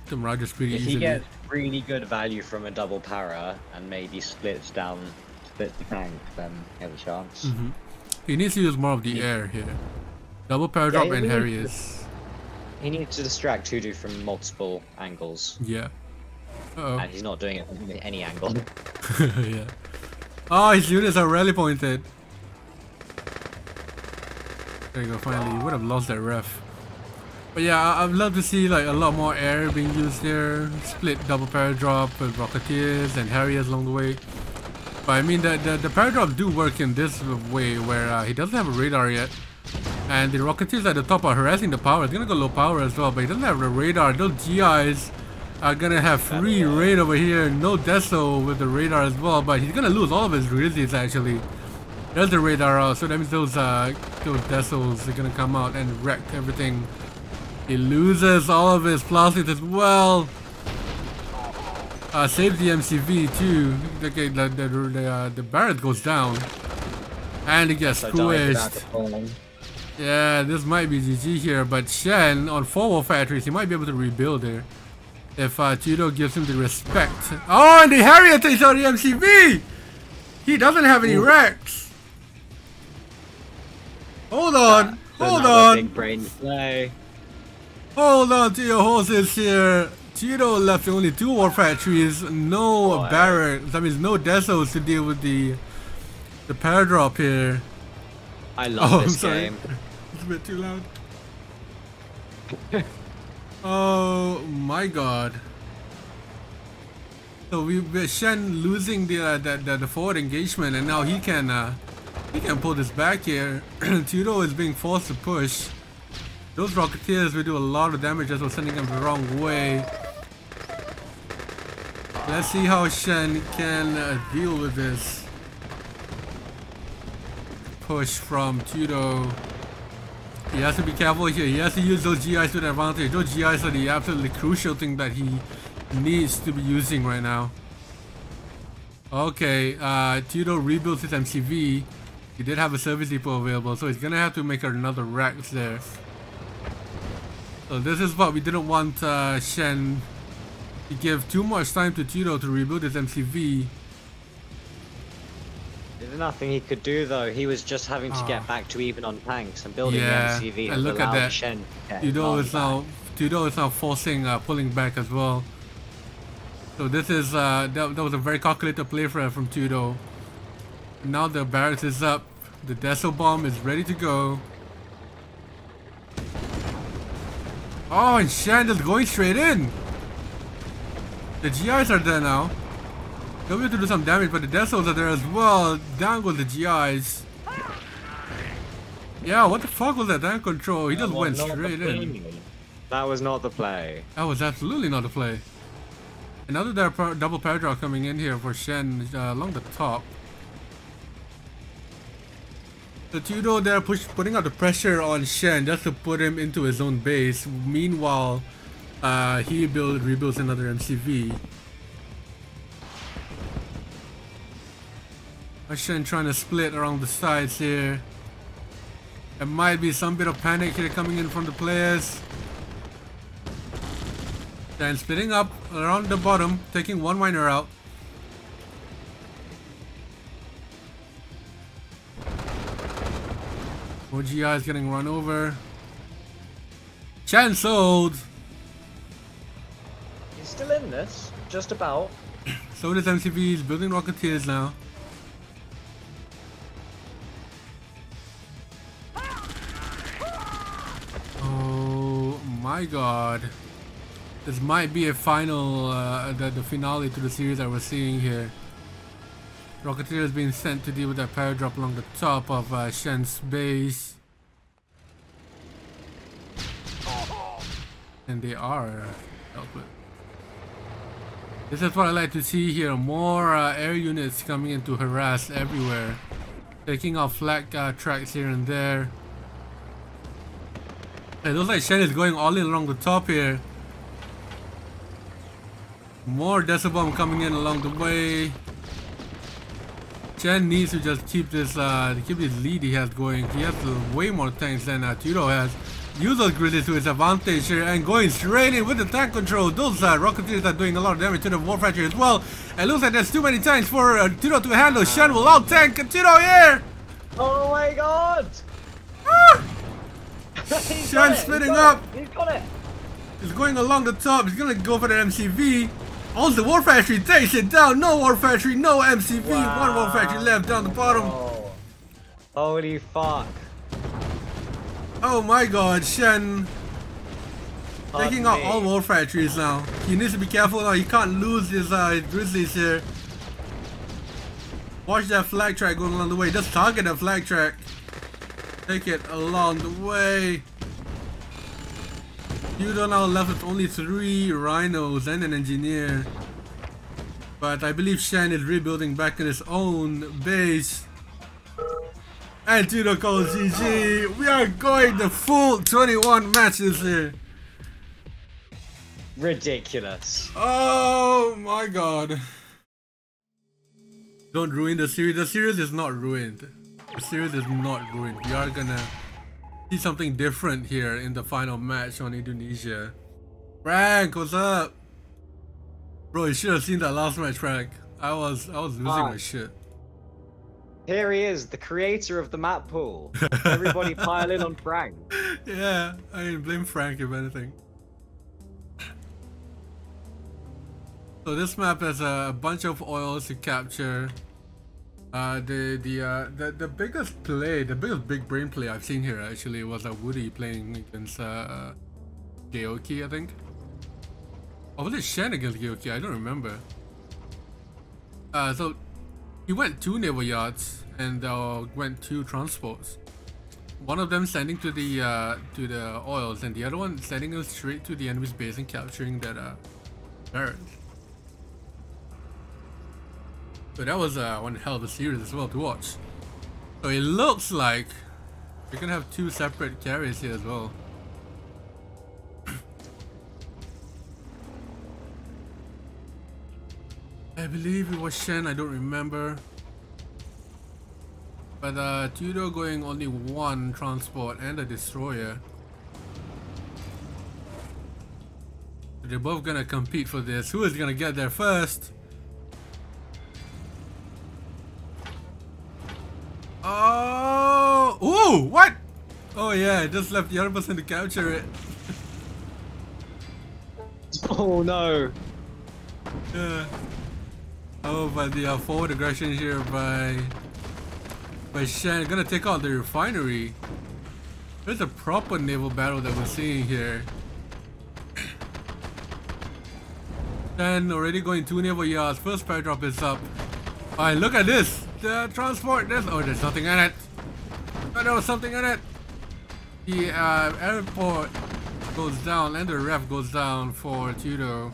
the Mirages pretty If easily. he gets really good value from a double para and maybe splits the tank, then he has a chance. He needs to use more of the air here. Double para drop and Harry is. He needs to distract Tudou from multiple angles. Yeah. Uh-oh. And he's not doing it from any angle. Yeah. Oh, his units are rally pointed. There you go, finally. You would have lost that ref. But yeah, I'd love to see like a lot more air being used here. Split double paradrop with Rocketeers and Harriers along the way. But I mean, the paradrops do work in this way where he doesn't have a radar yet. And the Rocketeers at the top are harassing the power. It's gonna go low power as well, but he doesn't have the radar. Those GIs are gonna have free raid over here. No Deso with the radar as well, but he's gonna lose all of his Grizzlies actually. There's the radar out, so that means those Desos are gonna come out and wreck everything. He loses all of his plastics as well. Saves the MCV too. The Barret goes down. And it gets squished. Yeah, this might be GG here, but Shen on 4 War Factories, he might be able to rebuild there. If Tudou gives him the respect. Oh, and the Harrier takes out the MCV! He doesn't have any wrecks. Hold on, hold on. Big brain play. Hold on to your horses here. Tudou left only 2 War Factories, no Barrett. That means no Desos to deal with the paradrop here. I love this game. It's a bit too loud. Oh my god. So we're Shen losing the forward engagement, and now he can pull this back here. Tudou is being forced to push. Those Rocketeers will do a lot of damage as we're sending them the wrong way. Let's see how Shen can deal with this push from Tudou. He has to be careful here. He has to use those GIs to their advantage. Those GIs are the absolutely crucial thing that he needs to be using right now. Okay, Tudou rebuilds his MCV. He did have a service depot available, so he's gonna have to make another rack there. So this is what we didn't want Shen to give too much time to Tudou to rebuild his MCV. There's nothing he could do though. He was just having to get back to even on tanks and building the MCV. And look at that. Shen Tudou is now forcing pulling back as well. So this is that was a very calculated play from Tudou. Now the barracks is up. The Deso bomb is ready to go. Oh, and Shen is going straight in. The GIs are there now. They'll be able to do some damage, but the Desos are there as well. Down goes the GIs. Yeah, what the fuck was that damn control? He just went straight in. That was not the play. That was absolutely not the play. Another double paradraw coming in here for Shen along the top. So Tudou there putting out the pressure on Shen just to put him into his own base. Meanwhile, he rebuilds another MCV. Shen trying to split around the sides here. There might be some bit of panic here coming in from the players. Then splitting up around the bottom, taking one miner out. OGI is getting run over. Shen sold. He's still in this, just about. So does MCV, is building Rocketeers now. Oh my god. This might be a final, the finale to the series that we're seeing here. Rocketeer is being sent to deal with that paradrop along the top of Shen's base. And they are dealt with. This is what I like to see here. More air units coming in to harass everywhere. Taking off flag tracks here and there. It looks like Shen is going all in along the top here. More Decibomb coming in along the way. Shen needs to just keep this lead he has going. He has way more tanks than Tudou has. use those grizzlies to his advantage here and going straight in with the tank control. Those Rocketeers are doing a lot of damage to the War Factory as well. It looks like there's too many tanks for Tudou to handle. Shen will out tank Tudou here. Oh my god! Ah! Shen spinning up. He's got it! He's going along the top. He's gonna go for the MCV. Oh, the War Factory takes it down. No War Factory, no MCV. Wow. One War Factory left down the bottom. Oh. Holy fuck. Oh my god, Shen taking out me. all War Factories now. He needs to be careful now. He can't lose his grizzlies here. Watch that flag track going along the way. Just target that flag track. Take it along the way. Tudou now left with only 3 rhinos and an engineer. But I believe Shen is rebuilding back in his own base. And Tudou calls GG. We are going the full 21 matches here. Ridiculous. Oh my god. Don't ruin the series. The series is not ruined. The series is not ruined. We are gonna see something different here in the final match on Indonesia. Frank, what's up? Bro, you should have seen that last match, Frank. I was losing my shit. Here he is, the creator of the map pool. Everybody pile in on Frank. Yeah, I mean, blame Frank if anything. So this map has a bunch of oils to capture. The biggest play, the biggest big brain play I've seen here actually was Woody playing against Geoki, I think. Or was it Shen against Geoki? I don't remember. So he went 2 naval yachts and went 2 transports. One of them sending to the oils, and the other one sending us straight to the enemy's base and capturing that barracks. So that was one hell of a series as well to watch. So it looks like we're gonna have 2 separate carriers here as well. I believe it was Shen, I don't remember. But Tudou going only 1 transport and a destroyer. They're both gonna compete for this. Who is gonna get there first? Oh! Ooh! What? Oh yeah, I just left the other person to capture it. Oh no! Yeah. Oh, but the forward aggression here by Shen gonna take out the refinery. There's a proper naval battle that we're seeing here. Shen already going 2 naval yards. First paradrap is up. Alright, look at this. The transport. There's nothing in it. Oh, there was something in it. The airport goes down and the ref goes down for Tudou.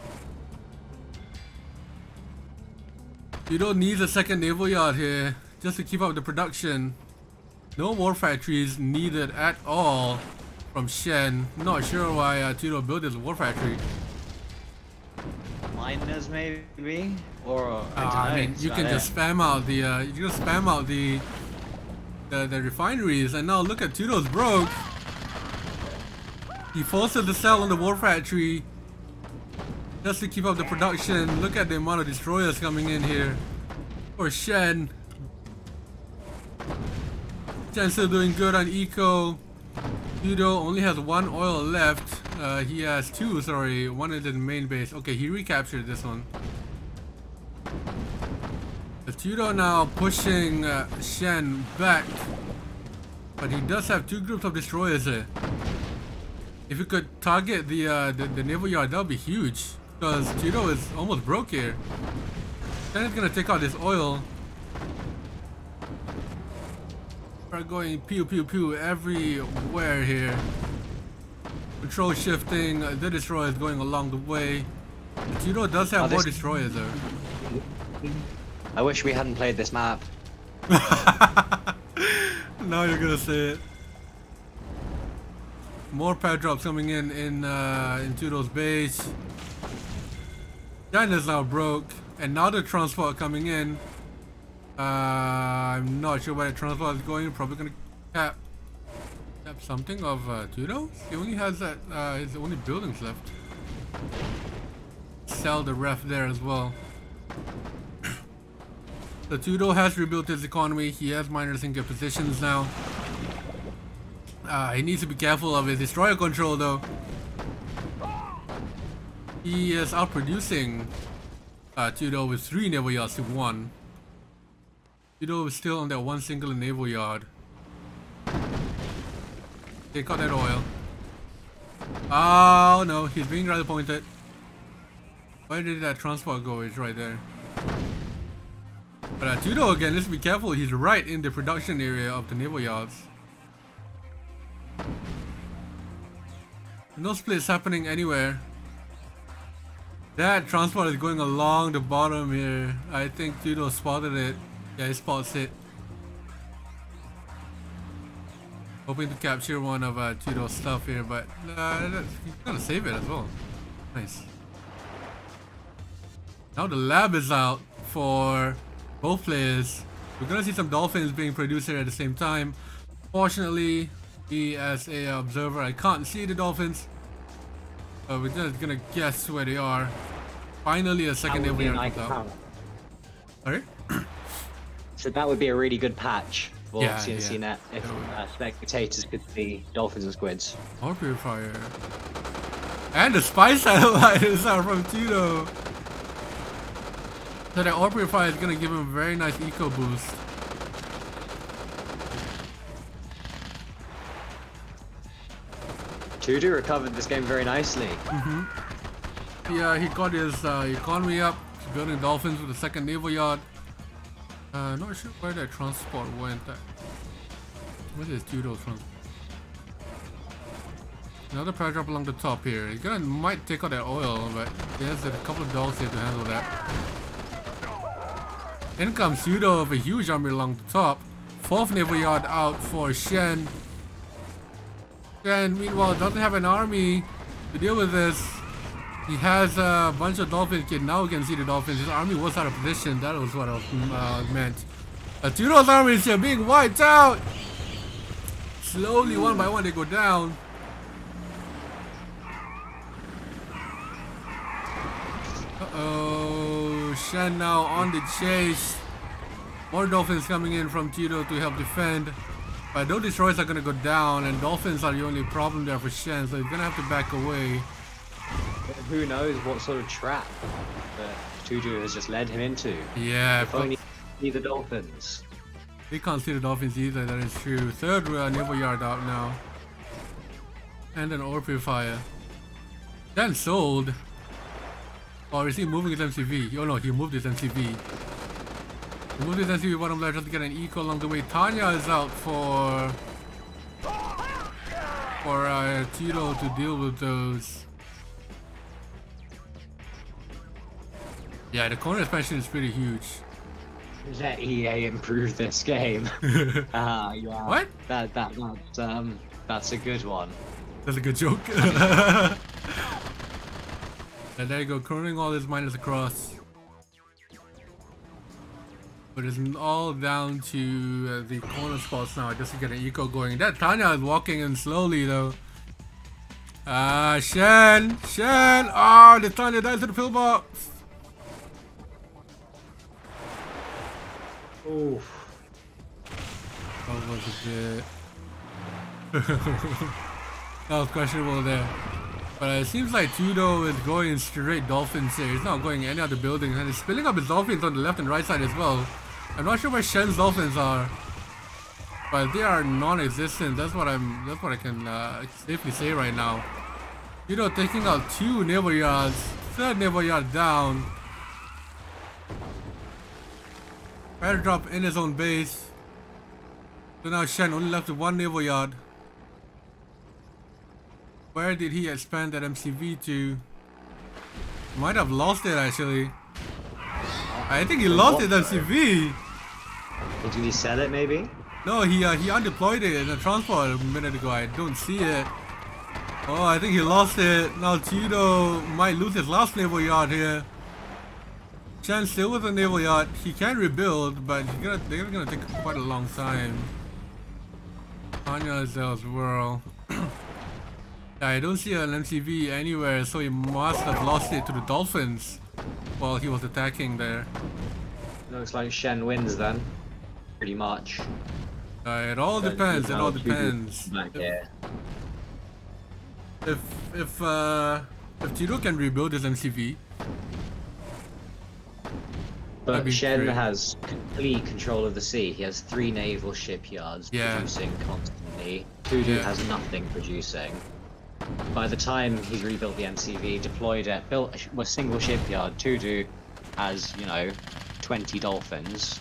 Tudou needs a second naval yard here just to keep up the production. No war factories needed at all from Shen. Not sure why Tudou built his war factory. Miners maybe, or I mean, you can just spam out the the refineries, and now look at Tudou's broke. He forces the sell on the war factory just to keep up the production. Look at the amount of destroyers coming in here for Shen. Shen's still doing good on eco. Tudou only has 1 oil left. He has 2, sorry. 1 is in the main base. Okay, he recaptured this one. The Tudou now pushing Shen back. But he does have 2 groups of destroyers here. If you could target the naval yard, that would be huge. Because Tudou is almost broke here. Shen is going to take out this oil. We're going pew pew pew everywhere here. Control shifting, the destroyer is going along the way. But Tudou does have more destroyers though. I wish we hadn't played this map. Now you're gonna say it. More pad drops coming in Tudou's base. China's now broke, and now the transport coming in. I'm not sure where the transport is going. Probably gonna cap. Have something of Tudou? He only has that, his only buildings left. Sell the ref there as well. So Tudou has rebuilt his economy. He has miners in good positions now. He needs to be careful of his destroyer control though. He is outproducing Tudou with 3 naval yards to 1. Tudou is still on that one single naval yard. Take out that oil. Oh no, he's being rather pointed. Where did that transport go? It's right there. But Tudou again, let's be careful. He's right in the production area of the naval yards. No splits happening anywhere. That transport is going along the bottom here. I think Tudou spotted it. Yeah, he spots it. Hoping to capture one of Tudou's stuff here, but he's gonna save it as well. Nice. Now the lab is out for both players. We're gonna see some dolphins being produced here at the same time. Fortunately, me as a observer, I can't see the dolphins. We're just gonna guess where they are. Finally, a second naval yard comes out. Sorry? So that would be a really good patch for Yeah, CNC Net if spectators could see dolphins and squids. Ore purifier. And the spy satellite is out from Tudou. So that ore purifier is gonna give him a very nice eco boost. Tudou recovered this game very nicely. Yeah, he got his economy up. He's building dolphins with a second naval yard. Not sure where that transport went. Where is Tudou from? Another power drop along the top here. He's gonna might take out that oil, but there's a couple of dogs here to handle that. In comes Tudou with a huge army along the top. 4th naval yard out for Shen. Shen, meanwhile, doesn't have an army to deal with this. He has a bunch of dolphins. Now we can see the dolphins. His army was out of position. That was what I meant. Tudou's army is here being wiped out. Slowly, one by one, they go down. Uh-oh. Shen now on the chase. More dolphins coming in from Tudou to help defend. But those destroyers are going to go down, and dolphins are the only problem there for Shen, so he's going to have to back away. Who knows what sort of trap that Tudou has just led him into. Yeah, if only see the dolphins. We can't see the dolphins either, that is true. 3rd naval yard out now. And an ore purifier. Then sold. Or is he moving his MCV? Oh no, he moved his MCV. He moved his MCV bottom left just to get an eco along the way. Tanya is out for Tudou to deal with those. Yeah, the corner expansion is pretty huge. Let EA improve this game. Yeah. What? That's a good one. That's a good joke. And there you go, cornering all his miners across. But it's all down to the corner spots now just to get an eco going. That Tanya is walking in slowly though. Shen! Oh, the Tanya dies to the pillbox! Oof. That was a bit... that was questionable there. But it seems like Tudou is going straight dolphins here. He's not going any other buildings, and he's spilling up his dolphins on the left and right side as well. I'm not sure where Shen's dolphins are, but they are non-existent. That's what I can safely say right now. Tudou taking out 2 naval yards, 3rd naval yard down. Airdrop in his own base. So now Shen only left with 1 naval yard. Where did he expand that MCV to? Might have lost it actually. I think he lost his MCV. Did he sell it maybe? No, he undeployed it in a transport a minute ago. I don't see it. Oh, I think he lost it. Now Tudou might lose his last naval yard here. Shen still with a naval yard. He can rebuild, but they're gonna take quite a long time. Armageddon's world. I don't see an MCV anywhere, so he must have lost it to the Dolphins while he was attacking there. Looks like Shen wins then. Pretty much. It all depends. It all depends. If Tudou can rebuild his MCV. But Shen has complete control of the sea. He has 3 naval shipyards producing constantly. Tudou has nothing producing. By the time he's rebuilt the MCV, built a single shipyard, Tudou has, 20 dolphins.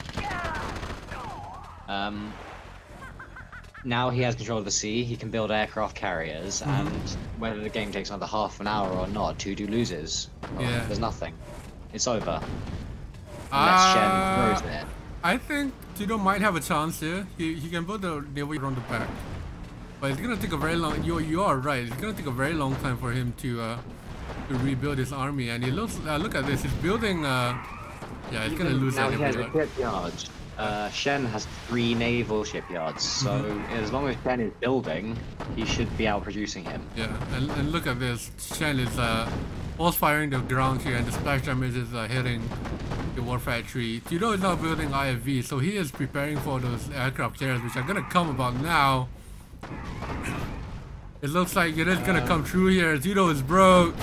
Now he has control of the sea, he can build aircraft carriers, and whether the game takes another half an hour or not, Tudou loses. There's nothing. It's over. Unless Shen throws it. I think Tudou might have a chance here. He can build a naval on the back. But it's gonna take a very long. You are right. It's gonna take a very long time for him to rebuild his army. And he looks. Look at this. He's building. He's gonna lose that. Now he has a shipyard. Shen has 3 naval shipyards. So as long as Shen is building, he should be out producing him. Yeah, and look at this. Shen is force firing the ground here, and the splash damage is hitting the war factory. Tudou is now building IFV, so he is preparing for those aircraft carriers, which are gonna come about now. It looks like it is gonna come true here. Tudou is broke.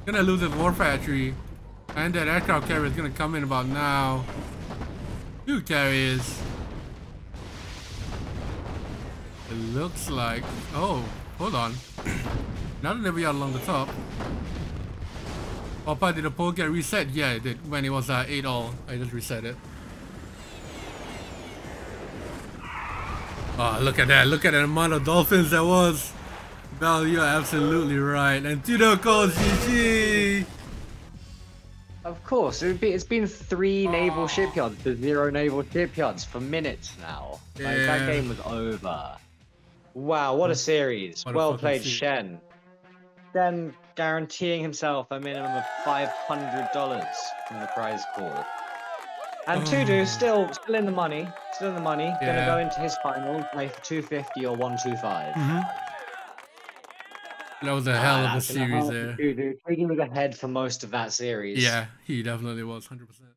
Gonna lose his war factory. And that aircraft carrier is gonna come in about now. 2 carriers. It looks like... Oh, hold on. Now that we are along the top. Oh, but did the poll get reset? Yeah, it did. When it was 8-all, I just reset it. Oh, look at that. Look at the amount of dolphins that was. Balth, you're absolutely right. And Tudou calls GG. Of course, it's been 3 naval shipyards to 0 naval shipyards for minutes now. Like, that game was over. Wow, what a series. Well played, Shen. Shen guaranteeing himself a minimum of $500 from the prize pool. And Tudou still in the money. Still in the money. Gonna go into his final, play for 250 or 125. That was a hell of a series there. Tudou taking the head for most of that series. Yeah, he definitely was 100%.